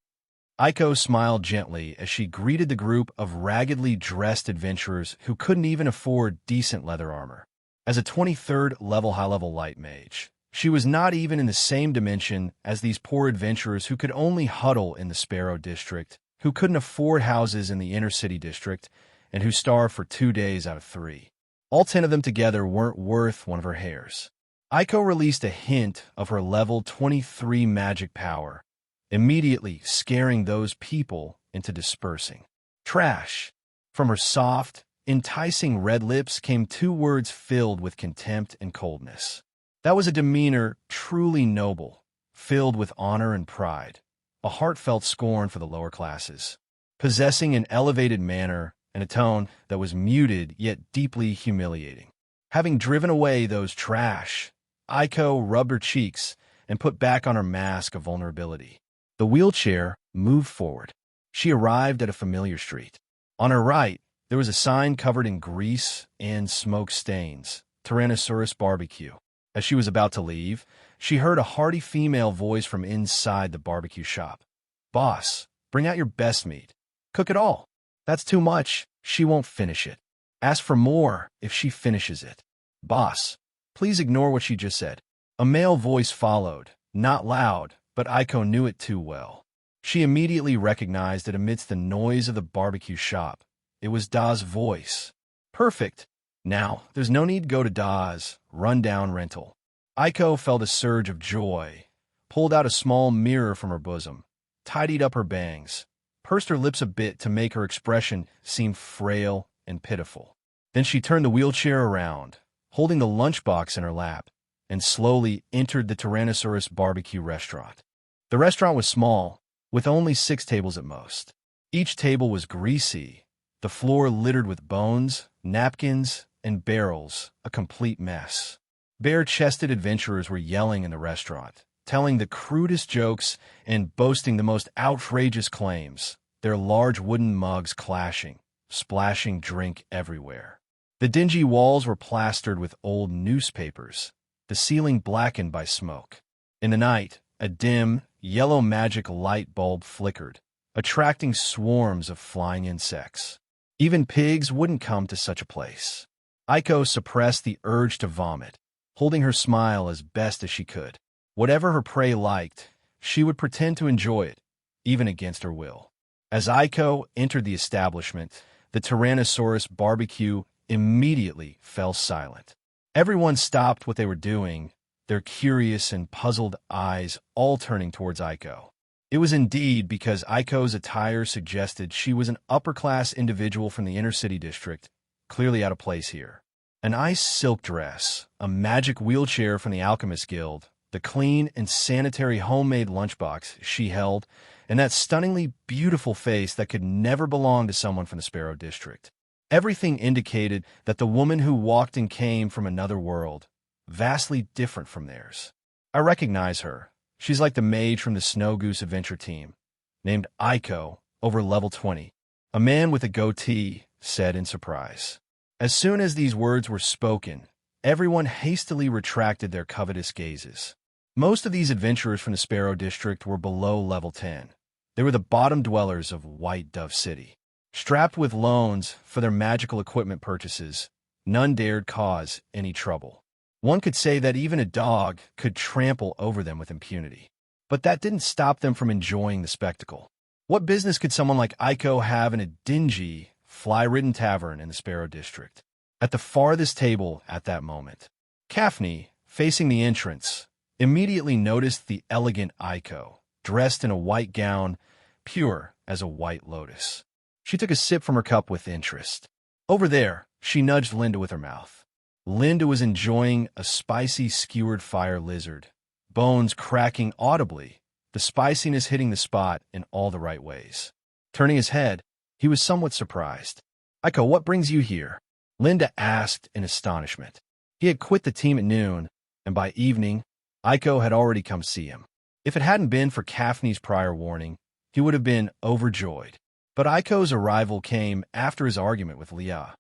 Speaker 1: Aiko smiled gently as she greeted the group of raggedly dressed adventurers who couldn't even afford decent leather armor. As a 23rd level high-level light mage, she was not even in the same dimension as these poor adventurers who could only huddle in the Sparrow district, who couldn't afford houses in the inner-city district, and who starved for 2 days out of 3. All 10 of them together weren't worth one of her hairs. Aiko released a hint of her level 23 magic power, immediately scaring those people into dispersing. Trash. From her soft, enticing red lips came 2 words filled with contempt and coldness. That was a demeanor truly noble, filled with honor and pride, a heartfelt scorn for the lower classes, possessing an elevated manner and a tone that was muted yet deeply humiliating. Having driven away those trash, Aiko rubbed her cheeks and put back on her mask of vulnerability. The wheelchair moved forward. She arrived at a familiar street. On her right, There was a sign covered in grease and smoke stains, Tyrannosaurus Barbecue. As she was about to leave, she heard a hearty female voice from inside the barbecue shop. "Boss, bring out your best meat. Cook it all. That's too much. She won't finish it. Ask for more if she finishes it. Boss, please ignore what she just said." A male voice followed, not loud, but Aiko knew it too well. She immediately recognized it amidst the noise of the barbecue shop. It was Da's voice. Perfect. Now, there's no need to go to Da's rundown rental. Aiko felt a surge of joy, pulled out a small mirror from her bosom, tidied up her bangs, pursed her lips a bit to make her expression seem frail and pitiful. Then she turned the wheelchair around, holding the lunchbox in her lap, and slowly entered the Tyrannosaurus Barbecue restaurant. The restaurant was small, with only 6 tables at most. Each table was greasy, the floor littered with bones, napkins, and barrels, a complete mess. Bare-chested adventurers were yelling in the restaurant, telling the crudest jokes and boasting the most outrageous claims, their large wooden mugs clashing, splashing drink everywhere. The dingy walls were plastered with old newspapers, the ceiling blackened by smoke. In the night, a dim, yellow magic light bulb flickered, attracting swarms of flying insects. Even pigs wouldn't come to such a place. Aiko suppressed the urge to vomit, holding her smile as best as she could. Whatever her prey liked, she would pretend to enjoy it, even against her will. As Aiko entered the establishment, the Tyrannosaurus Barbecue immediately fell silent. Everyone stopped what they were doing, their curious and puzzled eyes all turning towards Aiko. It was indeed because Aiko's attire suggested she was an upper-class individual from the inner-city district, clearly out of place here. An ice silk dress, a magic wheelchair from the Alchemist Guild, the clean and sanitary homemade lunchbox she held, and that stunningly beautiful face that could never belong to someone from the Sparrow District. Everything indicated that the woman who walked in came from another world, vastly different from theirs. "I recognize her. She's like the mage from the Snow Goose Adventure team, named Aiko, over level 20. A man with a goatee said in surprise. As soon as these words were spoken, everyone hastily retracted their covetous gazes. Most of these adventurers from the Sparrow District were below level 10. They were the bottom dwellers of White Dove City. Strapped with loans for their magical equipment purchases, none dared cause any trouble. One could say that even a dog could trample over them with impunity. But that didn't stop them from enjoying the spectacle. What business could someone like Aiko have in a dingy, fly-ridden tavern in the Sparrow District? At the farthest table at that moment, Kaphne, facing the entrance, immediately noticed the elegant Aiko, dressed in a white gown, pure as a white lotus. She took a sip from her cup with interest. Over there, she nudged Linda with her mouth. Linda was enjoying a spicy skewered fire lizard, bones cracking audibly, the spiciness hitting the spot in all the right ways. Turning his head, he was somewhat surprised. "Aiko, what brings you here?" Linda asked in astonishment. He had quit the team at noon, and by evening, Aiko had already come see him. If it hadn't been for Kaphne's prior warning, he would have been overjoyed. But Aiko's arrival came after his argument with Leah.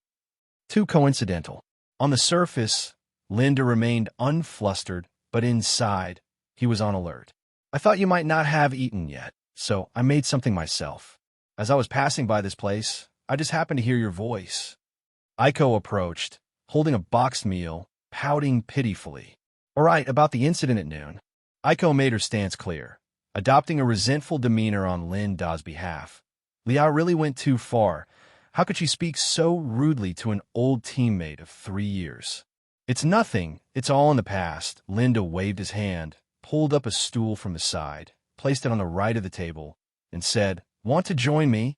Speaker 1: Too coincidental. On the surface, Linda remained unflustered, but inside, he was on alert. "I thought you might not have eaten yet, so I made something myself. As I was passing by this place, I just happened to hear your voice." Aiko approached, holding a boxed meal, pouting pitifully. "All right, about the incident at noon." Aiko made her stance clear, adopting a resentful demeanor on Linda's behalf. Leah really went too far. How could she speak so rudely to an old teammate of 3 years? "It's nothing. It's all in the past." Linda waved his hand, pulled up a stool from the side, placed it on the right of the table, and said, "Want to join me?"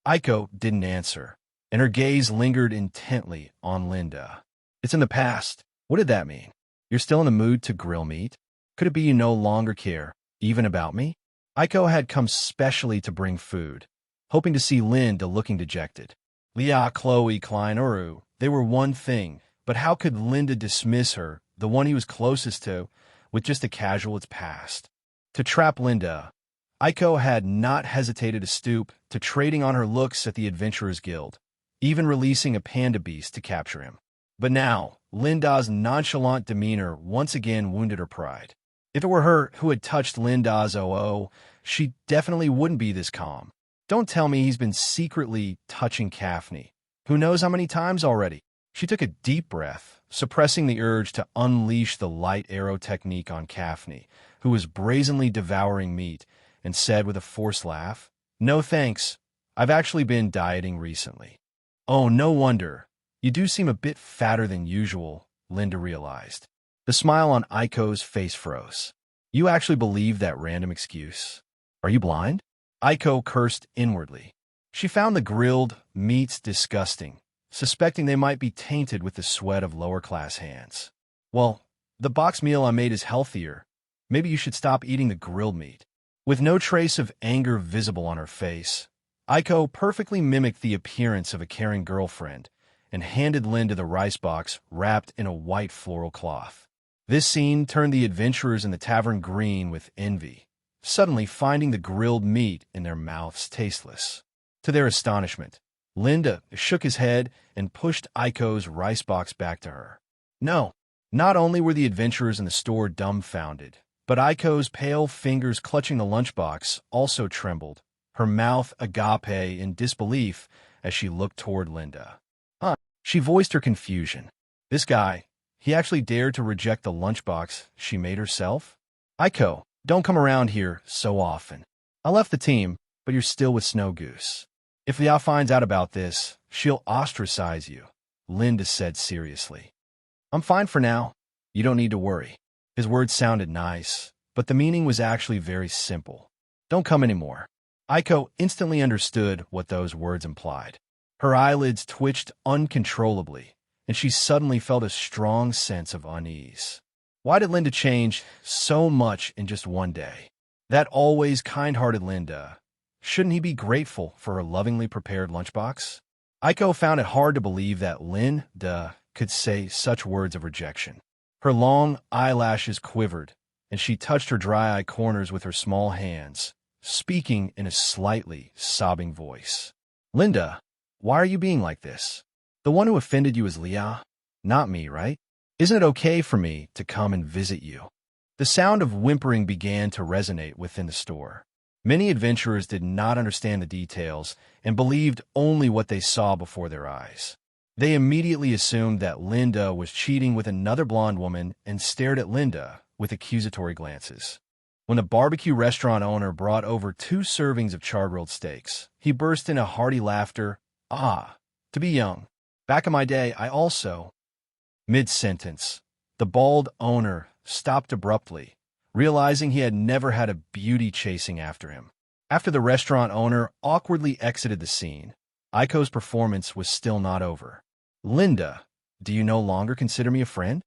Speaker 1: Aiko didn't answer, and her gaze lingered intently on Linda. "It's in the past. What did that mean? You're still in the mood to grill meat? Could it be you no longer care, even about me?" Aiko had come specially to bring food, hoping to see Linda looking dejected. Leah, Chloe, Klein, Uru, they were one thing, but how could Linda dismiss her, the one he was closest to, with just a casual "it's past"? To trap Linda, Aiko had not hesitated to stoop to trading on her looks at the Adventurers Guild, even releasing a panda beast to capture him. But now, Linda's nonchalant demeanor once again wounded her pride. If it were her who had touched Linda's OO, she definitely wouldn't be this calm. Don't tell me he's been secretly touching Kaphne. Who knows how many times already? She took a deep breath, suppressing the urge to unleash the light arrow technique on Kaphne, who was brazenly devouring meat, and said with a forced laugh, "No thanks. I've actually been dieting recently." "Oh, no wonder. You do seem a bit fatter than usual," Linda realized. The smile on Aiko's face froze. "You actually believe that random excuse? Are you blind?" Aiko cursed inwardly. She found the grilled meats disgusting, suspecting they might be tainted with the sweat of lower-class hands. "Well, the box meal I made is healthier. Maybe you should stop eating the grilled meat." With no trace of anger visible on her face, Aiko perfectly mimicked the appearance of a caring girlfriend and handed Linda the rice box wrapped in a white floral cloth. This scene turned the adventurers in the tavern green with envy, suddenly finding the grilled meat in their mouths tasteless. To their astonishment, Linda shook his head and pushed Aiko's rice box back to her. No, not only were the adventurers in the store dumbfounded, but Aiko's pale fingers clutching the lunchbox also trembled, her mouth agape in disbelief as she looked toward Linda. She voiced her confusion. This guy, he actually dared to reject the lunchbox she made herself? "Aiko, don't come around here so often. I left the team, but you're still with Snow Goose. If Liao finds out about this, she'll ostracize you," Linda said seriously. "I'm fine for now. You don't need to worry." His words sounded nice, but the meaning was actually very simple. "Don't come anymore." Aiko instantly understood what those words implied. Her eyelids twitched uncontrollably, and she suddenly felt a strong sense of unease. Why did Linda change so much in just one day? That always kind-hearted Linda. Shouldn't he be grateful for her lovingly prepared lunchbox? Aiko found it hard to believe that Linda could say such words of rejection. Her long eyelashes quivered, and she touched her dry eye corners with her small hands, speaking in a slightly sobbing voice. "Linda, why are you being like this? The one who offended you is Liao, not me, right? Isn't it okay for me to come and visit you?" The sound of whimpering began to resonate within the store. Many adventurers did not understand the details and believed only what they saw before their eyes. They immediately assumed that Linda was cheating with another blonde woman and stared at Linda with accusatory glances. When the barbecue restaurant owner brought over 2 servings of char-grilled steaks, he burst into hearty laughter. "Ah, to be young. Back in my day, I also—" Mid-sentence, the bald owner stopped abruptly, realizing he had never had a beauty chasing after him. After the restaurant owner awkwardly exited the scene, Aiko's performance was still not over. "Linda, do you no longer consider me a friend?"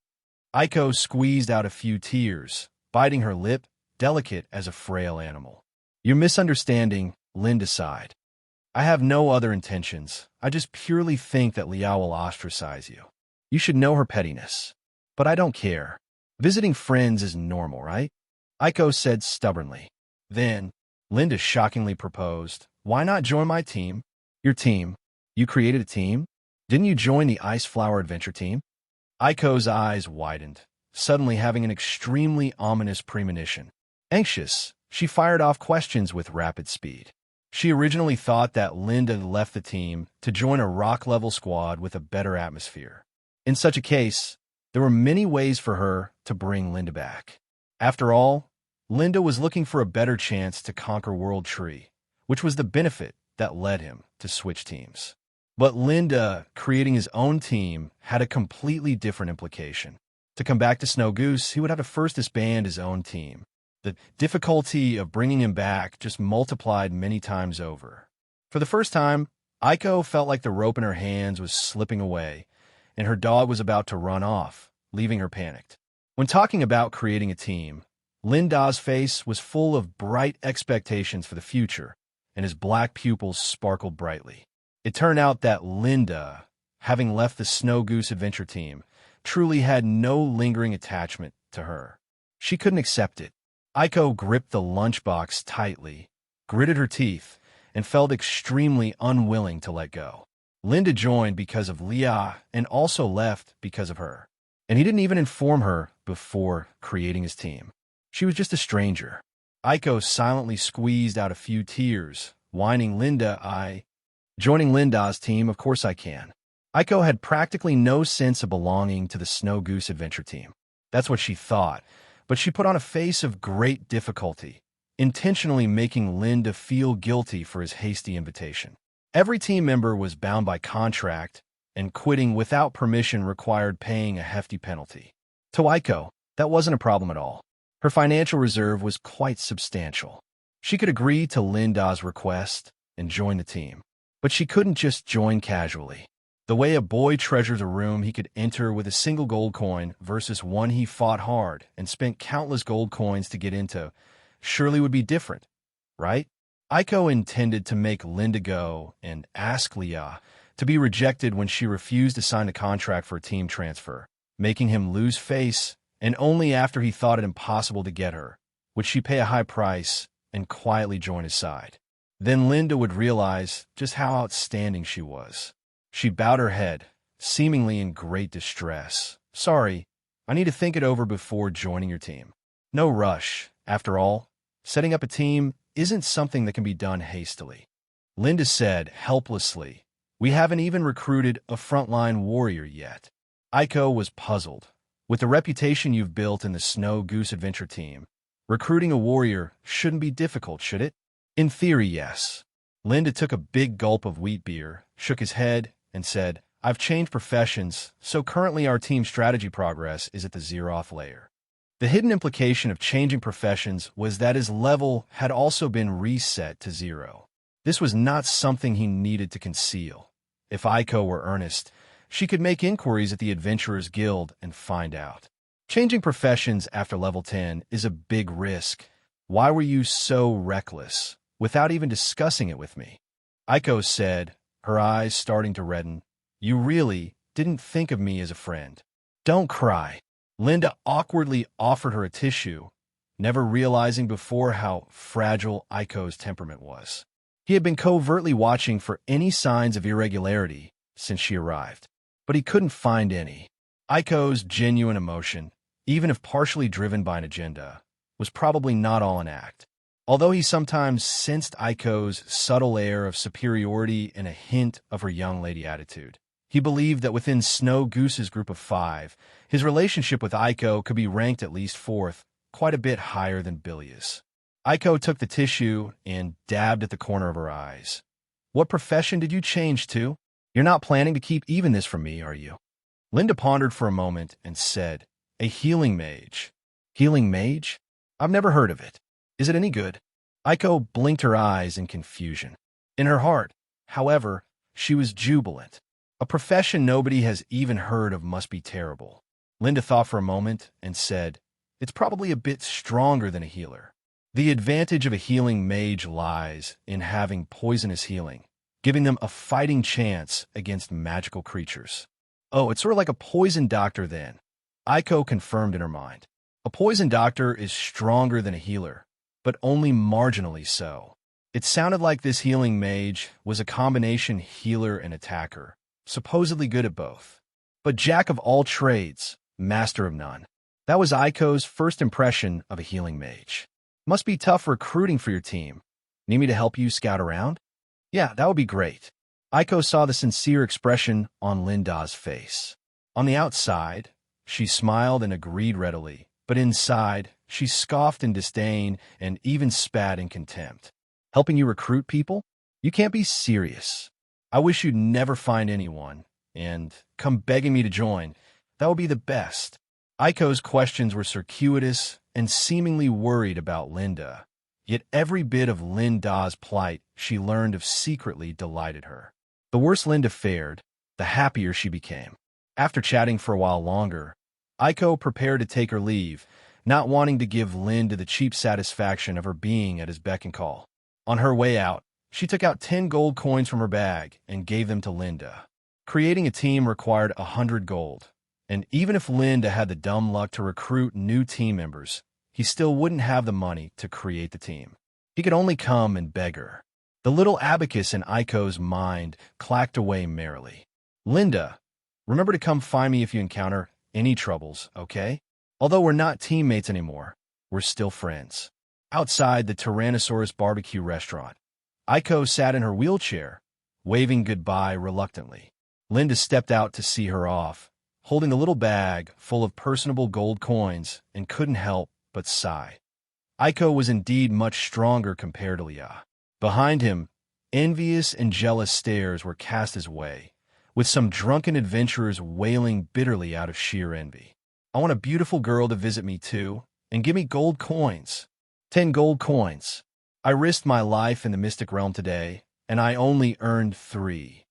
Speaker 1: Aiko squeezed out a few tears, biting her lip, delicate as a frail animal. "You're misunderstanding," Linda sighed. "I have no other intentions. I just purely think that Liao will ostracize you. You should know her pettiness. But I don't care. Visiting friends is normal, right?" Aiko said stubbornly. Then, Linda shockingly proposed, "Why not join my team?" "Your team? You created a team? Didn't you join the Ice Flower Adventure team?" Aiko's eyes widened, suddenly having an extremely ominous premonition. Anxious, she fired off questions with rapid speed. She originally thought that Linda left the team to join a rock-level squad with a better atmosphere. In such a case, there were many ways for her to bring Linda back. After all, Linda was looking for a better chance to conquer World Tree, which was the benefit that led him to switch teams. But Linda creating his own team had a completely different implication. To come back to Snow Goose, he would have to first disband his own team. The difficulty of bringing him back just multiplied many times over. For the first time, Aiko felt like the rope in her hands was slipping away, and her dog was about to run off, leaving her panicked. When talking about creating a team, Linda's face was full of bright expectations for the future, and his black pupils sparkled brightly. It turned out that Linda, having left the Snow Goose adventure team, truly had no lingering attachment to her. She couldn't accept it. Aiko gripped the lunchbox tightly, gritted her teeth, and felt extremely unwilling to let go. Linda joined because of Leah and also left because of her. And he didn't even inform her before creating his team. She was just a stranger. Aiko silently squeezed out a few tears, whining Linda, Joining Linda's team, of course I can. Aiko had practically no sense of belonging to the Snow Goose adventure team. That's what she thought, but she put on a face of great difficulty, intentionally making Linda feel guilty for his hasty invitation. Every team member was bound by contract, and quitting without permission required paying a hefty penalty. To Aiko, that wasn't a problem at all. Her financial reserve was quite substantial. She could agree to Linda's request and join the team. But she couldn't just join casually. The way a boy treasures a room he could enter with a single gold coin versus one he fought hard and spent countless gold coins to get into surely would be different, right? Aiko intended to make Linda go and ask Leah to be rejected when she refused to sign a contract for a team transfer, making him lose face, and only after he thought it impossible to get her would she pay a high price and quietly join his side. Then Linda would realize just how outstanding she was. She bowed her head, seemingly in great distress. Sorry, I need to think it over before joining your team. No rush. After all, setting up a team isn't something that can be done hastily. Linda said helplessly, we haven't even recruited a frontline warrior yet. Aiko was puzzled. With the reputation you've built in the Snow Goose adventure team, recruiting a warrior shouldn't be difficult, should it? In theory, yes. Linda took a big gulp of wheat beer, shook his head, and said, I've changed professions, so currently our team strategy progress is at the zeroth layer. The hidden implication of changing professions was that his level had also been reset to 0. This was not something he needed to conceal. If Aiko were earnest, she could make inquiries at the Adventurers Guild and find out. Changing professions after level 10 is a big risk. Why were you so reckless? Without even discussing it with me. Aiko said, her eyes starting to redden, you really didn't think of me as a friend. Don't cry. Linda awkwardly offered her a tissue, never realizing before how fragile Aiko's temperament was. He had been covertly watching for any signs of irregularity since she arrived, but he couldn't find any. Aiko's genuine emotion, even if partially driven by an agenda, was probably not all an act. Although he sometimes sensed Aiko's subtle air of superiority and a hint of her young lady attitude, he believed that within Snow Goose's group of 5, his relationship with Aiko could be ranked at least 4th, quite a bit higher than Bilia's. Aiko took the tissue and dabbed at the corner of her eyes. What profession did you change to? You're not planning to keep even this from me, are you? Linda pondered for a moment and said, a healing mage. Healing mage? I've never heard of it. Is it any good? Aiko blinked her eyes in confusion. In her heart, however, she was jubilant. A profession nobody has even heard of must be terrible. Linda thought for a moment and said, it's probably a bit stronger than a healer. The advantage of a healing mage lies in having poisonous healing, giving them a fighting chance against magical creatures. Oh, it's sort of like a poison doctor then. Aiko confirmed in her mind. A poison doctor is stronger than a healer, but only marginally so. It sounded like this healing mage was a combination healer and attacker, supposedly good at both. But jack of all trades, master of none. That was Aiko's first impression of a healing mage. Must be tough recruiting for your team. Need me to help you scout around? Yeah, that would be great. Aiko saw the sincere expression on Linda's face. On the outside, she smiled and agreed readily, but inside, she scoffed in disdain and even spat in contempt. Helping you recruit people? You can't be serious. I wish you'd never find anyone, and come begging me to join. That would be the best. Aiko's questions were circuitous and seemingly worried about Linda, yet every bit of Linda's plight she learned of secretly delighted her. The worse Linda fared, the happier she became. After chatting for a while longer, Aiko prepared to take her leave, not wanting to give Linda the cheap satisfaction of her being at his beck and call. On her way out, she took out 10 gold coins from her bag and gave them to Linda. Creating a team required 100 gold, and even if Linda had the dumb luck to recruit new team members, he still wouldn't have the money to create the team. He could only come and beg her. The little abacus in Aiko's mind clacked away merrily. Linda, remember to come find me if you encounter any troubles, okay? Although we're not teammates anymore, we're still friends. Outside the Tyrannosaurus barbecue restaurant, Aiko sat in her wheelchair, waving goodbye reluctantly. Linda stepped out to see her off, holding a little bag full of personable gold coins, and couldn't help but sigh. Aiko was indeed much stronger comparatively. Behind him, envious and jealous stares were cast his way, with some drunken adventurers wailing bitterly out of sheer envy. I want a beautiful girl to visit me too, and give me gold coins. 10 gold coins. I risked my life in the mystic realm today, and I only earned 3.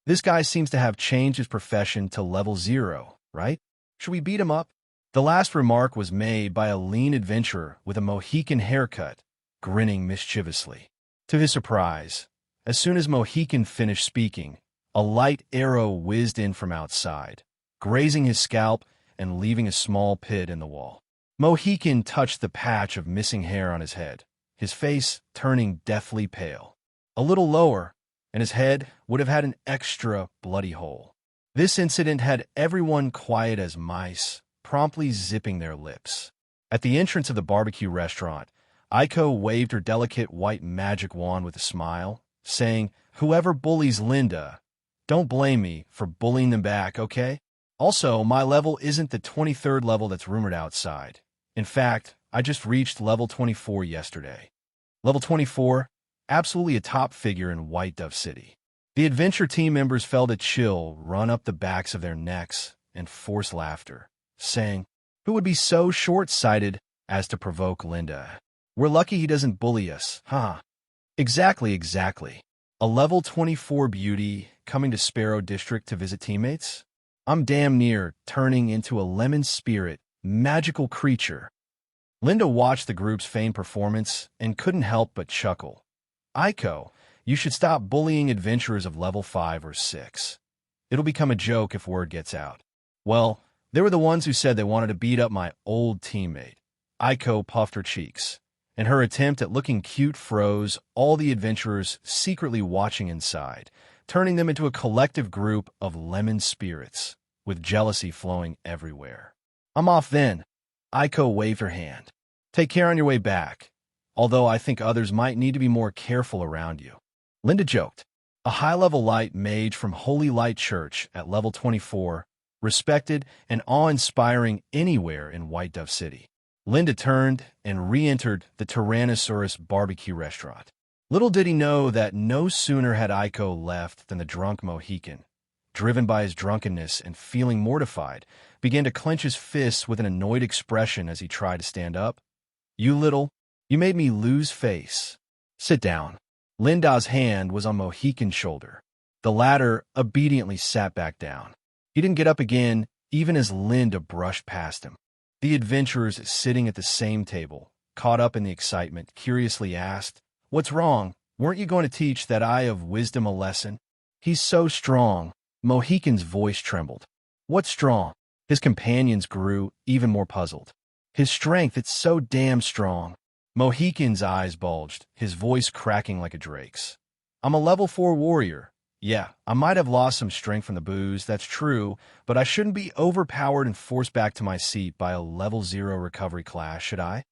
Speaker 1: This guy seems to have changed his profession to level 0, right? Should we beat him up? The last remark was made by a lean adventurer with a Mohican haircut, grinning mischievously. To his surprise, as soon as Mohican finished speaking, a light arrow whizzed in from outside, grazing his scalp and leaving a small pit in the wall. Mohican touched the patch of missing hair on his head, his face turning deathly pale. A little lower, and his head would have had an extra bloody hole. This incident had everyone quiet as mice, promptly zipping their lips. At the entrance of the barbecue restaurant, Aiko waved her delicate white magic wand with a smile, saying, "Whoever bullies Linda, don't blame me for bullying them back, okay? Also, my level isn't the 23rd level that's rumored outside. In fact, I just reached level 24 yesterday." Level 24, absolutely a top figure in White Dove City. The adventure team members felt a chill run up the backs of their necks and forced laughter, saying, "Who would be so short-sighted as to provoke Linda? We're lucky he doesn't bully us, huh?" Exactly. A level 24 beauty coming to Sparrow District to visit teammates? I'm damn near turning into a lemon spirit, magical creature. Linda watched the group's feigned performance and couldn't help but chuckle. Aiko, you should stop bullying adventurers of level 5 or 6. It'll become a joke if word gets out. Well, they were the ones who said they wanted to beat up my old teammate. Aiko puffed her cheeks, and her attempt at looking cute froze all the adventurers secretly watching inside, turning them into a collective group of lemon spirits, with jealousy flowing everywhere. I'm off then. Aiko waved her hand. Take care on your way back, although I think others might need to be more careful around you. Linda joked. A high-level light mage from Holy Light Church at level 24, respected and awe-inspiring anywhere in White Dove City. Linda turned and re-entered the Tyrannosaurus barbecue restaurant. Little did he know that no sooner had Aiko left than the drunk Mohican, driven by his drunkenness and feeling mortified, began to clench his fists with an annoyed expression as he tried to stand up. You made me lose face. Sit down." Linda's hand was on Mohican's shoulder. The latter obediently sat back down. He didn't get up again, even as Linda brushed past him. The adventurers sitting at the same table, caught up in the excitement, curiously asked, "What's wrong? Weren't you going to teach that eye of wisdom a lesson?" "He's so strong." Mohican's voice trembled. "What's strong?" His companions grew even more puzzled. "His strength, it's so damn strong." Mohican's eyes bulged, his voice cracking like a drake's. "I'm a level 4 warrior. Yeah, I might have lost some strength from the booze, that's true, but I shouldn't be overpowered and forced back to my seat by a level 0 recovery class, should I?"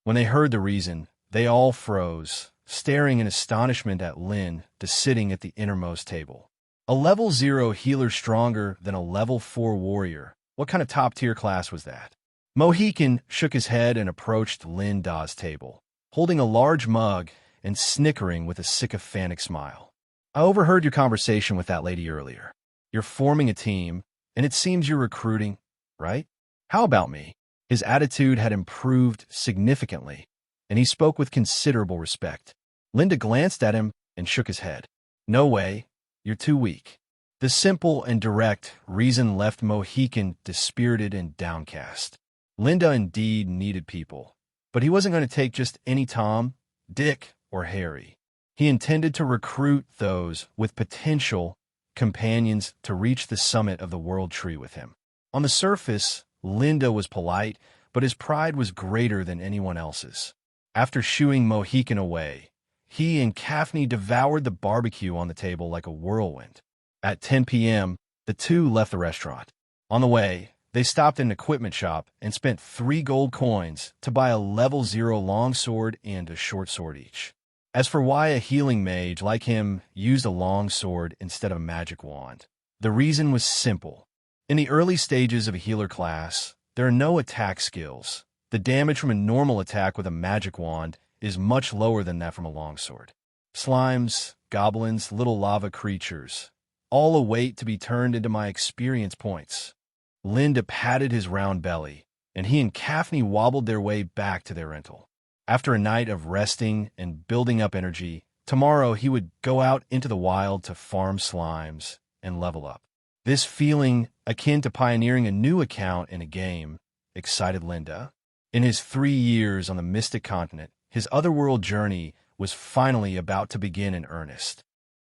Speaker 1: When they heard the reason, they all froze, staring in astonishment at Linda sitting at the innermost table. A level 0 healer stronger than a level 4 warrior. What kind of top-tier class was that? Mohican shook his head and approached Linda's table, holding a large mug and snickering with a sycophantic smile. "I overheard your conversation with that lady earlier. You're forming a team, and it seems you're recruiting, right? How about me?" His attitude had improved significantly, and he spoke with considerable respect. Linda glanced at him and shook his head. "No way. You're too weak." The simple and direct reason left Mohican dispirited and downcast. Linda indeed needed people, but he wasn't going to take just any Tom, Dick, or Harry. He intended to recruit those with potential companions to reach the summit of the world tree with him. On the surface, Linda was polite, but his pride was greater than anyone else's. After shooing Mohican away, he and Kaphne devoured the barbecue on the table like a whirlwind. At 10 p.m., the two left the restaurant. On the way, they stopped at an equipment shop and spent 3 gold coins to buy a level 0 longsword and a short sword each. As for why a healing mage like him used a long sword instead of a magic wand, the reason was simple. In the early stages of a healer class, there are no attack skills. The damage from a normal attack with a magic wand is much lower than that from a longsword. Slimes, goblins, little lava creatures, all await to be turned into my experience points. Linda patted his round belly, and he and Kaphne wobbled their way back to their rental. After a night of resting and building up energy, tomorrow he would go out into the wild to farm slimes and level up. This feeling, akin to pioneering a new account in a game, excited Linda. In his 3 years on the Mystic Continent, his otherworld journey was finally about to begin in earnest.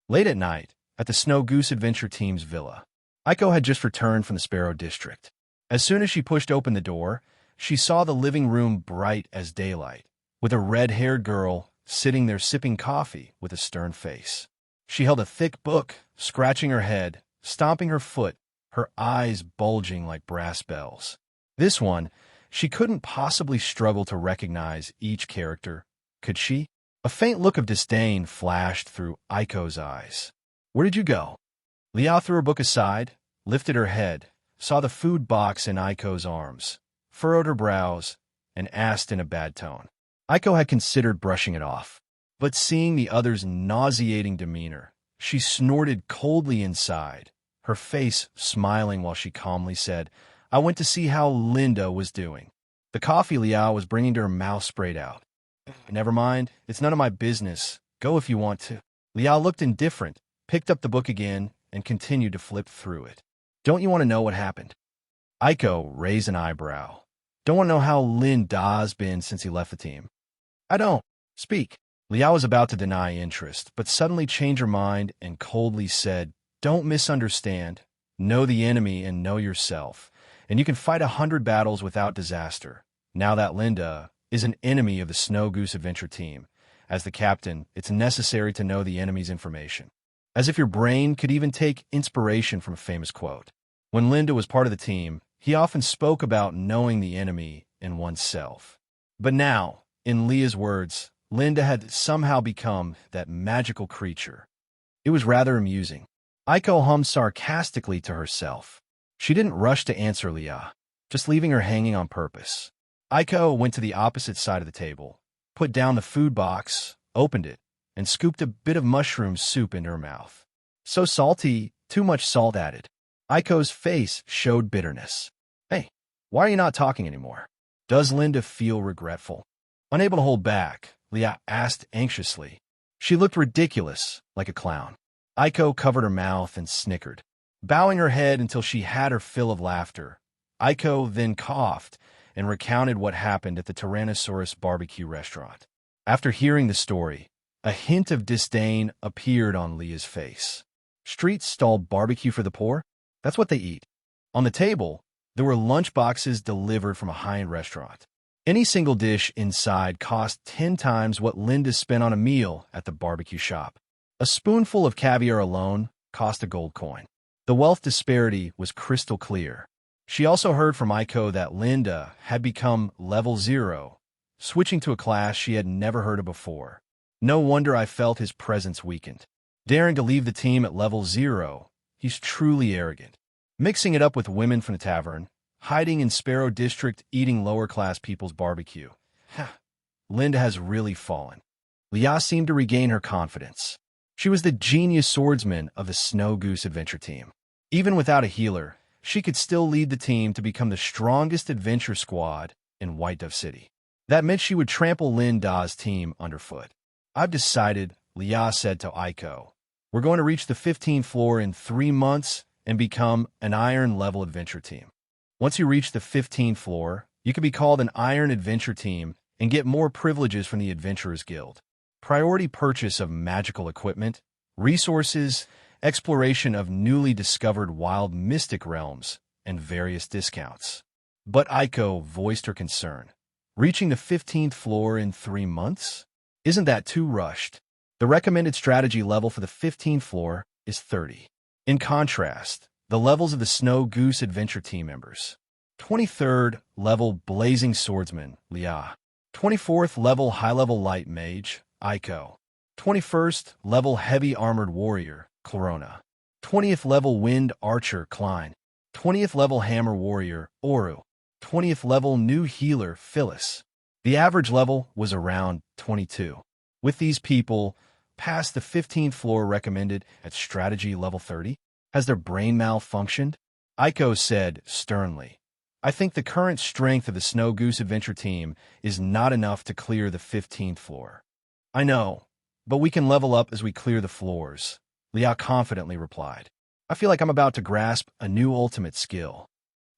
Speaker 1: Late at night, at the Snow Goose Adventure Team's villa, Aiko had just returned from the Sparrow District. As soon as she pushed open the door, she saw the living room bright as daylight, with a red-haired girl sitting there sipping coffee with a stern face. She held a thick book, scratching her head, stomping her foot, her eyes bulging like brass bells. This one, she couldn't possibly struggle to recognize each character, could she? A faint look of disdain flashed through Aiko's eyes. "Where did you go?" Liao threw her book aside, lifted her head, saw the food box in Aiko's arms, furrowed her brows, and asked in a bad tone. Aiko had considered brushing it off, but seeing the other's nauseating demeanor, she snorted coldly inside, her face smiling while she calmly said, "I went to see how Linda was doing." The coffee Liao was bringing to her mouth sprayed out. "Never mind, it's none of my business. Go if you want to." Liao looked indifferent, picked up the book again, and continued to flip through it. "Don't you want to know what happened?" Aiko raised an eyebrow. "Don't want to know how Lin Da's been since he left the team?" "I don't. Speak." Liao was about to deny interest, but suddenly changed her mind and coldly said, "Don't misunderstand. Know the enemy and know yourself, and you can fight 100 battles without disaster. Now that Linda is an enemy of the Snow Goose Adventure Team, as the captain, it's necessary to know the enemy's information. As if your brain could even take inspiration from a famous quote. When Linda was part of the team, he often spoke about knowing the enemy in oneself. But now, in Leah's words, Linda had somehow become that magical creature. It was rather amusing. Aiko hummed sarcastically to herself. She didn't rush to answer Leah, just leaving her hanging on purpose. Aiko went to the opposite side of the table, put down the food box, opened it, and scooped a bit of mushroom soup into her mouth. "So salty, too much salt added." Aiko's face showed bitterness. "Hey, why are you not talking anymore? Does Linda feel regretful?" Unable to hold back, Leah asked anxiously. She looked ridiculous, like a clown. Aiko covered her mouth and snickered, bowing her head until she had her fill of laughter. Aiko then coughed and recounted what happened at the Tyrannosaurus barbecue restaurant. After hearing the story, a hint of disdain appeared on Leah's face. Street stall barbecue for the poor? That's what they eat. On the table, there were lunch boxes delivered from a high-end restaurant. Any single dish inside cost 10 times what Linda spent on a meal at the barbecue shop. A spoonful of caviar alone cost a gold coin. The wealth disparity was crystal clear. She also heard from Aiko that Linda had become level 0, switching to a class she had never heard of before. No wonder I felt his presence weakened. Daring to leave the team at level 0, he's truly arrogant. Mixing it up with women from the tavern, hiding in Sparrow District eating lower-class people's barbecue. Linda has really fallen. Leah seemed to regain her confidence. She was the genius swordsman of the Snow Goose Adventure Team. Even without a healer, she could still lead the team to become the strongest adventure squad in White Dove City. That meant she would trample Lin Da's team underfoot. "I've decided," Leah said to Aiko. "We're going to reach the 15th floor in 3 months and become an Iron-level adventure team. Once you reach the 15th floor, you can be called an Iron Adventure Team and get more privileges from the Adventurers Guild. Priority purchase of magical equipment, resources, exploration of newly discovered wild mystic realms, and various discounts." But Aiko voiced her concern. Reaching the 15th floor in 3 months? Isn't that too rushed? The recommended strategy level for the 15th floor is 30. In contrast, the levels of the Snow Goose Adventure team members. 23rd level Blazing Swordsman, Leah. 24th level High-level Light Mage, Aiko. 21st level Heavy Armored Warrior, Corona. 20th level Wind Archer, Klein. 20th level Hammer Warrior, Oru. 20th level New Healer, Phyllis. The average level was around 22. With these people, past the 15th floor recommended at strategy level 30, has their brain malfunctioned? Aiko said sternly, I think the current strength of the Snow Goose Adventure team is not enough to clear the 15th floor. I know, but we can level up as we clear the floors, Leah confidently replied. I feel like I'm about to grasp a new ultimate skill.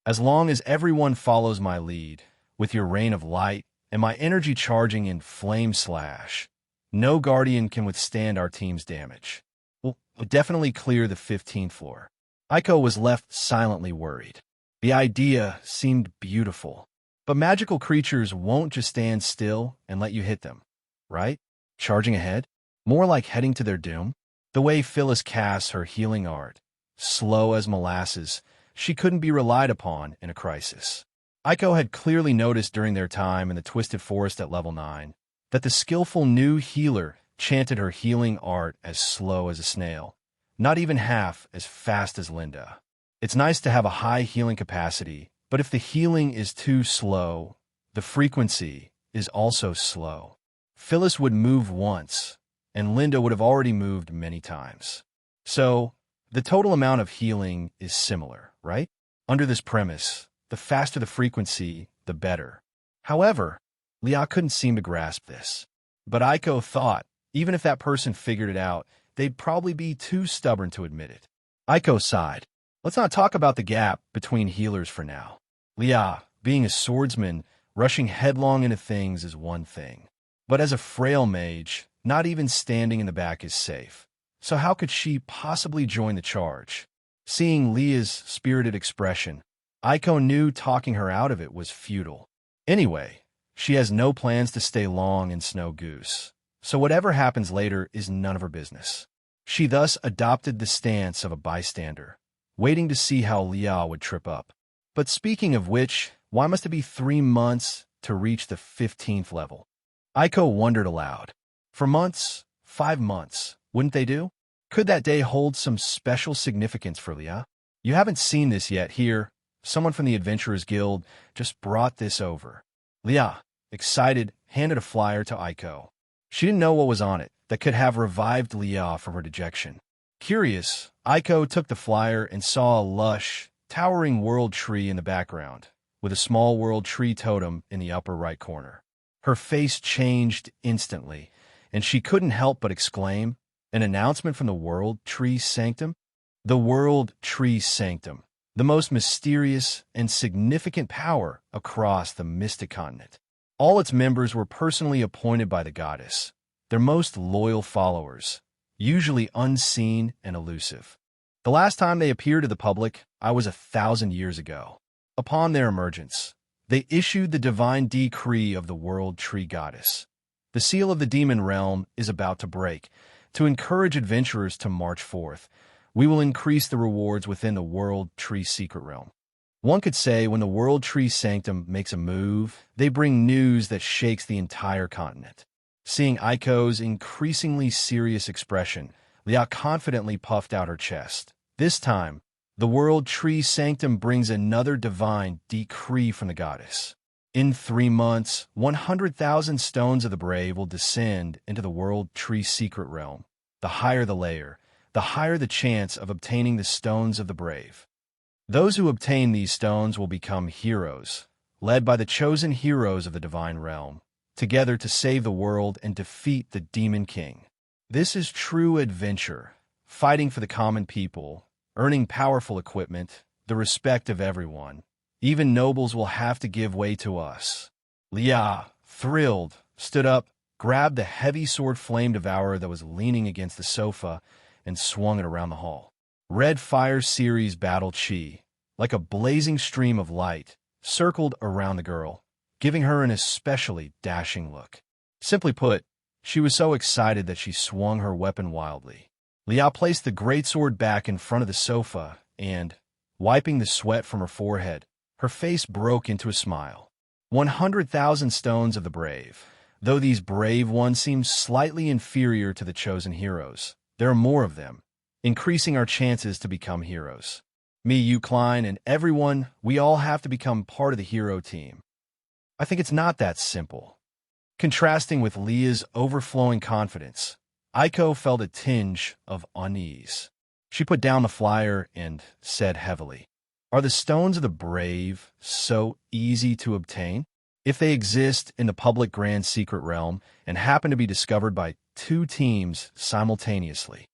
Speaker 1: As long as everyone follows my lead, with your rain of light and my energy charging in Flame Slash, no guardian can withstand our team's damage. We'll definitely clear the 15th floor. Aiko was left silently worried. The idea seemed beautiful, but magical creatures won't just stand still and let you hit them, right? Charging ahead? More like heading to their doom? The way Phyllis casts her healing art, slow as molasses, she couldn't be relied upon in a crisis. Aiko had clearly noticed during their time in the Twisted Forest at level 9 that the skillful new healer chanted her healing art as slow as a snail, not even half as fast as Linda. It's nice to have a high healing capacity, but if the healing is too slow, the frequency is also slow. Phyllis would move once, and Linda would have already moved many times. So, the total amount of healing is similar, right? Under this premise, the faster the frequency, the better. However, Leah couldn't seem to grasp this. But Aiko thought, even if that person figured it out, they'd probably be too stubborn to admit it. Aiko sighed. Let's not talk about the gap between healers for now. Leah, being a swordsman, rushing headlong into things is one thing. But as a frail mage, not even standing in the back is safe. So how could she possibly join the charge? Seeing Leah's spirited expression, Aiko knew talking her out of it was futile. Anyway, she has no plans to stay long in Snow Goose, so whatever happens later is none of her business. She thus adopted the stance of a bystander, waiting to see how Leah would trip up. But speaking of which, why must it be 3 months to reach the 15th level? Aiko wondered aloud. For months, 5 months, wouldn't they do? Could that day hold some special significance for Leah? You haven't seen this yet. Here, someone from the Adventurers Guild just brought this over. Leah, excited, handed a flyer to Aiko. She didn't know what was on it that could have revived Leah from her dejection. Curious, Aiko took the flyer and saw a lush, towering world tree in the background, with a small world tree totem in the upper right corner. Her face changed instantly, and she couldn't help but exclaim, an announcement from the World Tree Sanctum? The World Tree Sanctum, the most mysterious and significant power across the Mystic Continent. All its members were personally appointed by the goddess, their most loyal followers, usually unseen and elusive. The last time they appeared to the public, I was 1,000 years ago. Upon their emergence, they issued the divine decree of the World Tree Goddess. The seal of the demon realm is about to break. To encourage adventurers to march forth, we will increase the rewards within the World Tree Secret Realm. One could say when the World Tree Sanctum makes a move, they bring news that shakes the entire continent. Seeing Aiko's increasingly serious expression, Leah confidently puffed out her chest. This time, the World Tree Sanctum brings another divine decree from the goddess. In 3 months, 100,000 stones of the brave will descend into the World Tree Secret Realm. The higher the layer, the higher the chance of obtaining the stones of the brave. Those who obtain these stones will become heroes, led by the chosen heroes of the divine realm, together to save the world and defeat the Demon King. This is true adventure, fighting for the common people, earning powerful equipment, the respect of everyone. Even nobles will have to give way to us. Leah, thrilled, stood up, grabbed the heavy sword Flame Devourer that was leaning against the sofa, and swung it around the hall. Red Fire Series Battle Chi, like a blazing stream of light, circled around the girl, giving her an especially dashing look. Simply put, She was so excited that she swung her weapon wildly. Liao placed the greatsword back in front of the sofa and, wiping the sweat from her forehead, her face broke into a smile. 100,000 stones of the brave. Though these brave ones seem slightly inferior to the chosen heroes, there are more of them, increasing our chances to become heroes. Me, you, Klein, and everyone, we all have to become part of the hero team. I think it's not that simple. Contrasting with Leah's overflowing confidence, Aiko felt a tinge of unease. She put down the flyer and said heavily, "Are the stones of the brave so easy to obtain? If they exist in the public grand secret realm and happen to be discovered by two teams simultaneously,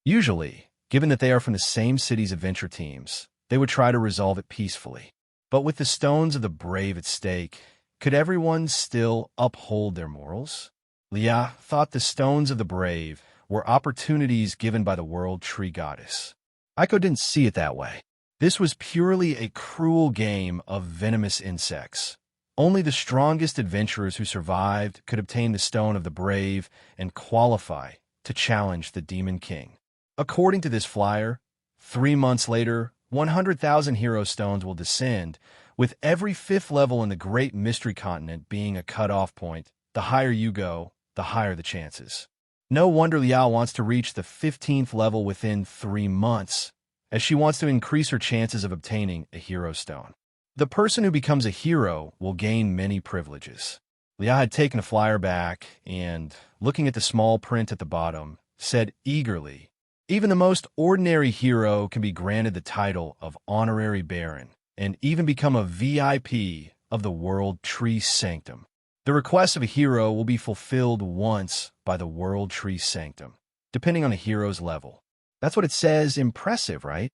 Speaker 1: usually, given that they are from the same city's adventure teams, they would try to resolve it peacefully. But with the stones of the brave at stake, could everyone still uphold their morals?" Lia thought the stones of the brave were opportunities given by the World Tree Goddess. Aiko didn't see it that way. This was purely a cruel game of venomous insects. Only the strongest adventurers who survived could obtain the Stone of the Brave and qualify to challenge the Demon King. According to this flyer, 3 months later, 100,000 hero stones will descend, with every 5th level in the Great Mystery Continent being a cut-off point. The higher you go, the higher the chances. No wonder Liao wants to reach the 15th level within 3 months, as she wants to increase her chances of obtaining a hero stone. The person who becomes a hero will gain many privileges. Liao had taken a flyer back and, looking at the small print at the bottom, said eagerly, "Even the most ordinary hero can be granted the title of Honorary Baron and even become a VIP of the World Tree Sanctum. The request of a hero will be fulfilled once by the World Tree Sanctum, depending on a hero's level." That's what it says. Impressive, right?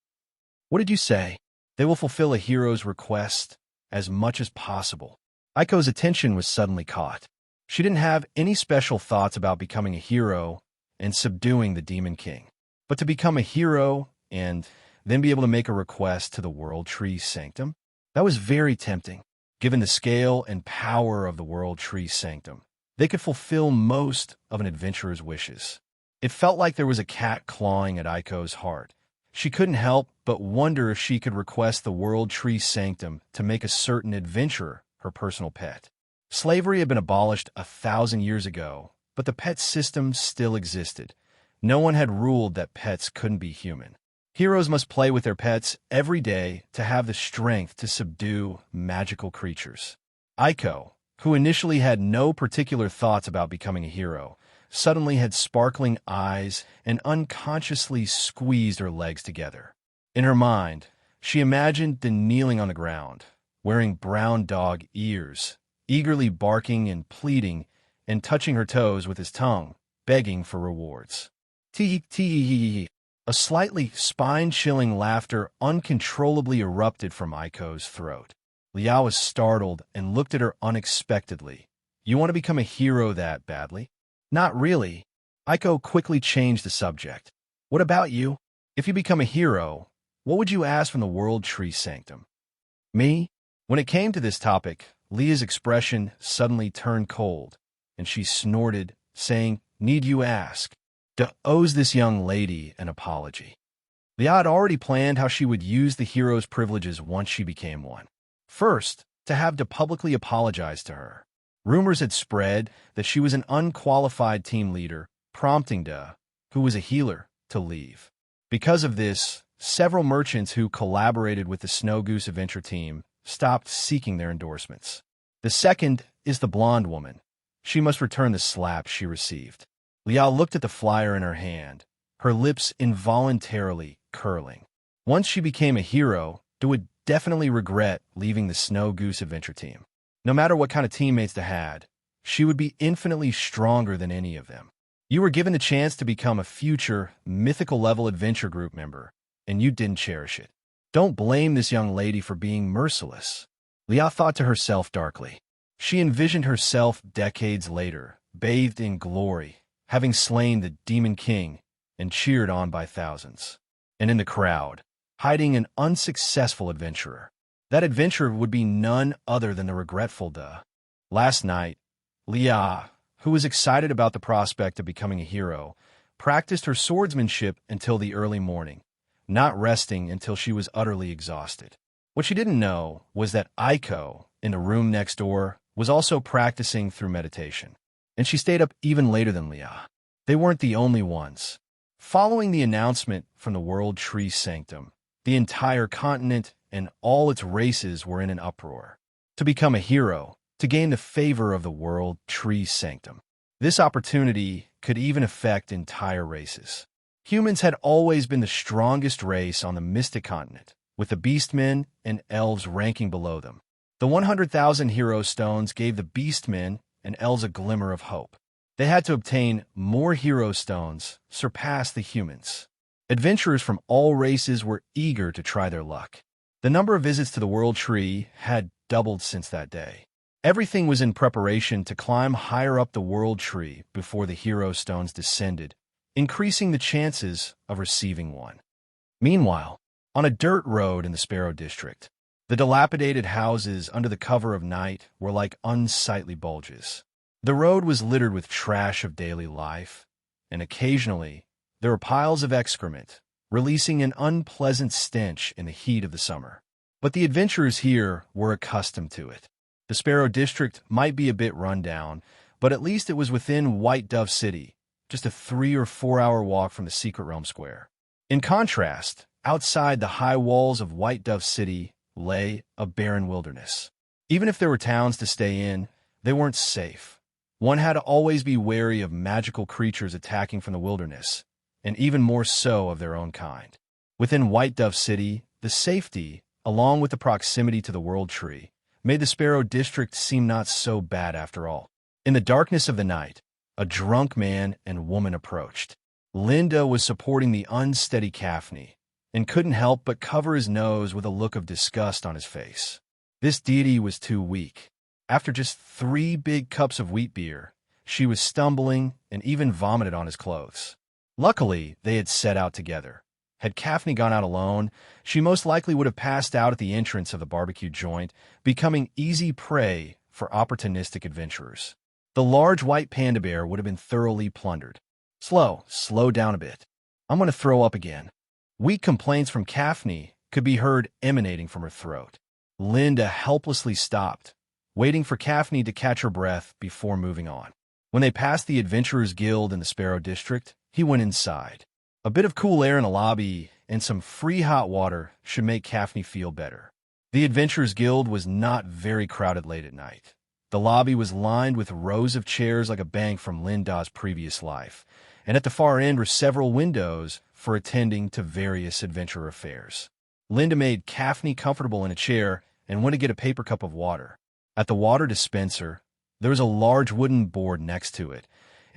Speaker 1: What did you say? They will fulfill a hero's request as much as possible. Aiko's attention was suddenly caught. She didn't have any special thoughts about becoming a hero and subduing the Demon King. But to become a hero and then be able to make a request to the World Tree Sanctum, that was very tempting. Given the scale and power of the World Tree Sanctum, they could fulfill most of an adventurer's wishes. It felt like there was a cat clawing at Aiko's heart. She couldn't help but wonder if she could request the World Tree Sanctum to make a certain adventurer her personal pet. Slavery had been abolished 1,000 years ago, but the pet system still existed. No one had ruled that pets couldn't be human. Heroes must play with their pets every day to have the strength to subdue magical creatures. Aiko, who initially had no particular thoughts about becoming a hero, suddenly had sparkling eyes and unconsciously squeezed her legs together. In her mind, she imagined them kneeling on the ground, wearing brown dog ears, eagerly barking and pleading and touching her toes with his tongue, begging for rewards. Tee-hee-hee-hee. A slightly spine-chilling laughter uncontrollably erupted from Aiko's throat. Liao was startled and looked at her unexpectedly. "You want to become a hero that badly?" "Not really." Aiko quickly changed the subject. "What about you? If you become a hero, what would you ask from the World Tree Sanctum?" "Me?" When it came to this topic, Leah's expression suddenly turned cold, and she snorted, saying, "Need you ask?" Owes this young lady an apology. Leah had already planned how she would use the hero's privileges once she became one. First, to have to publicly apologize to her. Rumors had spread that she was an unqualified team leader, prompting Da, who was a healer, to leave. Because of this, several merchants who collaborated with the Snow Goose Adventure team stopped seeking their endorsements. The second is the blonde woman. She must return the slap she received. Liao looked at the flyer in her hand, her lips involuntarily curling. Once she became a hero, Da would definitely regret leaving the Snow Goose Adventure team. No matter what kind of teammates they had, she would be infinitely stronger than any of them. You were given the chance to become a future, mythical-level adventure group member, and you didn't cherish it. Don't blame this young lady for being merciless. Liao thought to herself darkly. She envisioned herself decades later, bathed in glory, having slain the Demon King and cheered on by thousands. And in the crowd, hiding an unsuccessful adventurer. That adventurer would be none other than the regretful Da. Last night, Lia, who was excited about the prospect of becoming a hero, practiced her swordsmanship until the early morning, not resting until she was utterly exhausted. What she didn't know was that Aiko, in the room next door, was also practicing through meditation, and she stayed up even later than Leah. They weren't the only ones. Following the announcement from the World Tree Sanctum, the entire continent and all its races were in an uproar. To become a hero, to gain the favor of the World Tree Sanctum. This opportunity could even affect entire races. Humans had always been the strongest race on the Mystic Continent, with the Beastmen and Elves ranking below them. The 100,000 hero stones gave the Beastmen and Elves a glimmer of hope. They had to obtain more hero stones, surpass the humans. Adventurers from all races were eager to try their luck. The number of visits to the World Tree had doubled since that day. Everything was in preparation to climb higher up the World Tree before the hero stones descended, increasing the chances of receiving one. Meanwhile, on a dirt road in the Sparrow District, the dilapidated houses under the cover of night were like unsightly bulges. The road was littered with trash of daily life, and occasionally there were piles of excrement, releasing an unpleasant stench in the heat of the summer. But the adventurers here were accustomed to it. The Sparrow District might be a bit run down, but at least it was within White Dove City, just a 3 or 4 hour walk from the Secret Realm Square. In contrast, outside the high walls of White Dove City lay a barren wilderness. Even if there were towns to stay in, they weren't safe. One had to always be wary of magical creatures attacking from the wilderness, and even more so of their own kind. Within White Dove City, the safety, along with the proximity to the World Tree, made the Sparrow District seem not so bad after all. In the darkness of the night, a drunk man and woman approached. Linda was supporting the unsteady Kaphne, and couldn't help but cover his nose with a look of disgust on his face. This deity was too weak. After just 3 big cups of wheat beer, she was stumbling and even vomited on his clothes. Luckily, they had set out together. Had Kaphne gone out alone, she most likely would have passed out at the entrance of the barbecue joint, becoming easy prey for opportunistic adventurers. The large white panda bear would have been thoroughly plundered. Slow down a bit. I'm going to throw up again. Weak complaints from Kaphne could be heard emanating from her throat. Linda helplessly stopped, waiting for Kaphne to catch her breath before moving on. When they passed the Adventurers Guild in the Sparrow District, he went inside. A bit of cool air in the lobby and some free hot water should make Kaphne feel better. The Adventurers Guild was not very crowded late at night. The lobby was lined with rows of chairs like a bank from Linda's previous life, and at the far end were several windows for attending to various adventure affairs. Linda made Kaphne comfortable in a chair and went to get a paper cup of water. At the water dispenser, there was a large wooden board next to it,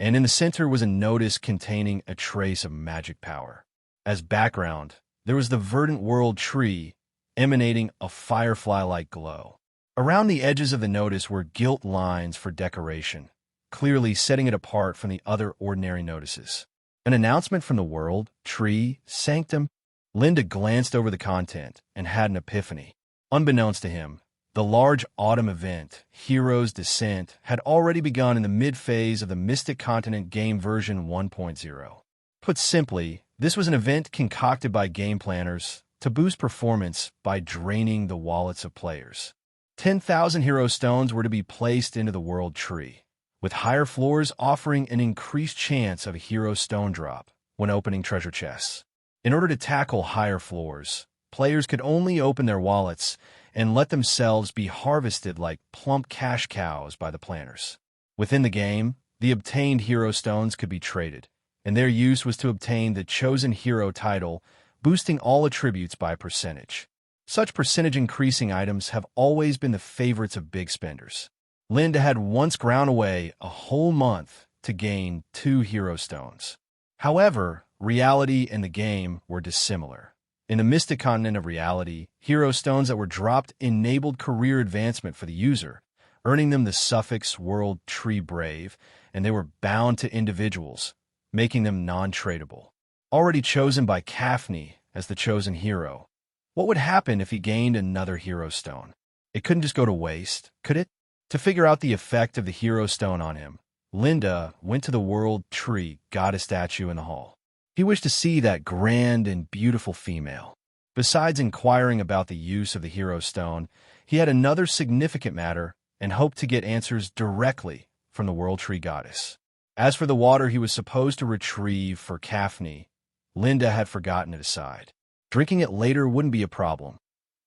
Speaker 1: and in the center was a notice containing a trace of magic power. As background, there was the verdant world tree emanating a firefly-like glow. Around the edges of the notice were gilt lines for decoration, clearly setting it apart from the other ordinary notices. An announcement from the World Tree Sanctum. Linda glanced over the content and had an epiphany. Unbeknownst to him, the large autumn event, Heroes Descent, had already begun in the mid-phase of the Mystic Continent game version 1.0. Put simply, this was an event concocted by game planners to boost performance by draining the wallets of players. 10,000 hero stones were to be placed into the World Tree, with higher floors offering an increased chance of a hero stone drop when opening treasure chests. In order to tackle higher floors, players could only open their wallets and let themselves be harvested like plump cash cows by the planners. Within the game, the obtained hero stones could be traded, and their use was to obtain the chosen hero title, boosting all attributes by a percentage. Such percentage-increasing items have always been the favorites of big spenders. Linda had once ground away a whole month to gain 2 hero stones. However, reality and the game were dissimilar. In the Mystic Continent of reality, hero stones that were dropped enabled career advancement for the user, earning them the suffix World Tree Brave, and they were bound to individuals, making them non-tradable. Already chosen by Kaphne as the chosen hero, what would happen if he gained another hero stone? It couldn't just go to waste, could it? To figure out the effect of the hero stone on him, Linda went to the World Tree Goddess statue in the hall. He wished to see that grand and beautiful female. Besides inquiring about the use of the hero stone, he had another significant matter and hoped to get answers directly from the World Tree Goddess. As for the water he was supposed to retrieve for Kaphne, Linda had forgotten to decide. Drinking it later wouldn't be a problem,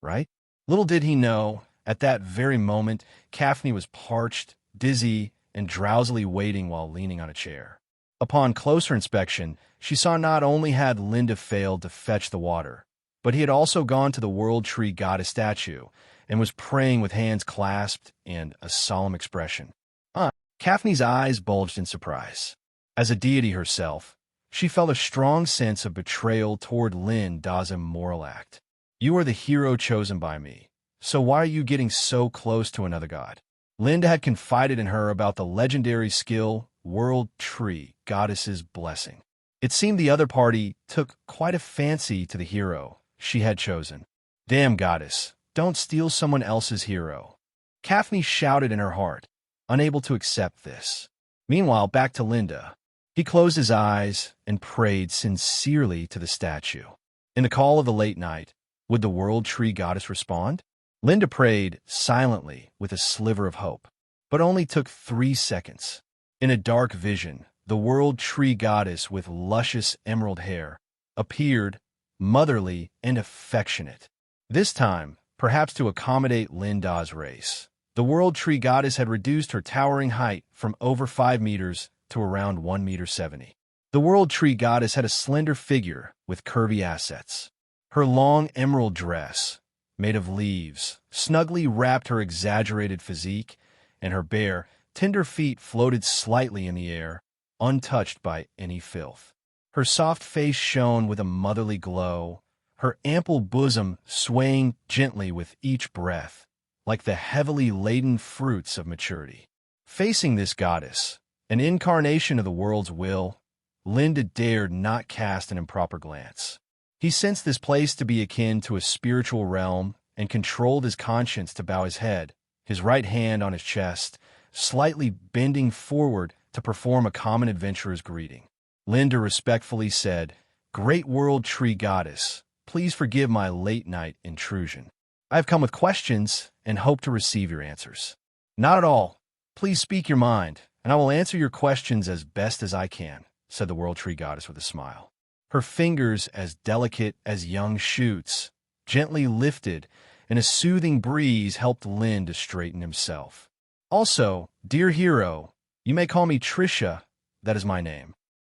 Speaker 1: right? Little did he know, at that very moment, Kaphne was parched, dizzy, and drowsily waiting while leaning on a chair. Upon closer inspection, she saw not only had Linda failed to fetch the water, but he had also gone to the World Tree Goddess statue and was praying with hands clasped and a solemn expression. Kaphne's eyes bulged in surprise. As a deity herself, she felt a strong sense of betrayal toward Linda's immoral act. You are the hero chosen by me, so why are you getting so close to another god? Linda had confided in her about the legendary skill World Tree Goddess's blessing. It seemed the other party took quite a fancy to the hero she had chosen. Damn, goddess, don't steal someone else's hero. Kaphne shouted in her heart, unable to accept this. Meanwhile, back to Linda. He closed his eyes and prayed sincerely to the statue. In the call of the late night, would the World Tree Goddess respond? Linda prayed silently with a sliver of hope, but only took 3 seconds. In a dark vision, the World Tree Goddess with luscious emerald hair appeared, motherly and affectionate. This time, perhaps to accommodate Linda's race, the World Tree Goddess had reduced her towering height from over 5 meters to around 1.70 meters. The World Tree Goddess had a slender figure with curvy assets. Her long emerald dress, made of leaves, snugly wrapped her exaggerated physique, and her bare, tender feet floated slightly in the air, untouched by any filth. Her soft face shone with a motherly glow, her ample bosom swaying gently with each breath, like the heavily laden fruits of maturity. Facing this goddess, an incarnation of the world's will, Linda dared not cast an improper glance. He sensed this place to be akin to a spiritual realm and controlled his conscience to bow his head, his right hand on his chest, slightly bending forward to perform a common adventurer's greeting. Linda respectfully said, "Great World Tree Goddess, please forgive my late-night intrusion. I have come with questions and hope to receive your answers." "Not at all. Please speak your mind, and I will answer your questions as best as I can," said the World Tree Goddess with a smile. Her fingers, as delicate as young shoots, gently lifted, and a soothing breeze helped Lynn to straighten himself. "Also, dear hero, you may call me Trisha, that is my name.